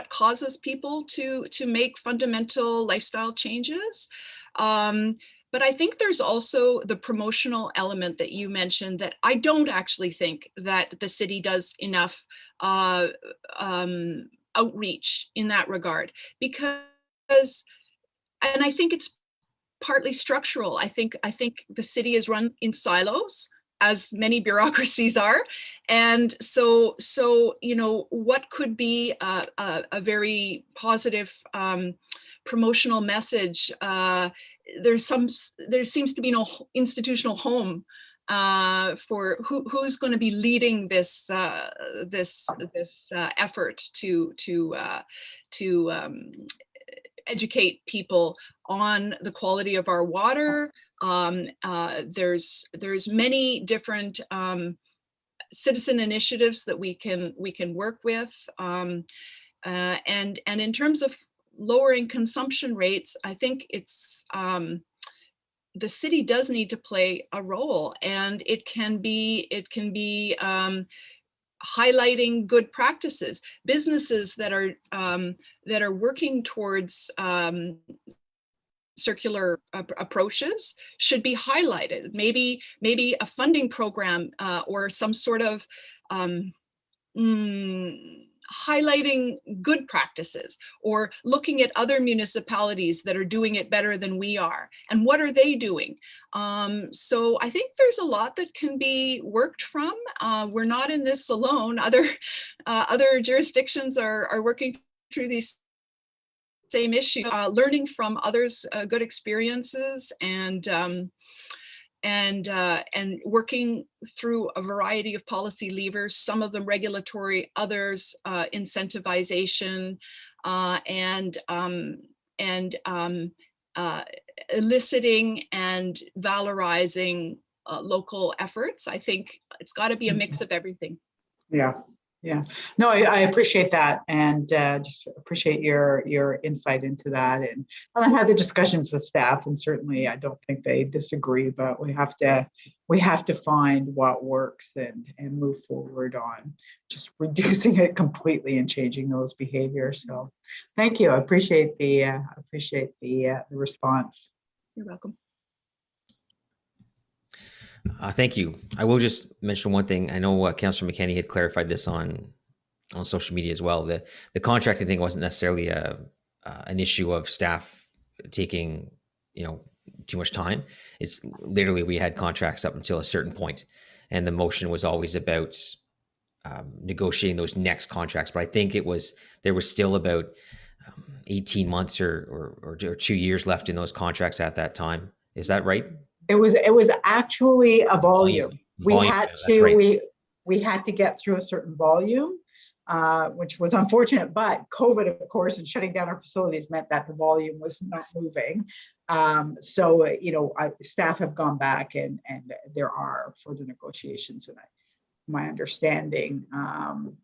causes people to make fundamental lifestyle changes. But I think there's also the promotional element that you mentioned that I don't actually think that the city does enough outreach in that regard, because, and I think it's partly structural. I think the city is run in silos, as many bureaucracies are. And so what could be a very positive promotional message? There seems to be no institutional home for who's going to be leading this effort to educate people on the quality of our water. There's many different citizen initiatives that we can work with, and in terms of lowering consumption rates, I think it's the city does need to play a role, and it can be highlighting good practices, businesses that are working towards circular approaches should be highlighted. Maybe a funding program or some sort of highlighting good practices, or looking at other municipalities that are doing it better than we are, and what are they doing. So I think there's a lot that can be worked from. We're not in this alone. Other jurisdictions are working through these same issues, learning from others' good experiences, and working through a variety of policy levers, some of them regulatory, others incentivization, and eliciting and valorizing local efforts. I think it's got to be a mix of everything. Yeah. No, I appreciate that, and just appreciate your insight into that. And I've had the discussions with staff, and certainly I don't think they disagree, but we have to find what works and move forward on just reducing it completely and changing those behaviors. So thank you. I appreciate the response. You're welcome. Thank you. I will just mention one thing. I know Councillor McKenney had clarified this on social media as well. The contracting thing wasn't necessarily an issue of staff taking too much time. It's literally we had contracts up until a certain point, and the motion was always about negotiating those next contracts. But I think there was still about 18 months or 2 years left in those contracts at that time. Is that right? It was actually a volume. We had to get through a certain volume, which was unfortunate, but COVID, of course, and shutting down our facilities meant that the volume was not moving. So, staff have gone back and there are further negotiations. And my understanding,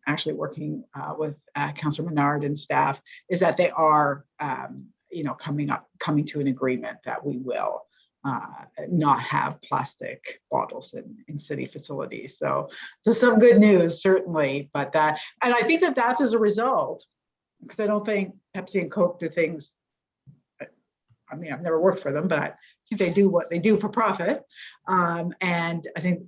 actually working with Councillor Menard and staff, is that they are, coming to an agreement that we will not have plastic bottles in city facilities. So some good news, certainly, but and I think that that's as a result, because I don't think Pepsi and Coke do things, I mean, I've never worked for them, but I think they do what they do for profit. And I think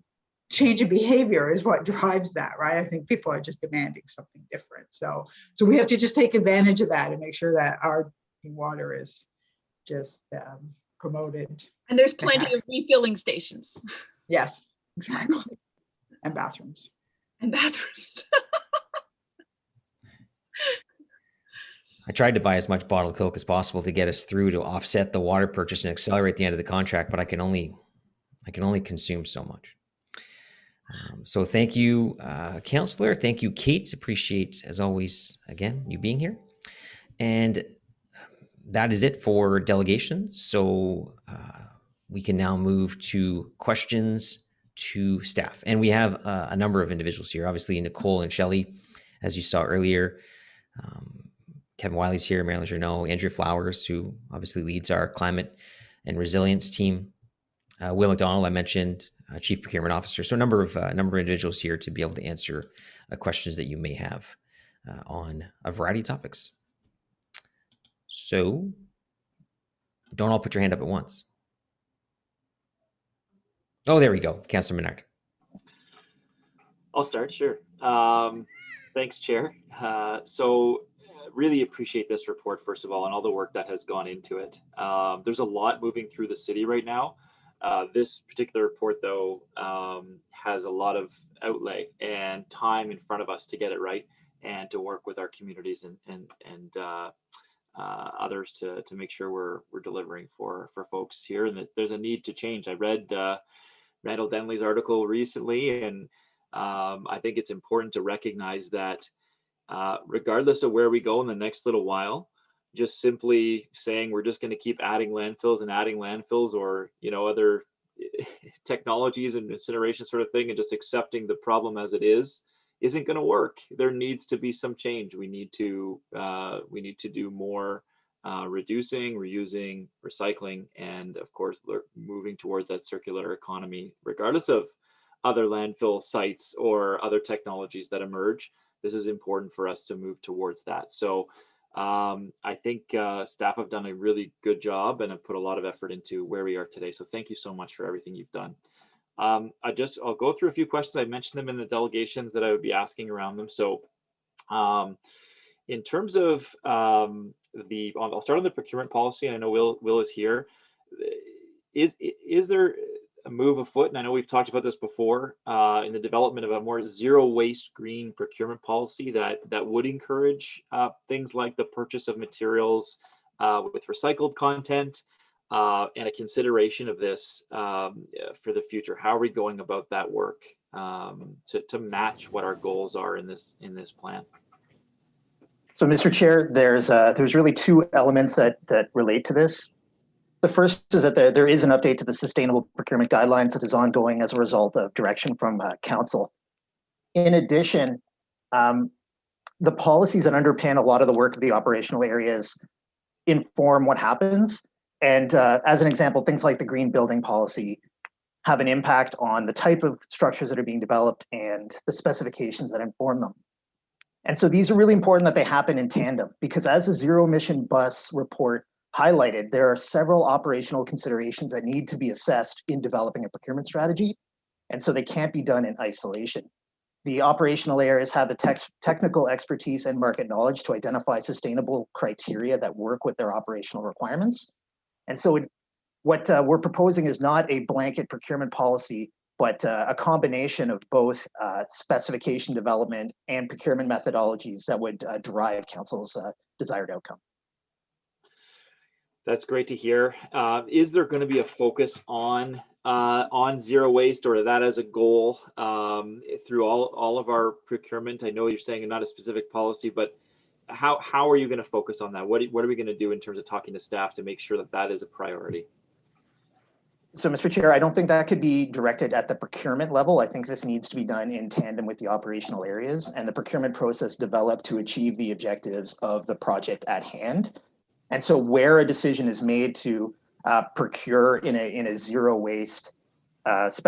change in behavior is what drives that, right? I think people are just demanding something different. So we have to just take advantage of that and make sure that our water is just promoted. And there's plenty of refilling stations. Yes, exactly. And bathrooms. And bathrooms. I tried to buy as much bottled Coke as possible to get us through to offset the water purchase and accelerate the end of the contract, but I can only consume so much. So thank you, Councillor. Thank you, Kate. Appreciate, as always, again, you being here. And that is it for delegations. So we can now move to questions to staff. And we have a number of individuals here. Obviously, Nicole and Shelley, as you saw earlier. Kevin Wiley's here, Marilyn Journeau, Andrea Flowers, who obviously leads our climate and resilience team. Will McDonald, I mentioned, Chief Procurement Officer. So a number of individuals here to be able to answer questions that you may have on a variety of topics. So don't all put your hand up at once. Oh, there we go. Councillor Menard. I'll start, sure. Thanks, Chair. Really appreciate this report, first of all, and all the work that has gone into it. There's a lot moving through the city right now. This particular report, though, has a lot of outlay and time in front of us to get it right and to work with our communities and others to make sure we're delivering for folks here, and that there's a need to change. I read Randall Denley's article recently, and I think it's important to recognize that regardless of where we go in the next little while, just simply saying we're just going to keep adding landfills or other technologies and incineration sort of thing, and just accepting the problem as it isn't going to work. There needs to be some change. We need to do more reducing, reusing, recycling, and of course moving towards that circular economy, regardless of other landfill sites or other technologies that emerge. This is important for us to move towards that. So I think staff have done a really good job and have put a lot of effort into where we are today. So thank you so much for everything you've done. I'll go through a few questions. I mentioned them in the delegations that I would be asking around them. So in terms of I'll start on the procurement policy. I know Will is here. Is there a move afoot, and I know we've talked about this before, in the development of a more zero waste green procurement policy that would encourage things like the purchase of materials with recycled content and a consideration of this for the future? How are we going about that work to match what our goals are in this plan? So, Mr. Chair, there's really two elements that relate to this. The first is that there is an update to the sustainable procurement guidelines that is ongoing as a result of direction from Council. In addition, the policies that underpin a lot of the work of the operational areas inform what happens. And as an example, things like the green building policy have an impact on the type of structures that are being developed and the specifications that inform them. And so these are really important that they happen in tandem, because as the zero emission bus report highlighted, there are several operational considerations that need to be assessed in developing a procurement strategy. And so they can't be done in isolation. The operational areas have the technical expertise and market knowledge to identify sustainable criteria that work with their operational requirements. And so what we're proposing is not a blanket procurement policy, but a combination of both specification development and procurement methodologies that would derive Council's desired outcome. That's great to hear. Is there going to be a focus on zero waste, or that as a goal through all of our procurement? I know you're saying not a specific policy, but how are you going to focus on that? What are we going to do in terms of talking to staff to make sure that that is a priority? So, Mr. Chair, I don't think that could be directed at the procurement level. I think this needs to be done in tandem with the operational areas and the procurement process developed to achieve the objectives of the project at hand. And so where a decision is made to procure in a zero waste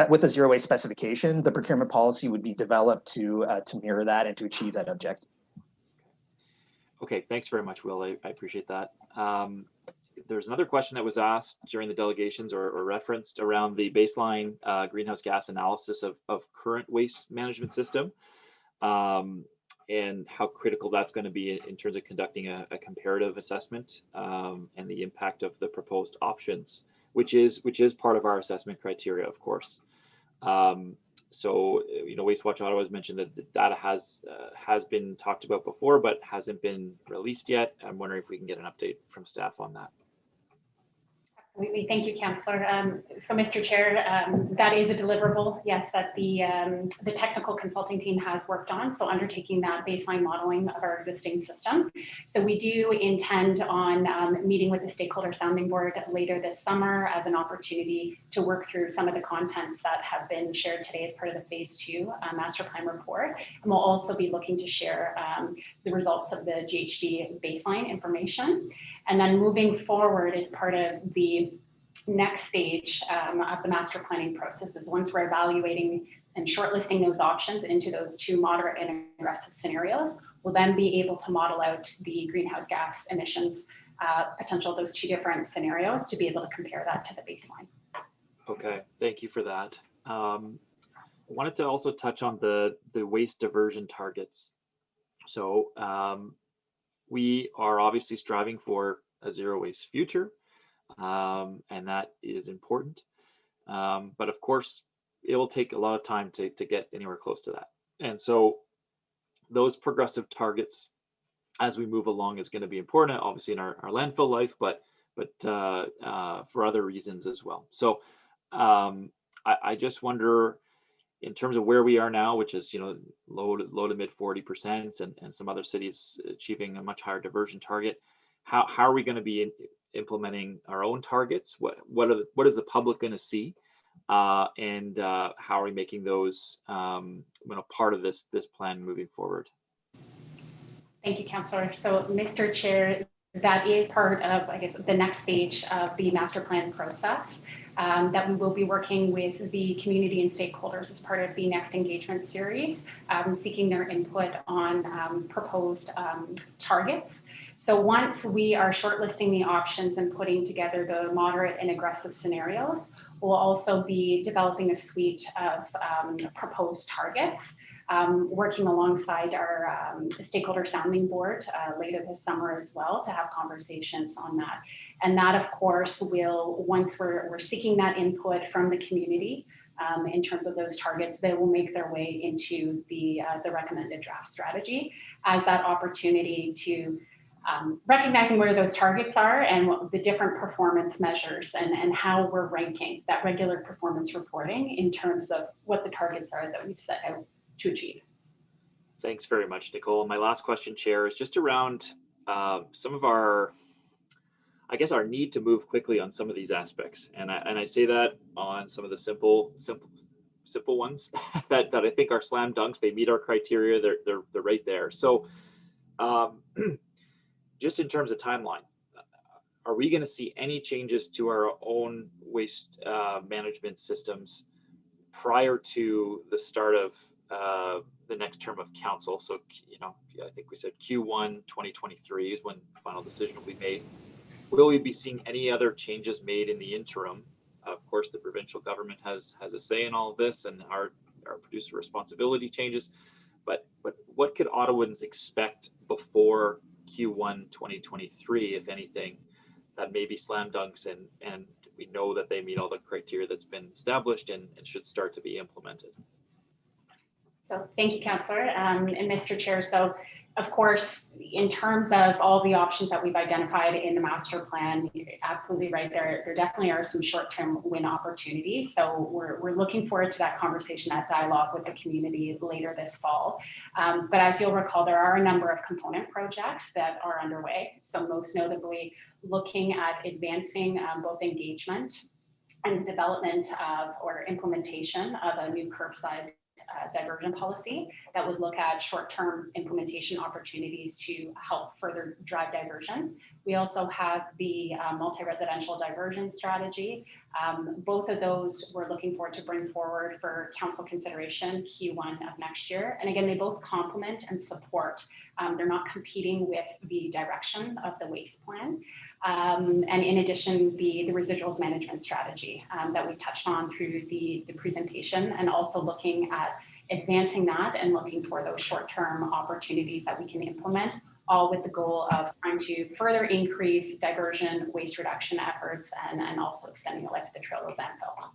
with a zero waste specification, the procurement policy would be developed to mirror that and to achieve that objective. Okay, thanks very much, Will. I appreciate that. There's another question that was asked during the delegations or referenced around the baseline greenhouse gas analysis of current waste management system, and how critical that's going to be in terms of conducting a comparative assessment and the impact of the proposed options, which is part of our assessment criteria, of course. So, Waste Watch Ottawa has mentioned that the data has been talked about before, but hasn't been released yet. I'm wondering if we can get an update from staff on that. Absolutely. Thank you, Councillor. So, Mr. Chair, that is a deliverable, yes, that the technical consulting team has worked on, so undertaking that baseline modeling of our existing system. So we do intend on meeting with the stakeholder sounding board later this summer as an opportunity to work through some of the contents that have been shared today as part of the Phase 2 Master Plan report. And we'll also be looking to share the results of the GHG baseline information. And then moving forward as part of the next stage of the master planning process is once we're evaluating and shortlisting those options into those 2 moderate and aggressive scenarios, we'll then be able to model out the greenhouse gas emissions potential of those 2 different scenarios to be able to compare that to the baseline. Okay, thank you for that. I wanted to also touch on the waste diversion targets. So we are obviously striving for a zero waste future, and that is important. But of course, it will take a lot of time to get anywhere close to that. And so those progressive targets as we move along is going to be important, obviously in our landfill life, but for other reasons as well. So I just wonder, in terms of where we are now, which is low to mid 40%, and some other cities achieving a much higher diversion target, how are we going to be implementing our own targets? What is the public going to see, and how are we making those part of this plan moving forward? Thank you, Councillor. So, Mr. Chair, that is part of, I guess, the next stage of the master plan process. That we will be working with the community and stakeholders as part of the next engagement series, seeking their input on proposed targets. So once we are shortlisting the options and putting together the moderate and aggressive scenarios, we'll also be developing a suite of proposed targets, working alongside our stakeholder sounding board later this summer as well to have conversations on that. And that, of course, will, once we're seeking that input from the community in terms of those targets, they will make their way into the recommended draft strategy as that opportunity to recognizing where those targets are and what the different performance measures and how we're ranking that regular performance reporting in terms of what the targets are that we've set out to achieve. Thanks very much, Nicole. My last question, Chair, is just around some of our need to move quickly on some of these aspects, and I say that on some of the simple ones that I think are slam dunks. They meet our criteria. They're right there. So, just in terms of timeline, are we going to see any changes to our own waste management systems prior to the start of the next term of council? So, I think we said Q1 2023 is when the final decision will be made. Will we be seeing any other changes made in the interim? Of course, the provincial government has a say in all of this, and our producer responsibility changes. But what could Ottawans expect before Q1 2023, if anything, that may be slam dunks and we know that they meet all the criteria that's been established and should start to be implemented? So thank you, Councillor and Mr. Chair. So, of course, in terms of all the options that we've identified in the master plan, you're absolutely right. There definitely are some short-term win opportunities. So we're looking forward to that conversation, that dialogue with the community later this fall. But as you'll recall, there are a number of component projects that are underway. So most notably, looking at advancing both engagement and development of or implementation of a new curbside diversion policy that would look at short-term implementation opportunities to help further drive diversion. We also have the multi-residential diversion strategy. Both of those we're looking forward to bring forward for council consideration Q1 of next year. And again, they both complement and support. They're not competing with the direction of the waste plan. And in addition, the residuals management strategy that we touched on through the presentation, and also looking at advancing that and looking for those short-term opportunities that we can implement, all with the goal of trying to further increase diversion, waste reduction efforts, and also extending the life of the trail of landfill.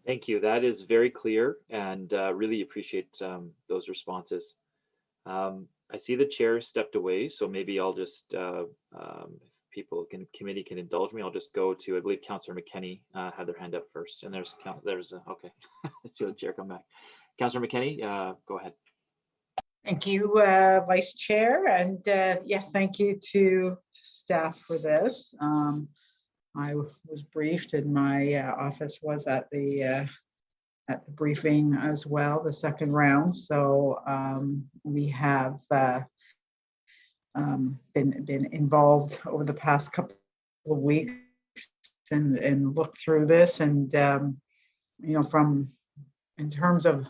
Thank you. That is very clear, and really appreciate those responses. I see the chair stepped away, so maybe I'll just, committee can indulge me. I'll just go to, I believe Councillor McKenney had their hand up first, and okay. Let's see the chair come back. Councillor McKenney, go ahead. Thank you, Vice Chair, and yes, thank you to staff for this. I was briefed, and my office was at the briefing as well, the second round. So we have been involved over the past couple of weeks and looked through this, and you know, in terms of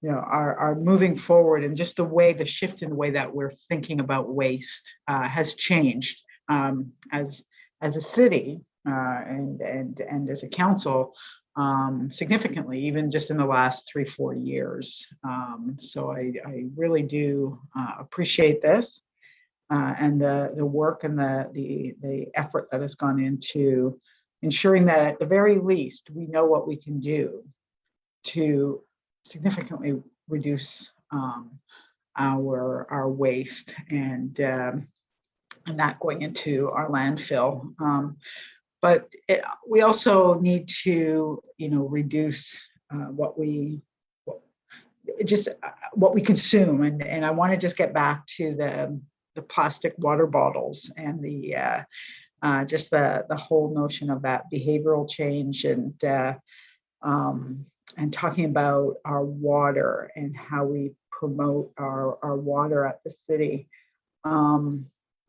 our moving forward, and just the shift in the way that we're thinking about waste has changed as a city and as a council significantly, even just in the last 3-4 years. So I really do appreciate this and the work and the effort that has gone into ensuring that at the very least we know what we can do to significantly reduce our waste and that going into our landfill. But we also need to, reduce what we consume, and I want to just get back to the plastic water bottles and the whole notion of that behavioral change and talking about our water and how we promote our water at the city.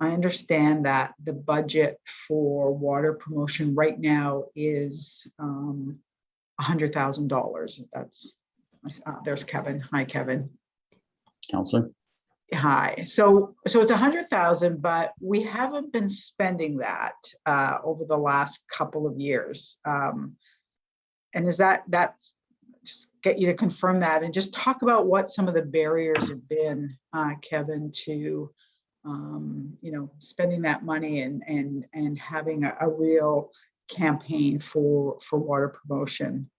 I understand that the budget for water promotion right now is $100,000. There's Kevin. Hi, Kevin. Councillor. Hi. So it's 100,000, but we haven't been spending that over the last couple of years. And is that's just get you to confirm that and just talk about what some of the barriers have been, Kevin, to spending that money and having a real campaign for water promotion.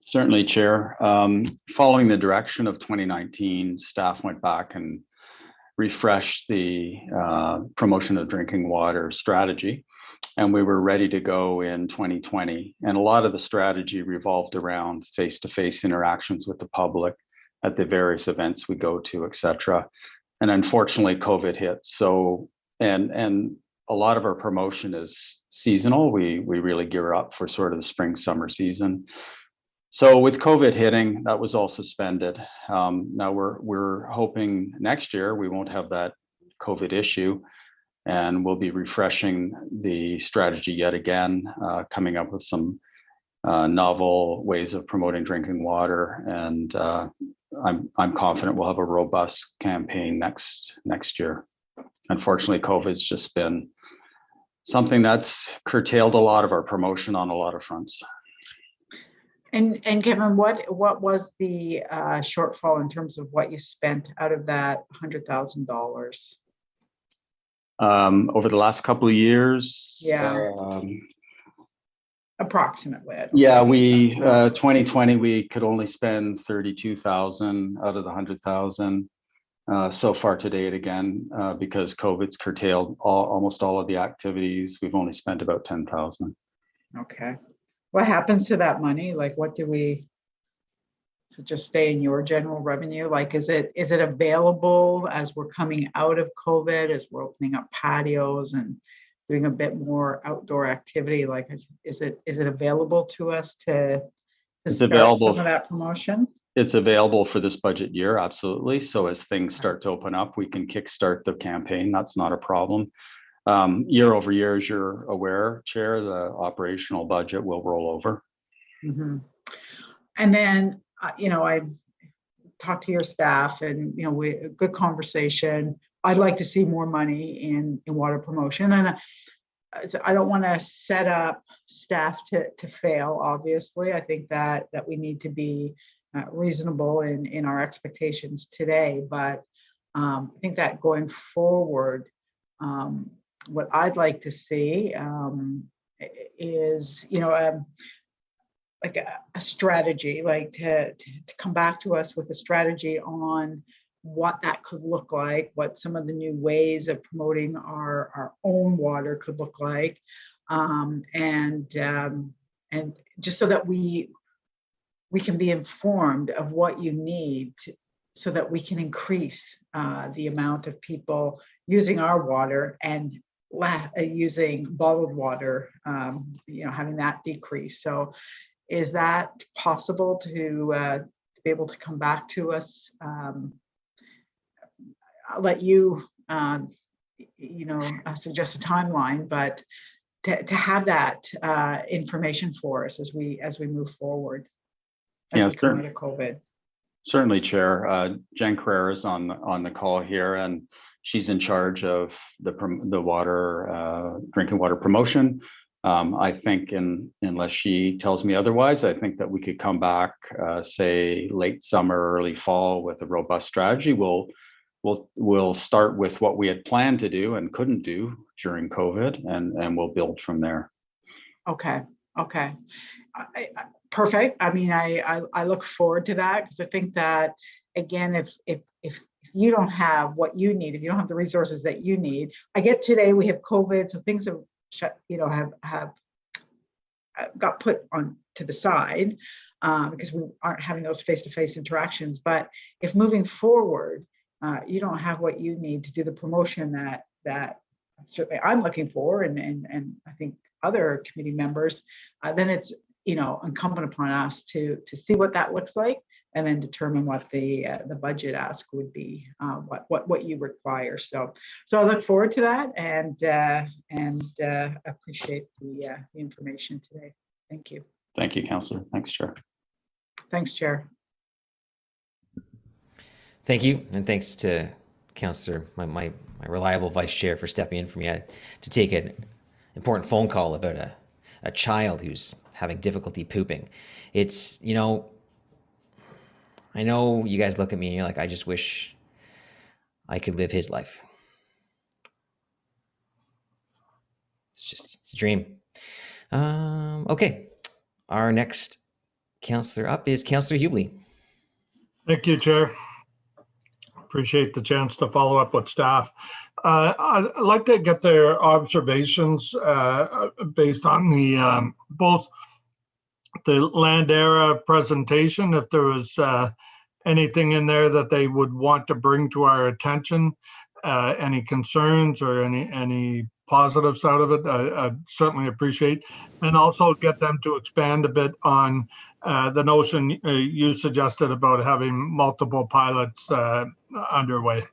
Certainly, Chair. Following the direction of 2019, staff went back and refreshed the promotion of drinking water strategy, and we were ready to go in 2020. And a lot of the strategy revolved around face-to-face interactions with the public at the various events we go to, etc. And unfortunately, COVID hit. So, and a lot of our promotion is seasonal. We really gear up for sort of the spring, summer season. So with COVID hitting, that was all suspended. Now we're hoping next year we won't have that COVID issue, and we'll be refreshing the strategy yet again, coming up with some novel ways of promoting drinking water, and I'm confident we'll have a robust campaign next year. Unfortunately, COVID's just been something that's curtailed a lot of our promotion on a lot of fronts. And Kevin, what was the shortfall in terms of what you spent out of that $100,000? Over the last couple of years? Yeah. Approximately. Yeah, 2020 we could only spend 32,000 out of the 100,000. So far to date, again, because COVID's curtailed almost all of the activities, we've only spent about 10,000. Okay. What happens to that money? Like, so just stay in your general revenue? Like, is it available as we're coming out of COVID, as we're opening up patios and doing a bit more outdoor activity? Like, is it available to us to it's start available. Some of that promotion? It's available for this budget year, absolutely. So as things start to open up, we can kickstart the campaign. That's not a problem. Year over year, as you're aware, Chair, the operational budget will roll over. Mm-hmm. And then, I talked to your staff, and good conversation. I'd like to see more money in water promotion, and I don't want to set up staff to fail. Obviously, I think that we need to be reasonable in our expectations today, but I think that going forward, what I'd like to see is, like a strategy, like to come back to us with a strategy on what that could look like, what some of the new ways of promoting our own water could look like, and just so that we can be informed of what you need so that we can increase the amount of people using our water and using bottled water, having that decrease. So is that possible to be able to come back to us? I'll let you, suggest a timeline, but to have that information for us as we move forward. Yeah, come out of COVID. Certainly, Chair. Jen Carrera is on the call here, and she's in charge of the water, drinking water promotion. I think, unless she tells me otherwise, I think that we could come back, say late summer, early fall, with a robust strategy. We'll start with what we had planned to do and couldn't do during COVID, and we'll build from there. Okay. Perfect. I mean, I look forward to that, because I think that, again, if you don't have what you need, if you don't have the resources that you need, I get today we have COVID, so things have shut, have got put on to the side because we aren't having those face-to-face interactions. But if moving forward, you don't have what you need to do the promotion that certainly I'm looking for, and I think other committee members, then it's incumbent upon us to see what that looks like, and then determine what the budget ask would be, what you require. So I look forward to that, and appreciate the information today. Thank you. Thank you, Councillor. Thanks, Chair. Thanks, Chair. Thank you, and thanks to Councillor, my reliable vice chair, for stepping in for me. I had to take an important phone call about a child who's having difficulty pooping. It's, I know you guys look at me and you're like, I just wish I could live his life. It's a dream. Okay. Our next councillor up is Councillor Hubley. Thank you, Chair. Appreciate the chance to follow up with staff. I'd like to get their observations based on the both the land era presentation, if there was anything in there that they would want to bring to our attention, any concerns or any positives out of it, I'd certainly appreciate. And also get them to expand a bit on the notion you suggested about having multiple pilots underway.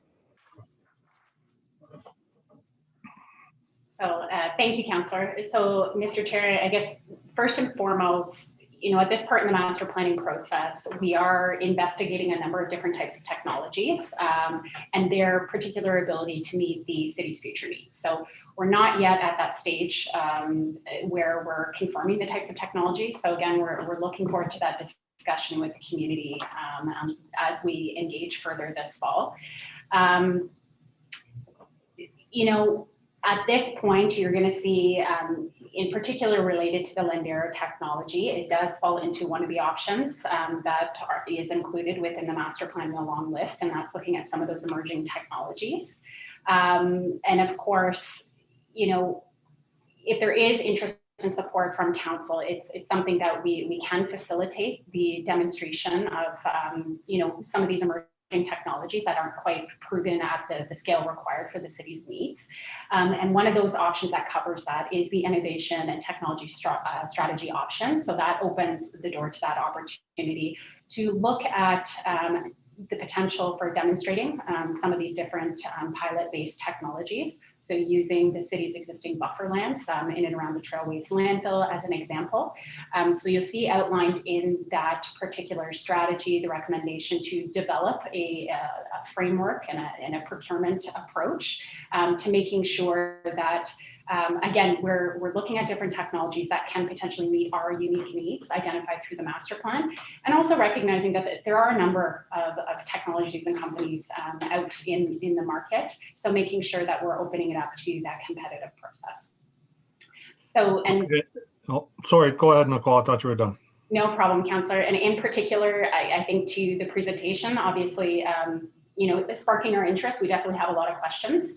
So thank you, Councillor. So, Mr. Chair, I guess first and foremost, at this part in the master planning process, we are investigating a number of different types of technologies and their particular ability to meet the city's future needs. So we're not yet at that stage where we're confirming the types of technologies. So again, we're looking forward to that discussion with the community as we engage further this fall. At this point, you're going to see, in particular related to the Landera technology, it does fall into one of the options that is included within the master plan in the long list, and that's looking at some of those emerging technologies. And of course, if there is interest and support from council, it's something that we can facilitate the demonstration of, some of these emerging technologies that aren't quite proven at the scale required for the city's needs. And one of those options that covers that is the innovation and technology strategy option. So that opens the door to that opportunity to look at the potential for demonstrating some of these different pilot-based technologies. So using the city's existing buffer lands in and around the trail waste landfill as an example. So you'll see outlined in that particular strategy, the recommendation to develop a framework and a procurement approach to making sure that again, we're looking at different technologies that can potentially meet our unique needs identified through the master plan, and also recognizing that there are a number of technologies and companies out in the market. So making sure that we're opening it up to that competitive process. So, and oh, sorry, go ahead, Nicole. I thought you were done. No problem, Councillor. And in particular, I think to the presentation, obviously, you know, sparking our interest, we definitely have a lot of questions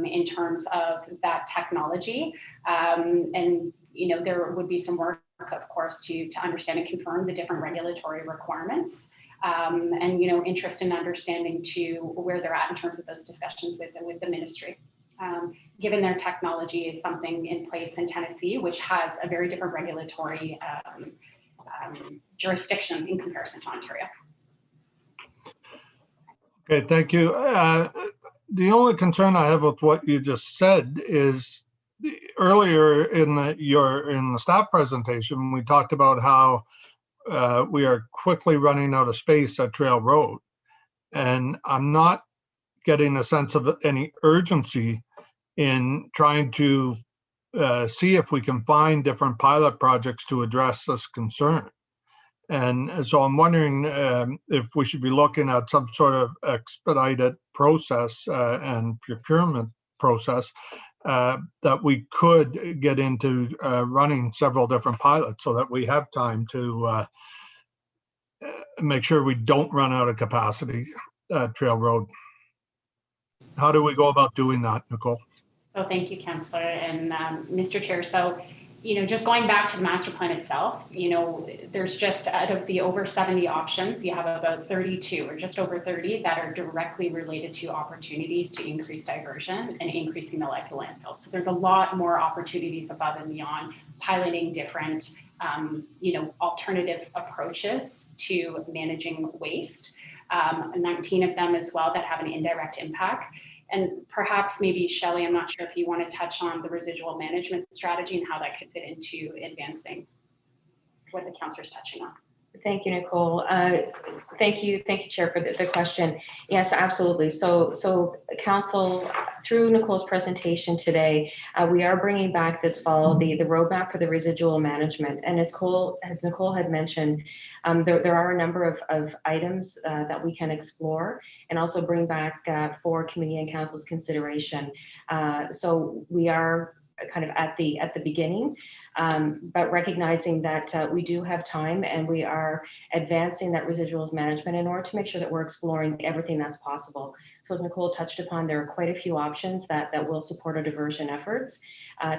in terms of that technology. And, you know, there would be some work, of course, to understand and confirm the different regulatory requirements. And, you know, interest in understanding to where they're at in terms of those discussions with the ministry. Given their technology is something in place in Tennessee, which has a very different regulatory jurisdiction in comparison to Ontario. Okay, thank you. The only concern I have with what you just said is earlier in the staff presentation, we talked about how we are quickly running out of space at Trail Road. And I'm not getting a sense of any urgency in trying to see if we can find different pilot projects to address this concern. And so I'm wondering if we should be looking at some sort of expedited process and procurement process that we could get into running several different pilots so that we have time to make sure we don't run out of capacity at Trail Road. How do we go about doing that, Nicole? So thank you, Councillor and Mr. Chair. So, you know, just going back to the master plan itself, you know, there's just out of the over 70 options, you have about 32 or just over 30 that are directly related to opportunities to increase diversion and increasing the life of landfill. So there's a lot more opportunities above and beyond piloting different, you know, alternative approaches to managing waste. 19 of them as well that have an indirect impact. And perhaps maybe Shelley, I'm not sure if you want to touch on the residual management strategy and how that could fit into advancing what the councillor's touching on. Thank you, Nicole. Thank you, Chair, for the question. Yes, absolutely. So Council, through Nicole's presentation today, we are bringing back this fall the roadmap for the residual management. And as Nicole had mentioned, there are a number of items that we can explore and also bring back for committee and council's consideration. So we are kind of at the beginning, but recognizing that we do have time and we are advancing that residuals management in order to make sure that we're exploring everything that's possible. So as Nicole touched upon, there are quite a few options that will support our diversion efforts.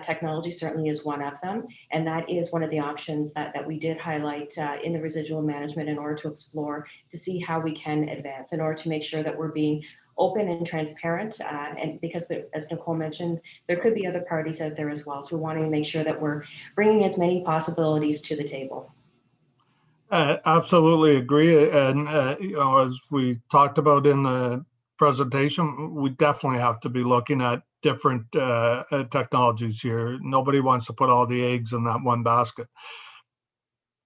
Technology certainly is one of them, and that is one of the options that we did highlight in the residual management in order to explore to see how we can advance in order to make sure that we're being open and transparent, and because as Nicole mentioned, there could be other parties out there as well. So we want to make sure that we're bringing as many possibilities to the table. Absolutely agree. And you know, as we talked about in the presentation, we definitely have to be looking at different technologies here. Nobody wants to put all the eggs in that one basket.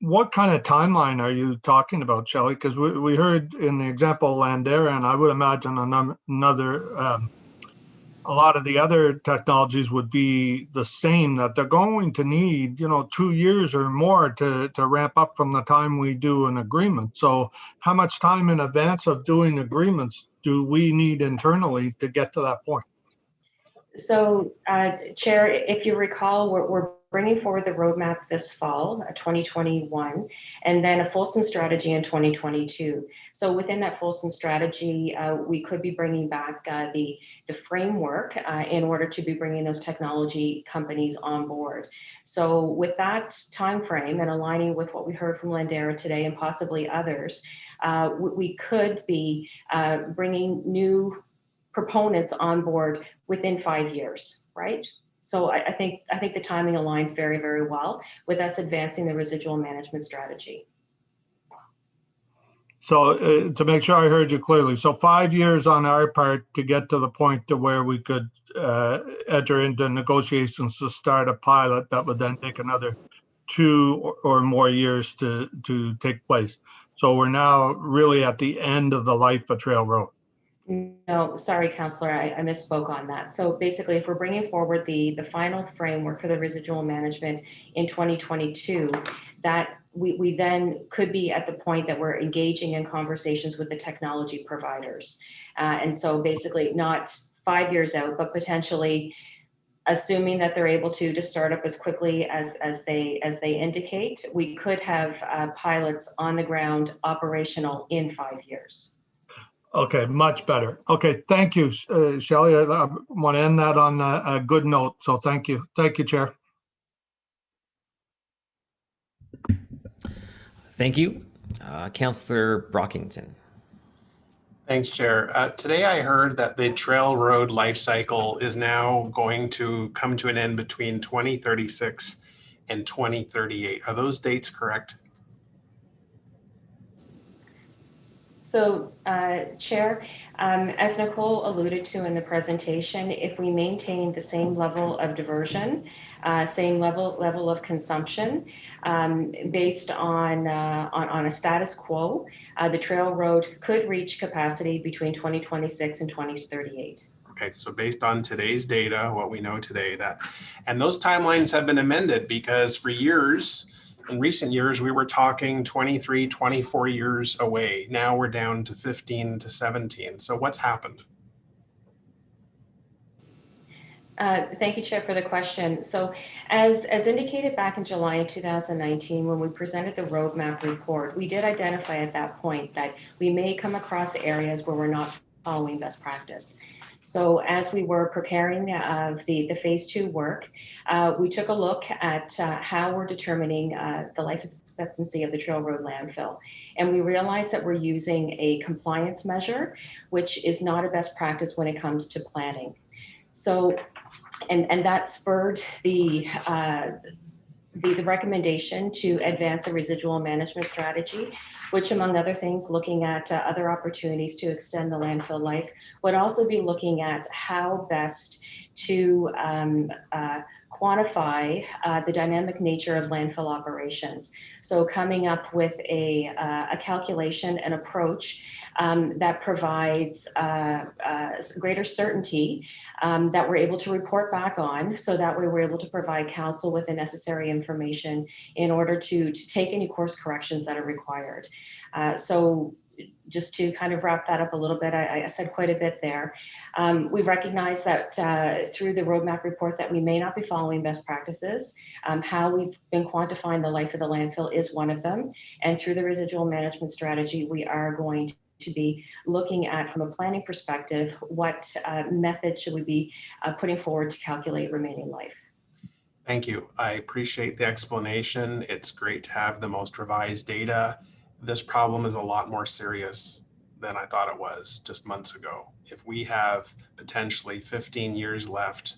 What kind of timeline are you talking about, Shelley? Because we heard in the example Landera, and I would imagine a lot of the other technologies would be the same, that they're going to need, you know, 2 years or more to ramp up from the time we do an agreement. So how much time in advance of doing agreements do we need internally to get to that point? So, Chair, if you recall, we're bringing forward the roadmap this fall, 2021, and then a fulsome strategy in 2022. So within that fulsome strategy, we could be bringing back the framework in order to be bringing those technology companies on board. So with that time frame and aligning with what we heard from Landera today and possibly others, we could be bringing new proponents on board within 5 years, right? So I think the timing aligns very, very well with us advancing the residual management strategy. So to make sure I heard you clearly, so 5 years on our part to get to the point to where we could enter into negotiations to start a pilot that would then take another 2 or more years to take place. So we're now really at the end of the life of Trail Road. No, sorry, Councillor, I misspoke on that. So basically, if we're bringing forward the final framework for the residual management in 2022, that we then could be at the point that we're engaging in conversations with the technology providers. And so basically not 5 years out, but potentially assuming that they're able to start up as quickly as they indicate, we could have pilots on the ground operational in 5 years. Okay, much better. Okay, thank you, Shelley. I want to end that on a good note. So thank you. Thank you, Chair. Thank you. Councillor Brockington. Thanks, Chair. Today I heard that the Trail Road life cycle is now going to come to an end between 2036 and 2038. Are those dates correct? So, Chair, as Nicole alluded to in the presentation, if we maintain the same level of diversion, same level of consumption, based on a status quo, the Trail Road could reach capacity between 2026 and 2038. Okay, so based on today's data, what we know today, and those timelines have been amended because for years, in recent years, we were talking 23, 24 years away. Now we're down to 15 to 17. So what's happened? Thank you, Chair, for the question. So as indicated back in July 2019, when we presented the roadmap report, we did identify at that point that we may come across areas where we're not following best practice. So as we were preparing the phase 2 work, we took a look at how we're determining the life expectancy of the Trail Road landfill. And we realized that we're using a compliance measure, which is not a best practice when it comes to planning. So, and that spurred the recommendation to advance a residual management strategy, which among other things, looking at other opportunities to extend the landfill life, would also be looking at how best to quantify the dynamic nature of landfill operations. So coming up with a calculation and approach that provides greater certainty that we're able to report back on, so that way we're able to provide council with the necessary information in order to take any course corrections that are required. So just to kind of wrap that up a little bit, I said quite a bit there. We recognize that through the roadmap report that we may not be following best practices. How we've been quantifying the life of the landfill is one of them. And through the residual management strategy, we are going to be looking at, from a planning perspective, what method should we be putting forward to calculate remaining life. Thank you. I appreciate the explanation. It's great to have the most revised data. This problem is a lot more serious than I thought it was just months ago. If we have potentially 15 years left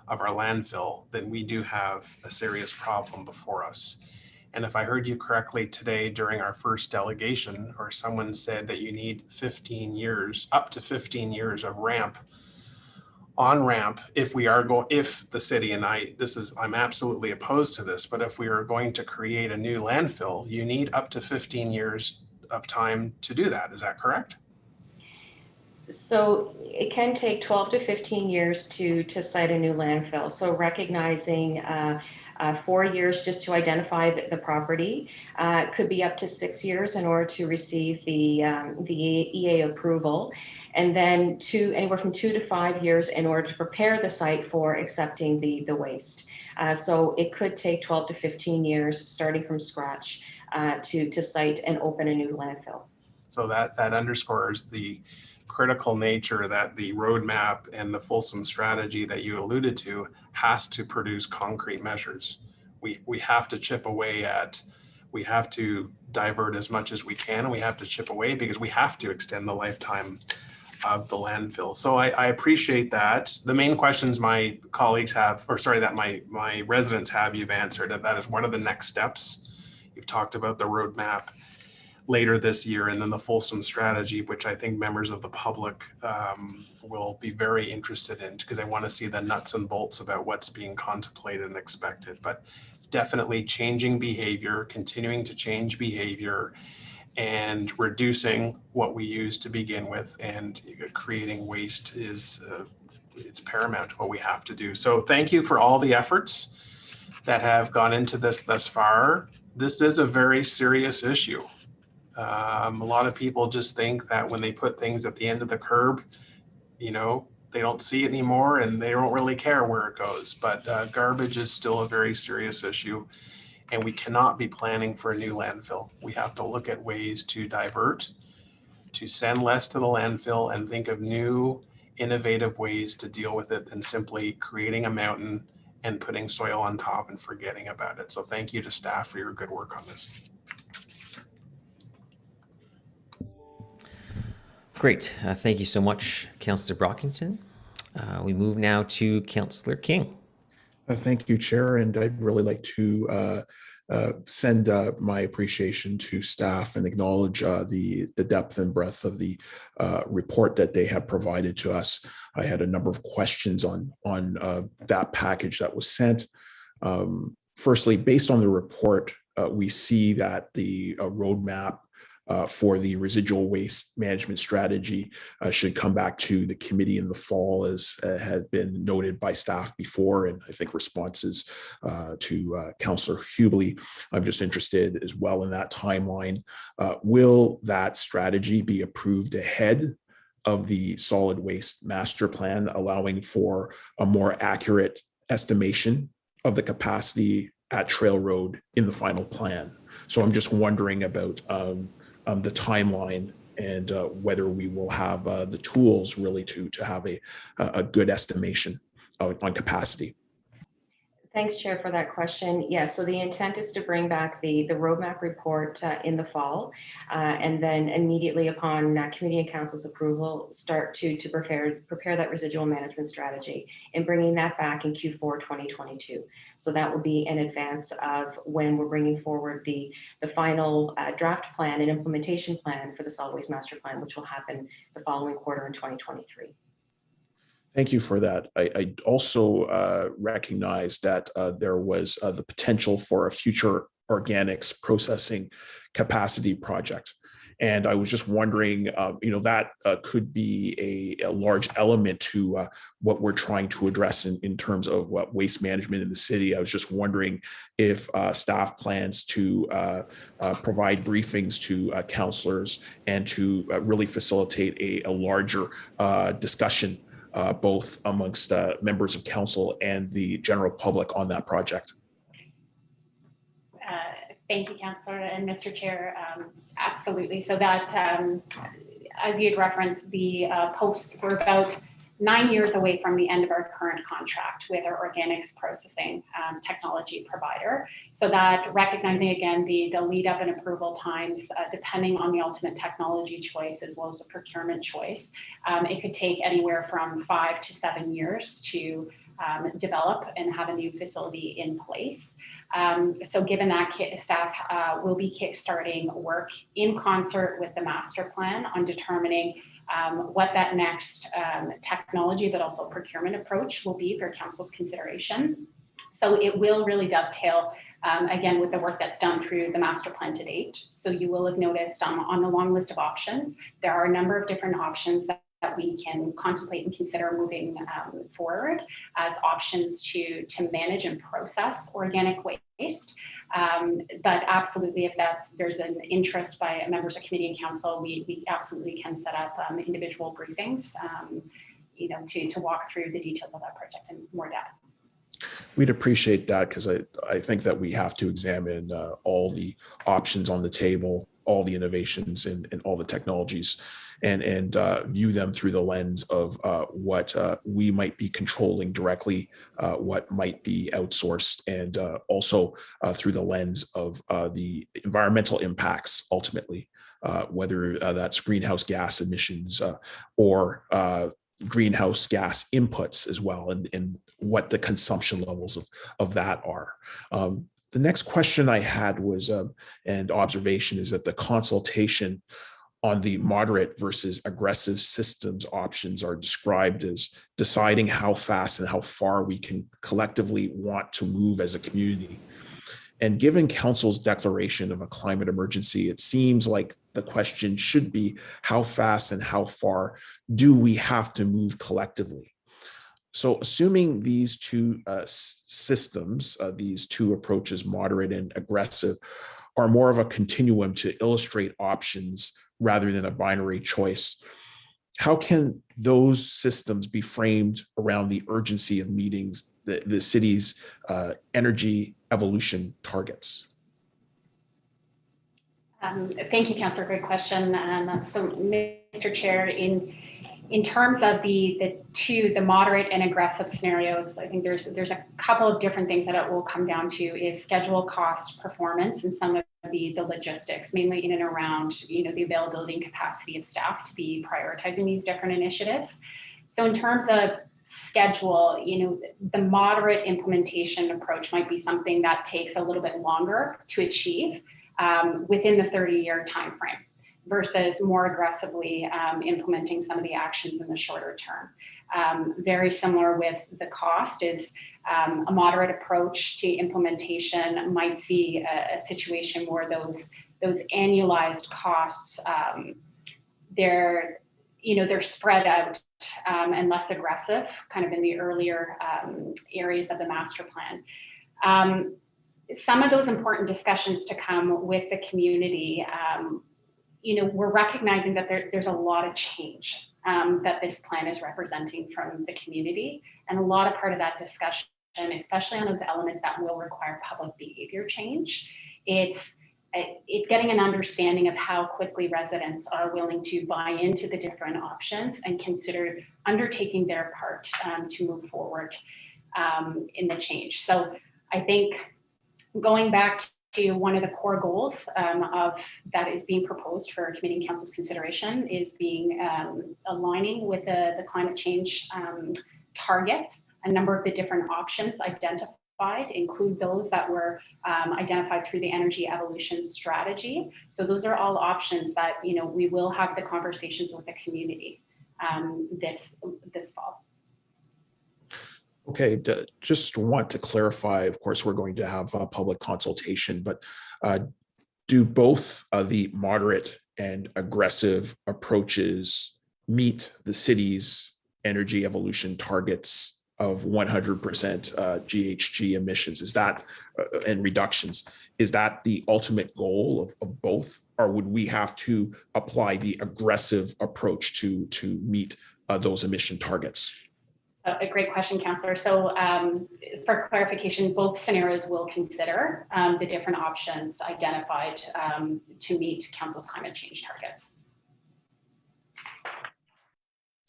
of our landfill, then we do have a serious problem before us. And if I heard you correctly today during our first delegation, or someone said that you need 15 years, up to 15 years of on-ramp, if the city, and I'm absolutely opposed to this, but if we are going to create a new landfill, you need up to 15 years of time to do that. Is that correct? So it can take 12 to 15 years to site a new landfill. So recognizing 4 years just to identify the property, could be up to 6 years in order to receive the EA approval, and then anywhere from 2 to 5 years in order to prepare the site for accepting the waste. So it could take 12 to 15 years starting from scratch to site and open a new landfill. So that underscores the critical nature that the roadmap and the fulsome strategy that you alluded to has to produce concrete measures. We have to chip away we have to divert as much as we can, and we have to chip away because we have to extend the lifetime of the landfill. So I appreciate that. The main questions my colleagues have, that my residents have, you've answered. That is, what are the next steps? You've talked about the roadmap. later this year, and then the fulsome strategy, which I think members of the public will be very interested in, because I want to see the nuts and bolts about what's being contemplated and expected. But definitely changing behavior, continuing to change behavior, and reducing what we use to begin with, and creating waste is it's paramount what we have to do. So thank you for all the efforts that have gone into this thus far. This is a very serious issue. A lot of people just think that when they put things at the end of the curb, you know, they don't see it anymore and they don't really care where it goes. But garbage is still a very serious issue, and we cannot be planning for a new landfill. We have to look at ways to divert, to send less to the landfill, and think of new innovative ways to deal with it than simply creating a mountain and putting soil on top and forgetting about it. So thank you to staff for your good work on this. Great. Thank you so much, Councillor Brockington. We move now to Councillor King. Thank you, Chair, and I'd really like to send my appreciation to staff and acknowledge the depth and breadth of the report that they have provided to us. I had a number of questions on that package that was sent. Firstly, based on the report, we see that the roadmap for the residual waste management strategy should come back to the committee in the fall, as had been noted by staff before, and I think responses to Councillor Hubley. I'm just interested as well in that timeline. Will that strategy be approved ahead of the solid waste master plan, allowing for a more accurate estimation of the capacity at Trail Road in the final plan? So I'm just wondering about the timeline and whether we will have the tools really to have a good estimation on capacity. Thanks, Chair, for that question. Yeah, so the intent is to bring back the roadmap report in the fall, and then immediately upon committee and council's approval, start to prepare that residual management strategy and bringing that back in Q4 2022. So that will be in advance of when we're bringing forward the final draft plan and implementation plan for the solid waste master plan, which will happen the following quarter in 2023. Thank you for that. I also recognize that there was the potential for a future organics processing capacity project. And I was just wondering, that could be a large element to what we're trying to address in terms of waste management in the city. I was just wondering if staff plans to provide briefings to councillors and to really facilitate a larger discussion both amongst members of council and the general public on that project. Thank you, Councillor and Mr. Chair. Absolutely. So that, as you had referenced, the post, we're about 9 years away from the end of our current contract with our organics processing technology provider. So that, recognizing again the lead up and approval times, depending on the ultimate technology choice as well as the procurement choice, it could take anywhere from 5 to 7 years to develop and have a new facility in place. So given that, staff will be kickstarting work in concert with the master plan on determining what that next technology, but also procurement approach will be for council's consideration. So it will really dovetail, again, with the work that's done through the master plan to date. So you will have noticed on the long list of options, there are a number of different options that we can contemplate and consider moving forward as options to manage and process organic waste. But absolutely, if there's an interest by members of committee and council, we absolutely can set up individual briefings, to walk through the details of that project in more depth. We'd appreciate that, because I think that we have to examine all the options on the table, all the innovations and all the technologies, and view them through the lens of what we might be controlling directly, what might be outsourced, and also through the lens of the environmental impacts ultimately, whether that's greenhouse gas emissions or greenhouse gas inputs as well, and what the consumption levels of that are. The next question I had was, and observation, is that the consultation on the moderate versus aggressive systems options are described as deciding how fast and how far we can collectively want to move as a community. And given council's declaration of a climate emergency, it seems like the question should be how fast and how far do we have to move collectively? So assuming these two systems, these two approaches, moderate and aggressive, are more of a continuum to illustrate options rather than a binary choice, how can those systems be framed around the urgency of meeting the city's energy evolution targets? Thank you, Councillor. Good question. So, Mr. Chair, in terms of the moderate and aggressive scenarios, I think there's a couple of different things that it will come down to is schedule, cost, performance, and some of the logistics, mainly in and around the availability and capacity of staff to be prioritizing these different initiatives. So in terms of schedule, the moderate implementation approach might be something that takes a little bit longer to achieve within the 30-year timeframe, versus more aggressively implementing some of the actions in the shorter term. Very similar with the cost is a moderate approach to implementation might see a situation where those annualized costs, they're spread out and less aggressive, kind of in the earlier areas of the master plan. Some of those important discussions to come with the community, we're recognizing that there's a lot of change that this plan is representing from the community, and a lot of part of that discussion, especially on those elements that will require public behavior change, it's getting an understanding of how quickly residents are willing to buy into the different options and consider undertaking their part to move forward in the change. So I think going back to one of the core goals of that is being proposed for committee and council's consideration is being aligning with the climate change targets. A number of the different options identified include those that were identified through the energy evolution strategy. So those are all options that we will have the conversations with the community this fall. Okay, just want to clarify, of course, we're going to have a public consultation, but do both the moderate and aggressive approaches meet the city's energy evolution targets of 100% GHG emissions? Is that, and reductions, is that the ultimate goal of both? Or would we have to apply the aggressive approach to meet those emission targets? A great question, Councillor. So for clarification, both scenarios will consider the different options identified to meet Council's climate change targets.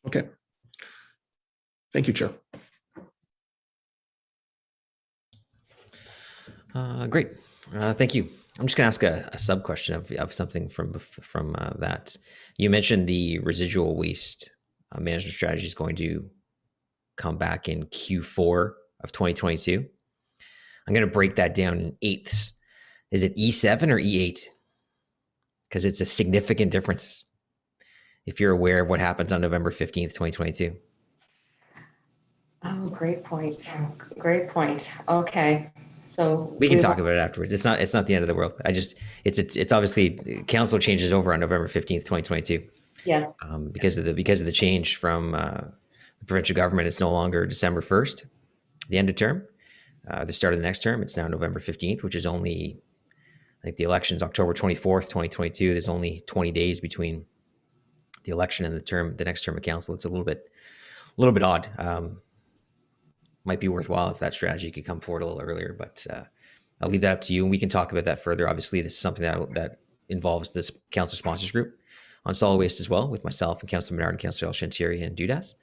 Okay. Thank you, Chair. Great. Thank you. I'm just going to ask a sub question of something from that. You mentioned the residual waste management strategy is going to come back in Q4 of 2022. I'm going to break that down in eighths. Is it E7 or E8? Because it's a significant difference if you're aware of what happens on November 15th, 2022. Oh, great point. Great point. Okay. So we can talk about it afterwards. It's not the end of the world. It's obviously council changes over on November 15th, 2022. Yeah. Because of the change from the provincial government, it's no longer December 1st, the end of term, the start of the next term. It's now November 15th, which is only, I think the election's October 24th, 2022. There's only 20 days between the election and the next term of council. It's a little bit odd. Might be worthwhile if that strategy could come forward a little earlier, but I'll leave that up to you, and we can talk about that further. Obviously, this is something that involves this council sponsors group on solid waste as well, with myself and Councillor Menard and Councillor Elshantiri and Dudas.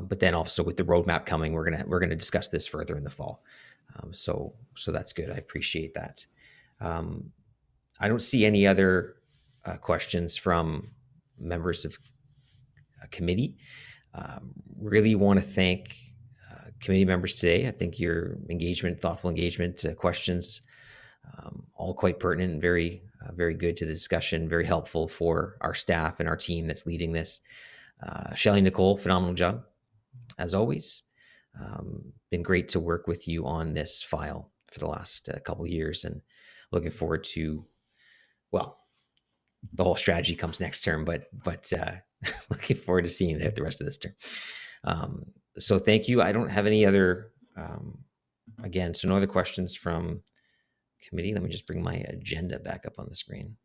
But then also with the roadmap coming, we're gonna discuss this further in the fall. So that's good. I appreciate that. I don't see any other questions from members of a committee. Really want to thank committee members today. I think your engagement, thoughtful engagement, questions all quite pertinent and very, very good to the discussion, very helpful for our staff and our team that's leading this. Shelley, Nicole, phenomenal job, as always. Been great to work with you on this file for the last couple of years, and looking forward to, well, the whole strategy comes next term, but looking forward to seeing it the rest of this term. So thank you. I don't have any other, again, so no other questions from committee. Let me just bring my agenda back up on the screen.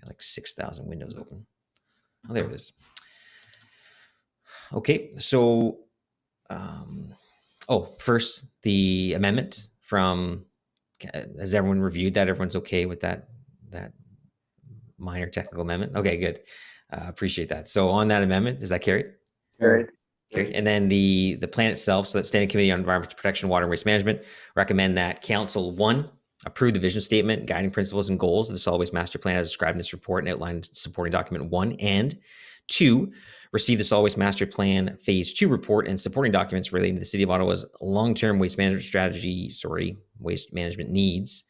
Got like 6,000 windows open. Oh, there it is. Okay, so, first, the amendment from, has everyone reviewed that? Everyone's okay with that minor technical amendment? Okay, good. Appreciate that. So on that amendment, is that carried? Carried. Okay. And then the plan itself, so that Standing Committee on Environmental Protection, Water and Waste Management recommend that Council, 1, approve the vision statement, guiding principles and goals of the solid waste master plan as described in this report and outlined in supporting document 1, and 2, receive the solid waste master plan phase 2 report and supporting documents relating to the City of Ottawa's long-term waste management strategy, waste management needs,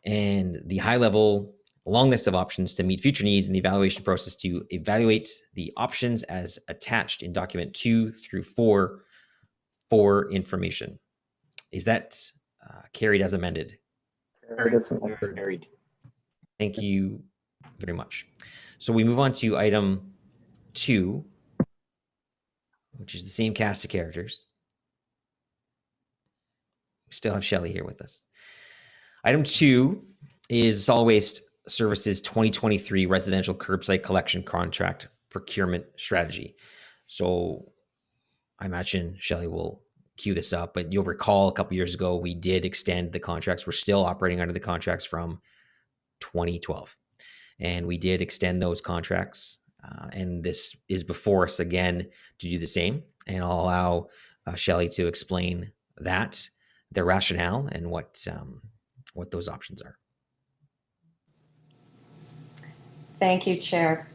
and the high-level long list of options to meet future needs, and the evaluation process to evaluate the options as attached in document 2 through 4 for information. Is that carried as amended? Carried. Thank you very much. So we move on to item 2, which is the same cast of characters. We still have Shelley here with us. Item 2 is Solid Waste Services 2023 Residential Curbside Collection Contract Procurement Strategy. So I imagine Shelley will cue this up, but you'll recall a couple years ago, we did extend the contracts. We're still operating under the contracts from 2012. And we did extend those contracts. And this is before us again to do the same. And I'll allow Shelley to explain that, their rationale, and what those options are. Thank you, Chair.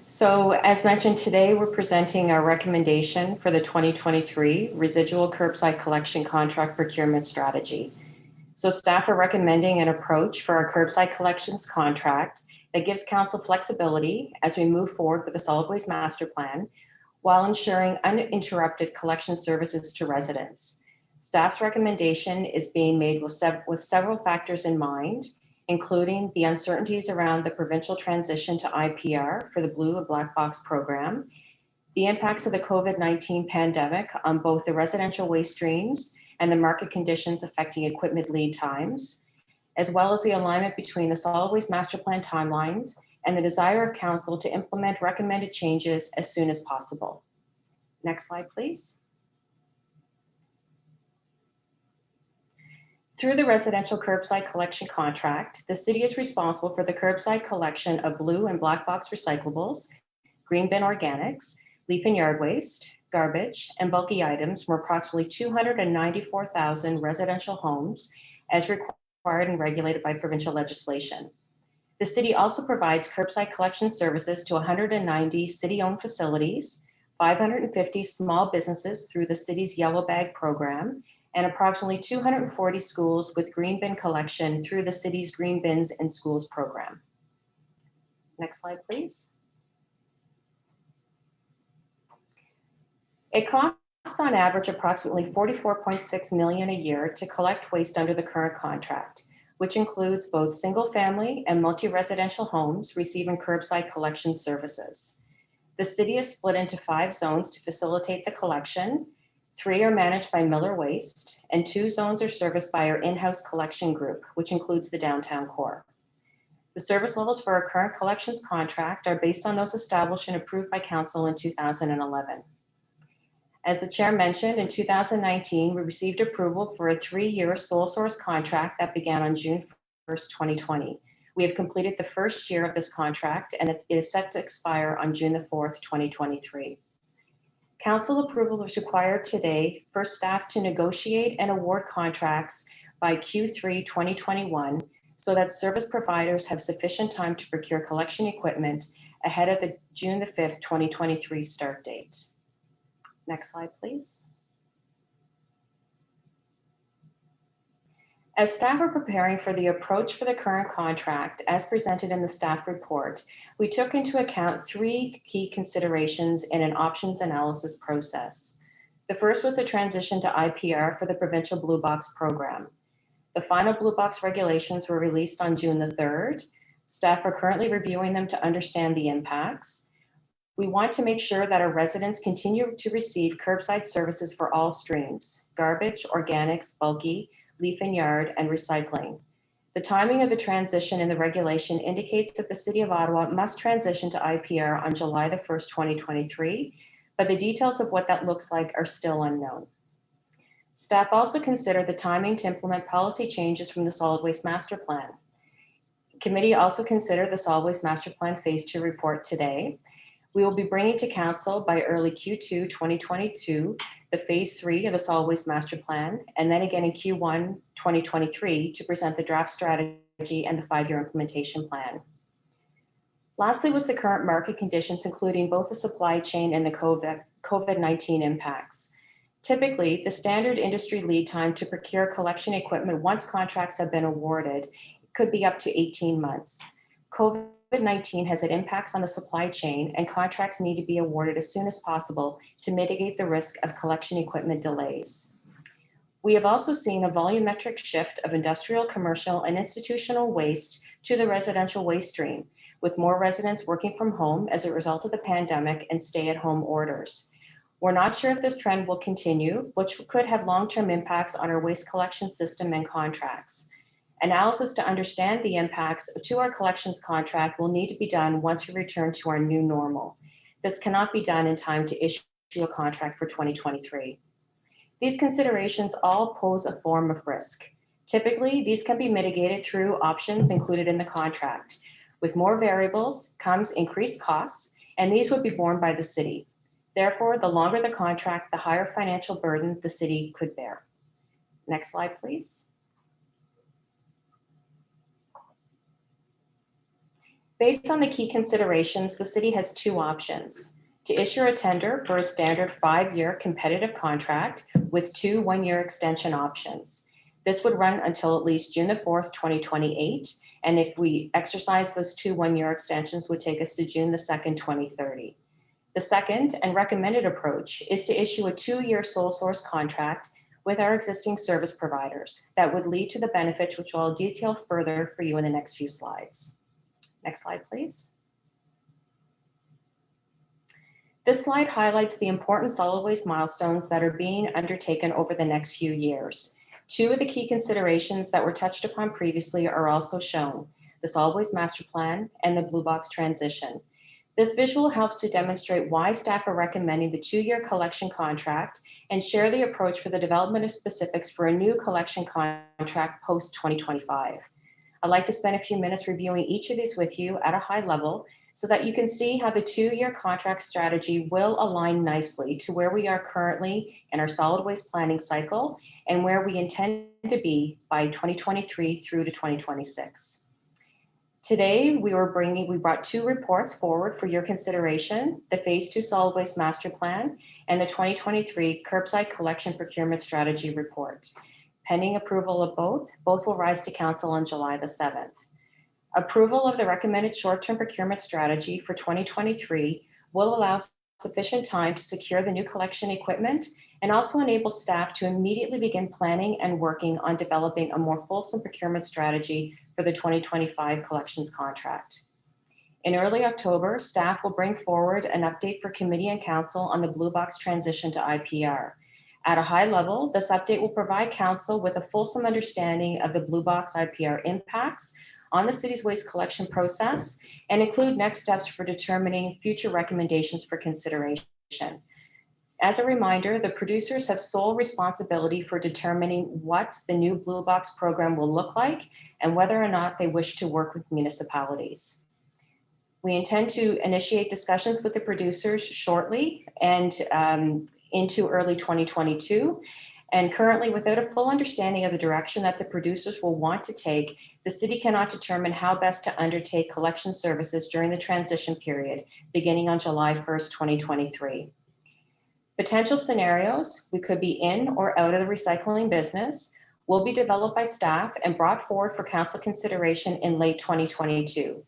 So as mentioned today, we're presenting our recommendation for the 2023 Residual Curbside Collection Contract Procurement Strategy. So staff are recommending an approach for our curbside collections contract that gives council flexibility as we move forward with the solid waste master plan while ensuring uninterrupted collection services to residents. Staff's recommendation is being made with several factors in mind, including the uncertainties around the provincial transition to IPR for the Blue and Black Box program, the impacts of the COVID-19 pandemic on both the residential waste streams and the market conditions affecting equipment lead times, as well as the alignment between the solid waste master plan timelines and the desire of council to implement recommended changes as soon as possible. Next slide, please. Through the residential curbside collection contract, the city is responsible for the curbside collection of blue and black box recyclables, green bin organics, leaf and yard waste, garbage, and bulky items from approximately 294,000 residential homes as required and regulated by provincial legislation. The city also provides curbside collection services to 190 city-owned facilities, 550 small businesses through the city's Yellow Bag program, and approximately 240 schools with green bin collection through the city's Green Bins in Schools program. Next slide, please. It costs on average approximately $44.6 million a year to collect waste under the current contract, which includes both single-family and multi-residential homes receiving curbside collection services. The city is split into 5 zones to facilitate the collection. 3 are managed by Miller Waste, and 2 zones are serviced by our in-house collection group, which includes the downtown core. The service levels for our current collections contract are based on those established and approved by council in 2011. As the chair mentioned, in 2019, we received approval for a 3-year sole source contract that began on June 1st, 2020. We have completed the first year of this contract, and it is set to expire on June 4th, 2023. Council approval is required today for staff to negotiate and award contracts by Q3 2021 so that service providers have sufficient time to procure collection equipment ahead of the June 5th, 2023 start date. Next slide, please. As staff are preparing for the approach for the current contract, as presented in the staff report, we took into account 3 key considerations in an options analysis process. The first was the transition to IPR for the provincial Blue Box program. The final Blue Box regulations were released on June the 3rd. Staff are currently reviewing them to understand the impacts. We want to make sure that our residents continue to receive curbside services for all streams: garbage, organics, bulky, leaf and yard, and recycling. The timing of the transition in the regulation indicates that the City of Ottawa must transition to IPR on July the 1st, 2023, but the details of what that looks like are still unknown. Staff also consider the timing to implement policy changes from the Solid Waste Master Plan. Committee also considered the Solid Waste Master Plan Phase 2 report today. We will be bringing to Council by early Q2 2022 the Phase 3 of the Solid Waste Master Plan, and then again in Q1 2023 to present the draft strategy and the 5-year implementation plan. Lastly was the current market conditions, including both the supply chain and the COVID-19 impacts. Typically, the standard industry lead time to procure collection equipment once contracts have been awarded could be up to 18 months. COVID-19 has had impacts on the supply chain, and contracts need to be awarded as soon as possible to mitigate the risk of collection equipment delays. We have also seen a volumetric shift of industrial, commercial, and institutional waste to the residential waste stream, with more residents working from home as a result of the pandemic and stay-at-home orders. We're not sure if this trend will continue, which could have long-term impacts on our waste collection system and contracts. Analysis to understand the impacts to our collections contract will need to be done once we return to our new normal. This cannot be done in time to issue a contract for 2023. These considerations all pose a form of risk. Typically, these can be mitigated through options included in the contract. With more variables comes increased costs, and these would be borne by the city. Therefore, the longer the contract, the higher financial burden the city could bear. Next slide, please. Based on the key considerations, the city has 2 options: to issue a tender for a standard 5-year competitive contract with 2 one-year extension options. This would run until at least June the 4th, 2028, and if we exercise those 2 one-year extensions would take us to June the 2nd, 2030. The second and recommended approach is to issue a 2-year sole source contract with our existing service providers that would lead to the benefits which I'll detail further for you in the next few slides. Next slide, please. This slide highlights the important solid waste milestones that are being undertaken over the next few years. 2 of the key considerations that were touched upon previously are also shown: the Solid Waste Master Plan and the Blue Box transition. This visual helps to demonstrate why staff are recommending the 2-year collection contract and share the approach for the development of specifics for a new collection contract post-2025. I'd like to spend a few minutes reviewing each of these with you at a high level so that you can see how the 2-year contract strategy will align nicely to where we are currently in our solid waste planning cycle and where we intend to be by 2023 through to 2026. Today, we brought 2 reports forward for your consideration: the Phase 2 Solid Waste Master Plan and the 2023 Curbside Collection Procurement Strategy Report. Pending approval of both will rise to Council on July the 7th. Approval of the recommended short-term procurement strategy for 2023 will allow sufficient time to secure the new collection equipment and also enable staff to immediately begin planning and working on developing a more fulsome procurement strategy for the 2025 collections contract. In early October, staff will bring forward an update for Committee and Council on the Blue Box transition to IPR. At a high level, this update will provide Council with a fulsome understanding of the Blue Box IPR impacts on the city's waste collection process and include next steps for determining future recommendations for consideration. As a reminder, the producers have sole responsibility for determining what the new Blue Box program will look like and whether or not they wish to work with municipalities. We intend to initiate discussions with the producers shortly and into early 2022. And currently, without a full understanding of the direction that the producers will want to take, the city cannot determine how best to undertake collection services during the transition period, beginning on July 1st, 2023. Potential scenarios: we could be in or out of the recycling business. will be developed by staff and brought forward for council consideration in late 2022.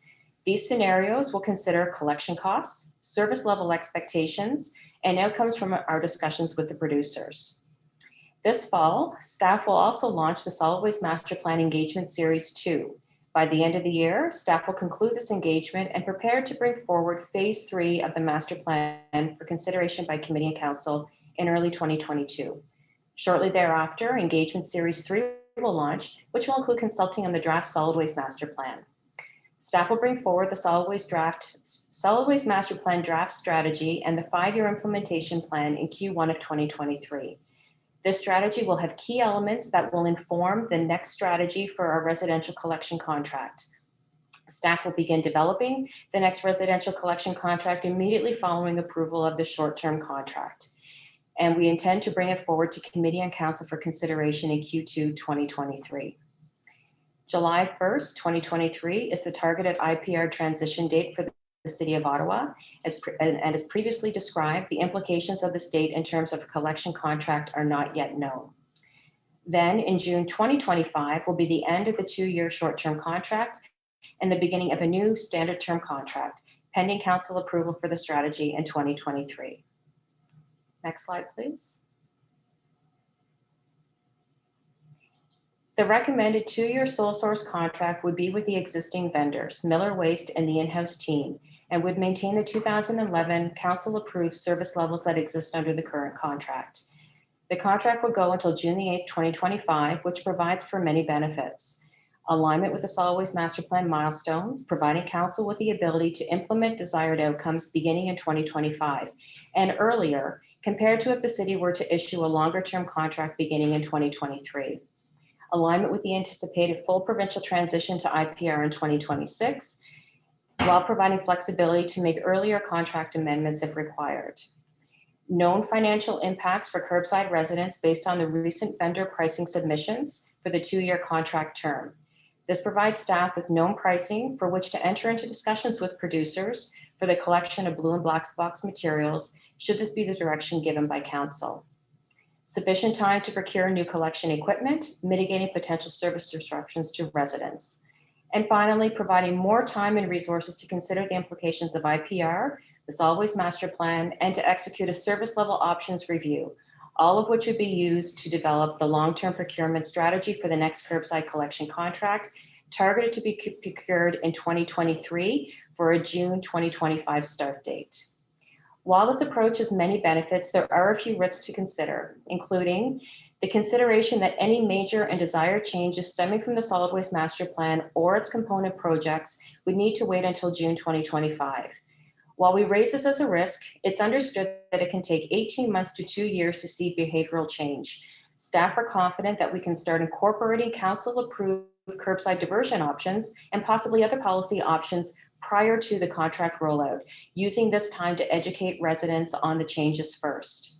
These scenarios will consider collection costs, service level expectations, and outcomes from our discussions with the producers. This fall, staff will also launch the Solid Waste Master Plan Engagement Series 2. By the end of the year, staff will conclude this engagement and prepare to bring forward Phase 3 of the Master Plan for consideration by Committee and Council in early 2022. Shortly thereafter, Engagement Series 3 will launch, which will include consulting on the draft Solid Waste Master Plan. Staff will bring forward the Solid Waste Master Plan draft strategy and the 5-year implementation plan in Q1 of 2023. This strategy will have key elements that will inform the next strategy for our residential collection contract. Staff will begin developing the next residential collection contract immediately following approval of the short-term contract. And we intend to bring it forward to Committee and Council for consideration in Q2 2023. July 1st, 2023 is the targeted IPR transition date for the City of Ottawa. As previously described, the implications of this date in terms of a collection contract are not yet known. Then in June 2025 will be the end of the 2-year short-term contract and the beginning of a new standard term contract, pending council approval for the strategy in 2023. Next slide, please. The recommended 2-year sole source contract would be with the existing vendors, Miller Waste and the in-house team, and would maintain the 2011 council-approved service levels that exist under the current contract. The contract will go until June 8th, 2025, which provides for many benefits. Alignment with the Solid Waste Master Plan milestones, providing council with the ability to implement desired outcomes beginning in 2025 and earlier, compared to if the city were to issue a longer-term contract beginning in 2023. Alignment with the anticipated full provincial transition to IPR in 2026, while providing flexibility to make earlier contract amendments if required. Known financial impacts for curbside residents based on the recent vendor pricing submissions for the 2-year contract term. This provides staff with known pricing for which to enter into discussions with producers for the collection of blue and black box materials, should this be the direction given by council. Sufficient time to procure new collection equipment, mitigating potential service disruptions to residents. And finally, providing more time and resources to consider the implications of IPR, the Solid Waste Master Plan, and to execute a service level options review, all of which would be used to develop the long-term procurement strategy for the next curbside collection contract, targeted to be procured in 2023 for a June 2025 start date. While this approach has many benefits, there are a few risks to consider, including the consideration that any major and desired changes stemming from the Solid Waste Master Plan or its component projects would need to wait until June 2025. While we raise this as a risk, it's understood that it can take 18 months to 2 years to see behavioral change. Staff are confident that we can start incorporating council-approved curbside diversion options and possibly other policy options prior to the contract rollout, using this time to educate residents on the changes first.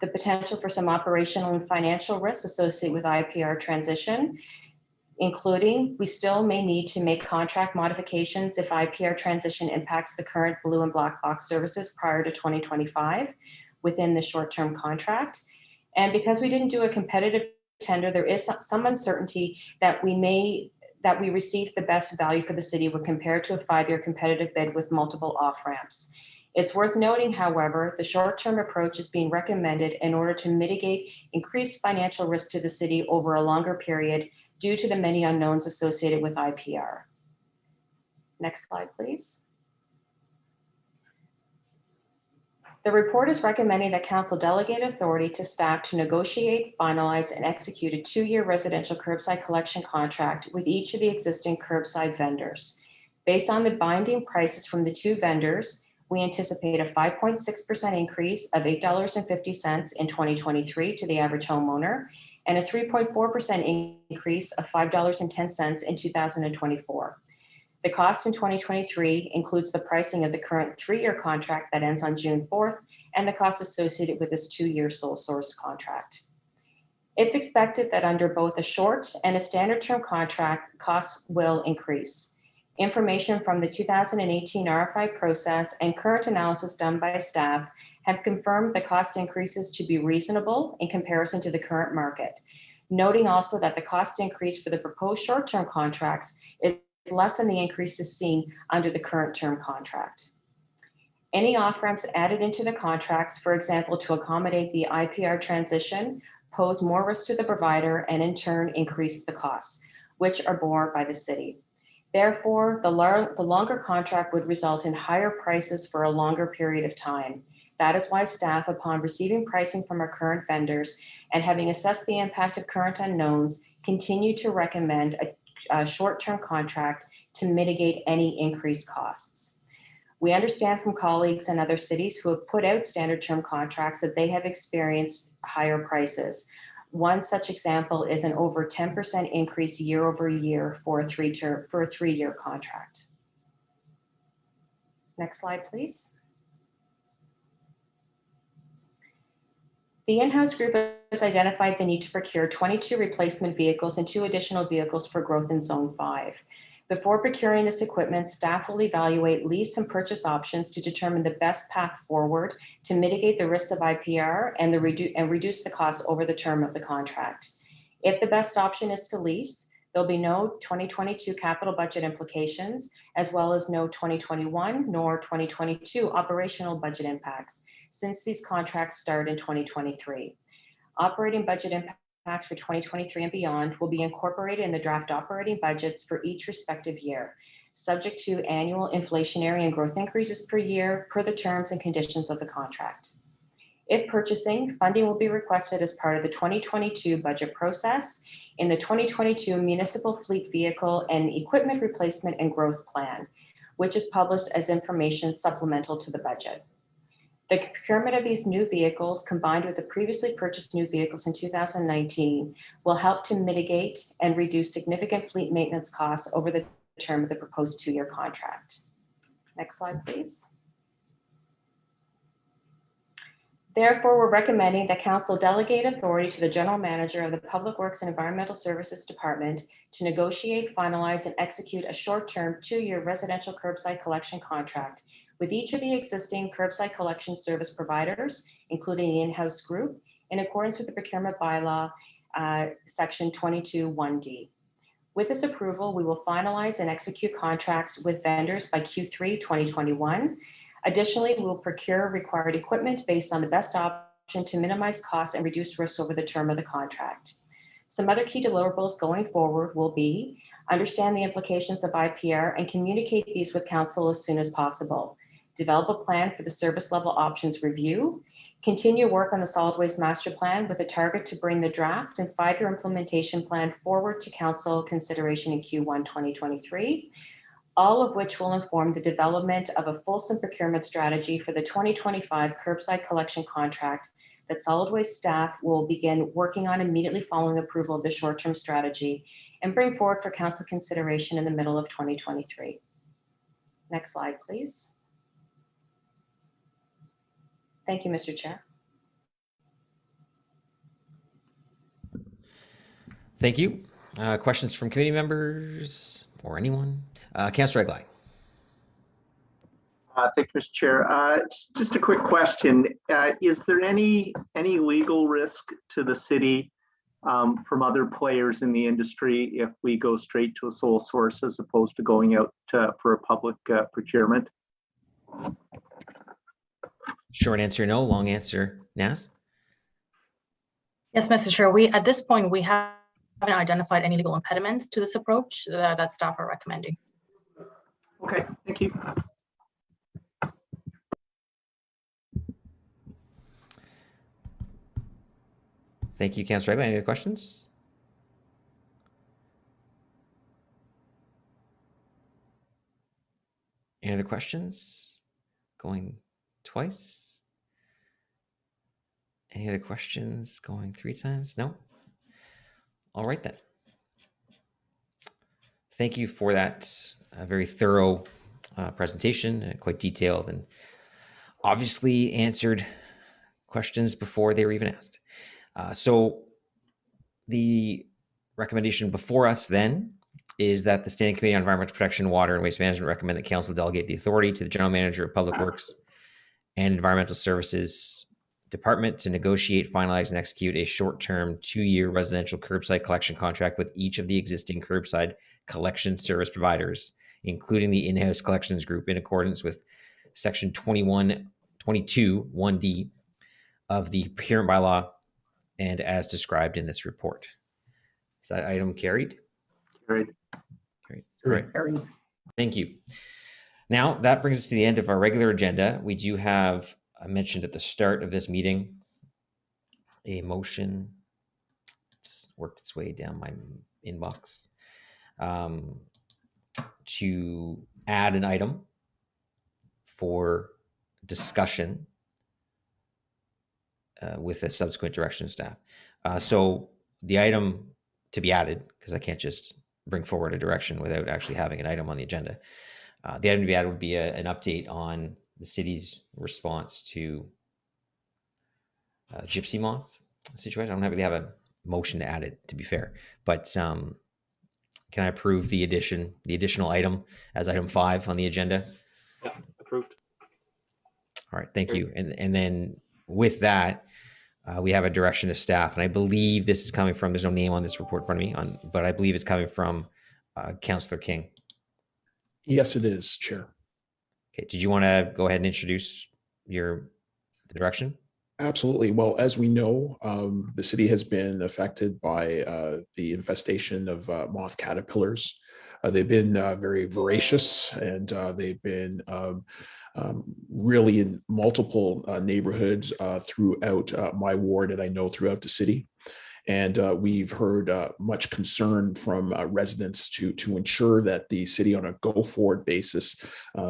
The potential for some operational and financial risks associated with IPR transition, including we still may need to make contract modifications if IPR transition impacts the current blue and black box services prior to 2025 within the short-term contract. And because we didn't do a competitive tender, there is some uncertainty that we received the best value for the city when compared to a 5-year competitive bid with multiple off-ramps. It's worth noting, however, the short-term approach is being recommended in order to mitigate increased financial risk to the city over a longer period due to the many unknowns associated with IPR. Next slide, please. The report is recommending that council delegate authority to staff to negotiate, finalize, and execute a 2-year residential curbside collection contract with each of the existing curbside vendors. Based on the binding prices from the 2 vendors, we anticipate a 5.6% increase of $8.50 in 2023 to the average homeowner, and a 3.4% increase of $5.10 in 2024. The cost in 2023 includes the pricing of the current 3-year contract that ends on June 4th and the cost associated with this 2-year sole source contract. It's expected that under both a short and a standard term contract, costs will increase. Information from the 2018 RFI process and current analysis done by staff have confirmed the cost increases to be reasonable in comparison to the current market. noting also that the cost increase for the proposed short-term contracts is less than the increases seen under the current term contract. Any off-ramps added into the contracts, for example, to accommodate the IPR transition, pose more risk to the provider and in turn increase the costs, which are borne by the city. Therefore, the longer contract would result in higher prices for a longer period of time. That is why staff, upon receiving pricing from our current vendors and having assessed the impact of current unknowns, continue to recommend a short-term contract to mitigate any increased costs. We understand from colleagues in other cities who have put out standard term contracts that they have experienced higher prices. One such example is an over 10% increase year over year for a three-year contract. Next slide, please. The in-house group has identified the need to procure 22 replacement vehicles and 2 additional vehicles for growth in Zone 5. Before procuring this equipment, staff will evaluate lease and purchase options to determine the best path forward to mitigate the risks of IPR and reduce the cost over the term of the contract. If the best option is to lease, there'll be no 2022 capital budget implications, as well as no 2021 nor 2022 operational budget impacts, since these contracts start in 2023. Operating budget impacts for 2023 and beyond will be incorporated in the draft operating budgets for each respective year, subject to annual inflationary and growth increases per year per the terms and conditions of the contract. If purchasing, funding will be requested as part of the 2022 budget process in the 2022 Municipal Fleet Vehicle and Equipment Replacement and Growth Plan, which is published as information supplemental to the budget. The procurement of these new vehicles, combined with the previously purchased new vehicles in 2019, will help to mitigate and reduce significant fleet maintenance costs over the term of the proposed 2-year contract. Next slide, please. Therefore, we're recommending that Council delegate authority to the General Manager of the Public Works and Environmental Services Department to negotiate, finalize, and execute a short-term 2-year residential curbside collection contract with each of the existing curbside collection service providers, including the in-house group, in accordance with the procurement bylaw, section 22(1)(d). With this approval, we will finalize and execute contracts with vendors by Q3 2021. Additionally, we will procure required equipment based on the best option to minimize costs and reduce risks over the term of the contract. Some other key deliverables going forward will be understand the implications of IPR and communicate these with Council as soon as possible. Develop a plan for the service level options review. Continue work on the solid waste master plan with a target to bring the draft and 5-year implementation plan forward to Council consideration in Q1 2023. All of which will inform the development of a fulsome procurement strategy for the 2025 curbside collection contract that solid waste staff will begin working on immediately following approval of the short-term strategy and bring forward for Council consideration in the middle of 2023. Next slide, please. Thank you, Mr. Chair. Thank you. Questions from committee members or anyone? Councillor Egli. Thank you, Mr. Chair. Just a quick question. Is there any legal risk to the city from other players in the industry if we go straight to a sole source as opposed to going out for a public procurement? Short answer, no. Long answer, Nas? Yes, Mr. Chair. At this point, we haven't identified any legal impediments to this approach that staff are recommending. Okay, thank you. Thank you, Councillor Egli. Any other questions? Any other questions? Going twice? Any other questions? Going 3 times? No? All right then. Thank you for that very thorough presentation, quite detailed, and obviously answered questions before they were even asked. So the recommendation before us then is that the Standing Committee on Environmental Protection, Water and Waste Management recommend that Council delegate the authority to the General Manager of Public Works and Environmental Services department to negotiate, finalize, and execute a short-term 2-year residential curbside collection contract with each of the existing curbside collection service providers, including the in-house collections group, in accordance with section 1D of the procurement bylaw and as described in this report. Is that item carried? Carried. Carried. Great. Carried. Thank you. Now that brings us to the end of our regular agenda. We do have, I mentioned at the start of this meeting, a motion. It's worked its way down my inbox to add an item for discussion with a subsequent direction of staff. So the item to be added, because I can't just bring forward a direction without actually having an item on the agenda. The item to be added would be an update on the city's response to gypsy moth situation. I don't really have a motion to add it, to be fair, but can I approve the additional item as item 5 on the agenda? Yeah, approved. All right, thank you. And then with that, we have a direction to staff, and I believe this is coming from, there's no name on this report in front of me, but I believe it's coming from Councillor King. Yes, it is, Chair. Okay, did you want to go ahead and introduce the direction? Absolutely. Well, as we know, the city has been affected by the infestation of moth caterpillars. They've been very voracious, and they've been really in multiple neighborhoods throughout my ward, and I know throughout the city. And we've heard much concern from residents to ensure that the city on a go-forward basis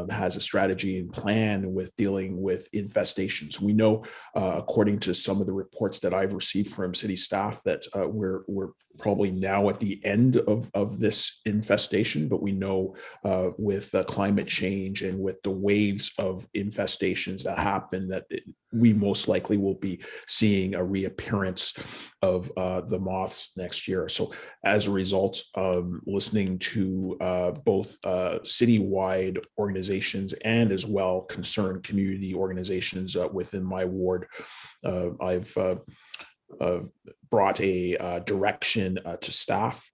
has a strategy and plan with dealing with infestations. We know, according to some of the reports that I've received from city staff, that we're probably now at the end of this infestation, but we know with climate change and with the waves of infestations that happen, that we most likely will be seeing a reappearance of the moths next year. So as a result, listening to both citywide organizations and as well concerned community organizations within my ward, I've brought a direction to staff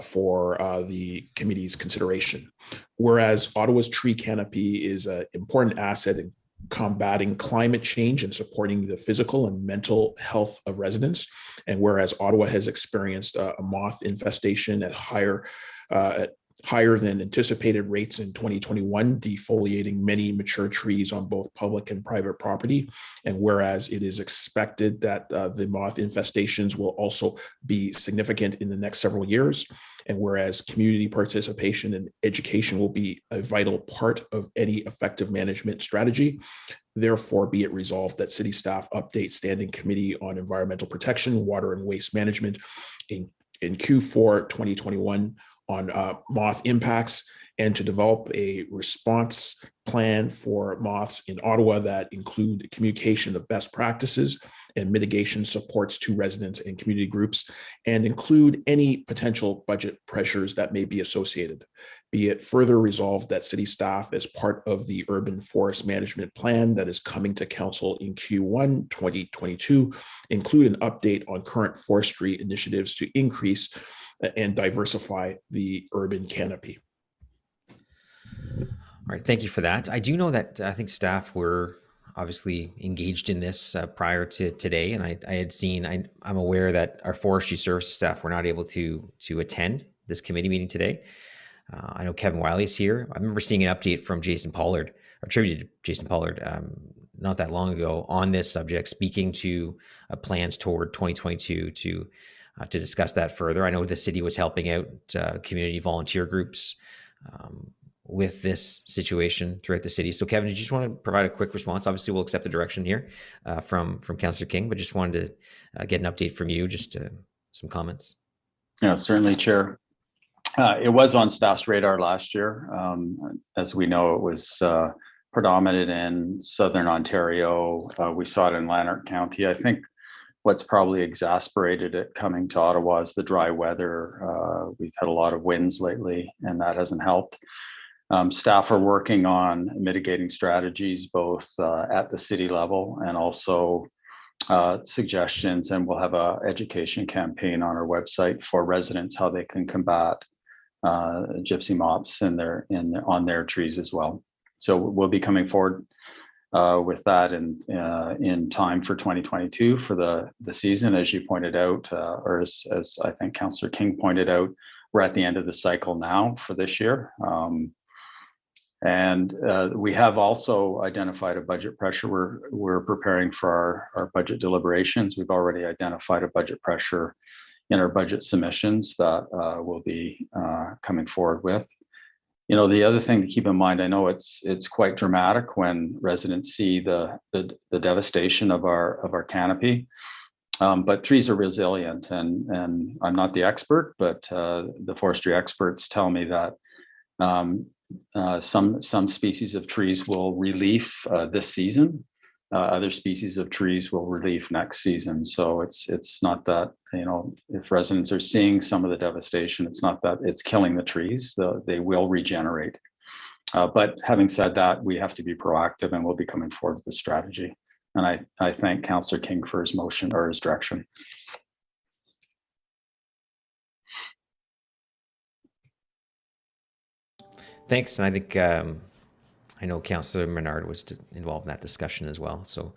for the committee's consideration. Whereas Ottawa's tree canopy is an important asset in combating climate change and supporting the physical and mental health of residents, and whereas Ottawa has experienced a moth infestation at higher than anticipated rates in 2021, defoliating many mature trees on both public and private property. And whereas it is expected that the moth infestations will also be significant in the next several years, and whereas community participation and education will be a vital part of any effective management strategy, therefore be it resolved that city staff update Standing Committee on Environmental Protection, Water and Waste Management in Q4 2021 on moth impacts, and to develop a response plan for moths in Ottawa that include communication of best practices and mitigation supports to residents and community groups, and include any potential budget pressures that may be associated. Be it further resolved that city staff, as part of the urban forest management plan that is coming to council in Q1 2022, include an update on current forestry initiatives to increase and diversify the urban canopy. All right, thank you for that. I do know that I think staff were obviously engaged in this prior to today, and I had seen, I'm aware that our forestry service staff were not able to attend this committee meeting today. I know Kevin Wiley is here. I remember seeing an update from Jason Pollard, attributed to Jason Pollard, not that long ago on this subject, speaking to plans toward 2022 to discuss that further. I know the city was helping out community volunteer groups with this situation throughout the city. So Kevin, did you just want to provide a quick response? Obviously, we'll accept the direction here from Councillor King, but just wanted to get an update from you, just some comments. Yeah, certainly, Chair. It was on staff's radar last year. As we know, it was predominant in Southern Ontario. We saw it in Lanark County. I think what's probably exacerbated it coming to Ottawa is the dry weather. We've had a lot of winds lately, and that hasn't helped. Staff are working on mitigating strategies both at the city level and also suggestions, and we'll have a education campaign on our website for residents how they can combat gypsy moths on their trees as well. So we'll be coming forward with that in time for 2022 for the season, as you pointed out, or as I think Councillor King pointed out, we're at the end of the cycle now for this year. And we have also identified a budget pressure. We're preparing for our budget deliberations. We've already identified a budget pressure in our budget submissions that we'll be coming forward with. You know, the other thing to keep in mind, I know it's quite dramatic when residents see the devastation of our canopy, but trees are resilient, and I'm not the expert, but the forestry experts tell me that some species of trees will relief this season. Other species of trees will relief next season. So it's not that, you know, if residents are seeing some of the devastation, it's not that it's killing the trees. They will regenerate. But having said that, we have to be proactive, and we'll be coming forward with a strategy. And I thank Councillor King for his motion or his direction. Thanks. And I think I know Councillor Menard was involved in that discussion as well. So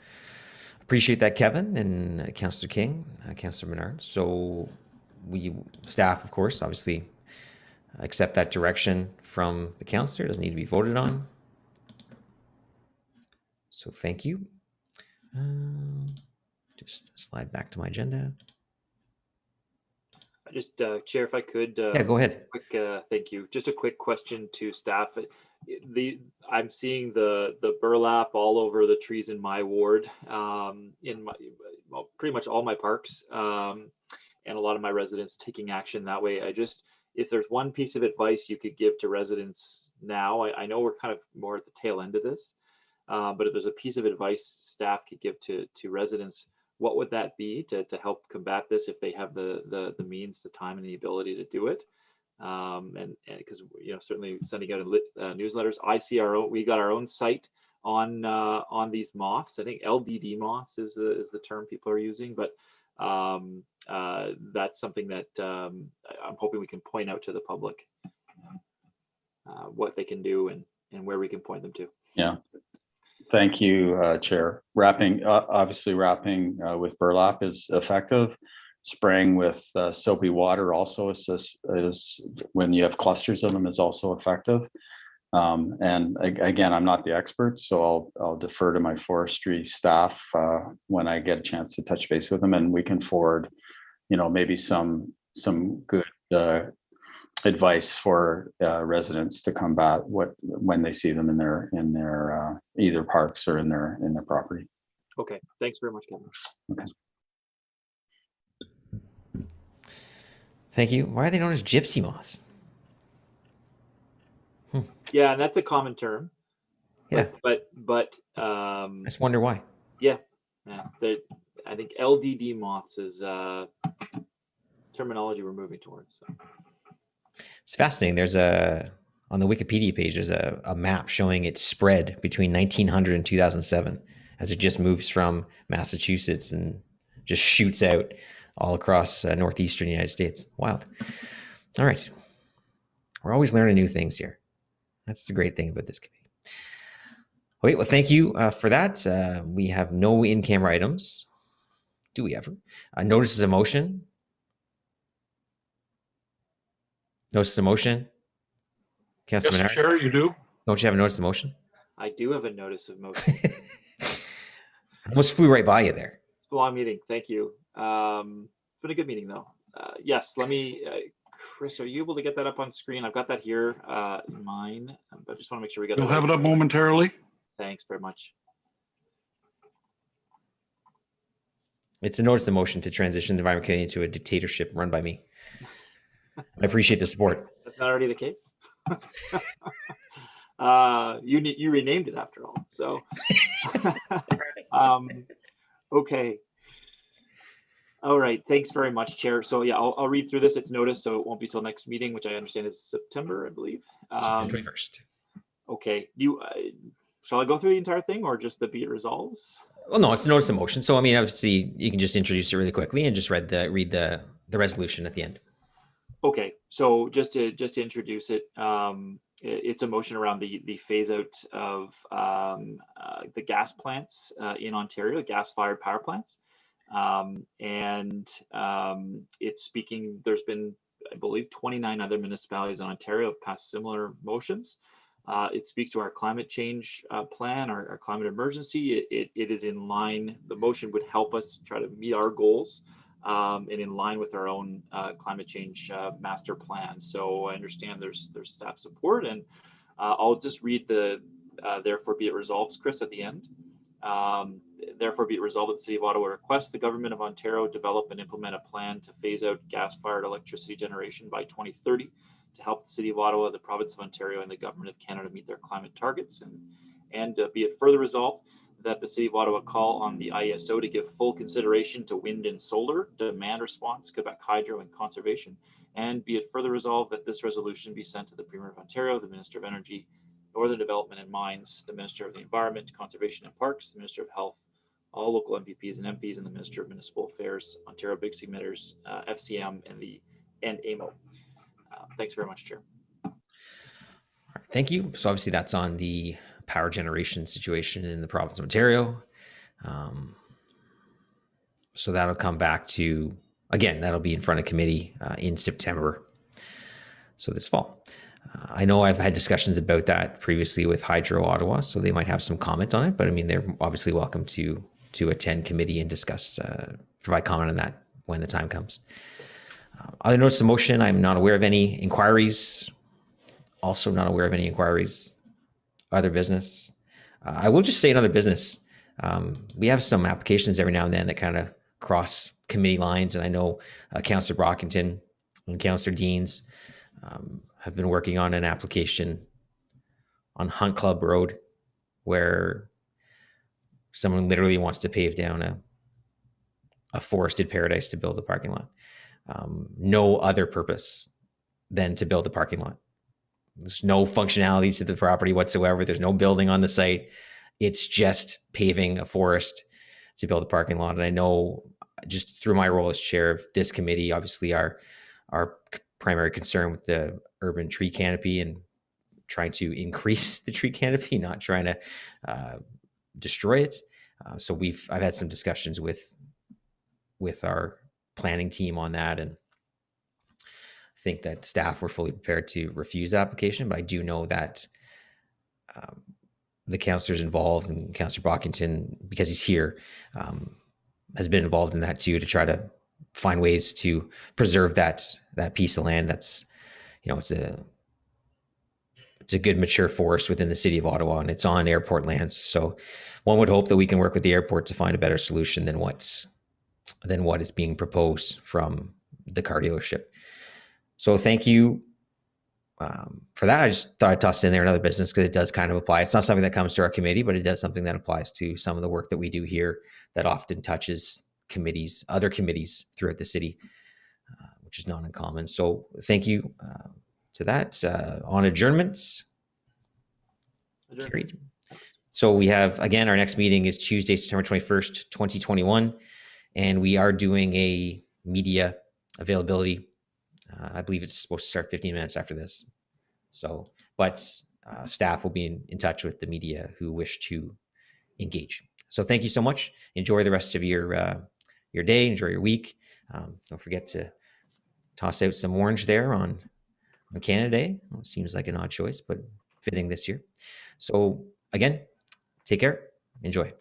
appreciate that, Kevin, and Councillor King, Councillor Menard. So staff, of course, obviously accept that direction from the councillor. It doesn't need to be voted on. So thank you. Just slide back to my agenda. Just Chair, if I could. Yeah, go ahead. Quick, thank you. Just a quick question to staff. I'm seeing the burlap all over the trees in my ward, pretty much all my parks, and a lot of my residents taking action that way. If there's one piece of advice you could give to residents now, I know we're kind of more at the tail end of this, but if there's a piece of advice staff could give to residents, what would that be to help combat this if they have the means, the time, and the ability to do it? And because, you know, certainly sending out newsletters. We got our own site on these moths. I think LDD moths is the term people are using, but that's something that I'm hoping we can point out to the public what they can do and where we can point them to. Yeah. Thank you, Chair. Obviously wrapping with burlap is effective. Spraying with soapy water also is when you have clusters of them, is also effective. And again, I'm not the expert, so I'll defer to my forestry staff when I get a chance to touch base with them, and we can forward, you know, maybe some good advice for residents to combat when they see them in their either parks or in their property. Okay, thanks very much, Kevin. Okay. Thank you. Why are they known as gypsy moths? Yeah, and that's a common term. Yeah, but I just wonder why. Yeah. I think LDD moths is terminology we're moving towards. So. It's fascinating. There's on the Wikipedia page, there's a map showing its spread between 1900 and 2007 as it just moves from Massachusetts and just shoots out all across northeastern United States. Wild. All right. We're always learning new things here. That's the great thing about this committee. Okay, well, thank you for that. We have no in-camera items. Do we ever? Notices of motion. Notice of motion. Councilor Yes, Menard? Chair, you do. Don't you have a notice of motion? I do have a notice of motion. I almost flew right by you there. It's a long meeting. Thank you. It's been a good meeting, though. Yes, let me, Chris, are you able to get that up on screen? I've got that here in mine, but I just want to make sure we got. You'll have it up momentarily. Thanks very much. It's a notice of motion to transition the Environment Committee into a dictatorship run by me. I appreciate the support. That's not already the case. You renamed it after all. So, okay. All right. Thanks very much, Chair. So yeah, I'll read through this. It's noticed, so it won't be till next meeting, which I understand is September, I believe. September 21st. Okay. Shall I go through the entire thing or just the be it resolves? Well, no, it's a notice of motion. So I mean, obviously, you can just introduce it really quickly and just read the resolution at the end. Okay, so just to introduce it, it's a motion around the phase out of the gas plants in Ontario, gas-fired power plants, and it's speaking. There's been, I believe, 29 other municipalities in Ontario have passed similar motions. It speaks to our climate change plan, our climate emergency. It is in line. The motion would help us try to meet our goals. And in line with our own climate change master plan. So I understand there's staff support, and I'll just read the therefore be it resolved, Chris, at the end. Therefore be it resolved that the City of Ottawa requests the Government of Ontario develop and implement a plan to phase out gas-fired electricity generation by 2030 to help the City of Ottawa, the Province of Ontario, and the Government of Canada meet their climate targets. And be it further resolved that the City of Ottawa call on the IESO to give full consideration to wind and solar, demand response, Quebec Hydro, and conservation. And be it further resolved that this resolution be sent to the Premier of Ontario, the Minister of Energy, Northern Development and Mines, the Minister of the Environment, Conservation and Parks, the Minister of Health, all local MPPs and MPs, and the Minister of Municipal Affairs, Ontario Big Sea Emitters, FCM, and AMO. Thanks very much, Chair. All right, thank you. So obviously that's on the power generation situation in the province of Ontario. So that'll come back to, again, that'll be in front of committee in September. So this fall. I know I've had discussions about that previously with Hydro Ottawa, so they might have some comment on it, but I mean, they're obviously welcome to attend committee and discuss, provide comment on that when the time comes. Other notice of motion, I'm not aware of any inquiries. Also not aware of any inquiries. Other business. I will just say another business. We have some applications every now and then that kind of cross committee lines, and I know Councillor Brockington and Councillor Deans have been working on an application on Hunt Club Road where someone literally wants to pave down a forested paradise to build a parking lot. No other purpose than to build a parking lot. There's no functionality to the property whatsoever. There's no building on the site. It's just paving a forest to build a parking lot. And I know just through my role as chair of this committee, obviously our primary concern with the urban tree canopy and trying to increase the tree canopy, not trying to destroy it. So I've had some discussions with our planning team on that, and think that staff were fully prepared to refuse the application, but I do know that the councillors involved, and Councillor Brockington, because he's here, has been involved in that too, to try to find ways to preserve that piece of land. That's, it's a good mature forest within the City of Ottawa, and it's on airport lands. So one would hope that we can work with the airport to find a better solution than what is being proposed from the car dealership. So thank you for that. I just thought I'd toss in there another business because it does kind of apply. It's not something that comes to our committee, but it does something that applies to some of the work that we do here that often touches other committees throughout the city, which is not uncommon. So thank you to that. On adjournments. Carried. So we have, again, our next meeting is Tuesday, September 21st, 2021. And we are doing a media availability. I believe it's supposed to start 15 minutes after this. So, but staff will be in touch with the media who wish to engage. So thank you so much. Enjoy the rest of your day. Enjoy your week. Don't forget to toss out some orange there on Canada Day. Well, it seems like an odd choice, but fitting this year. So again, take care. Enjoy.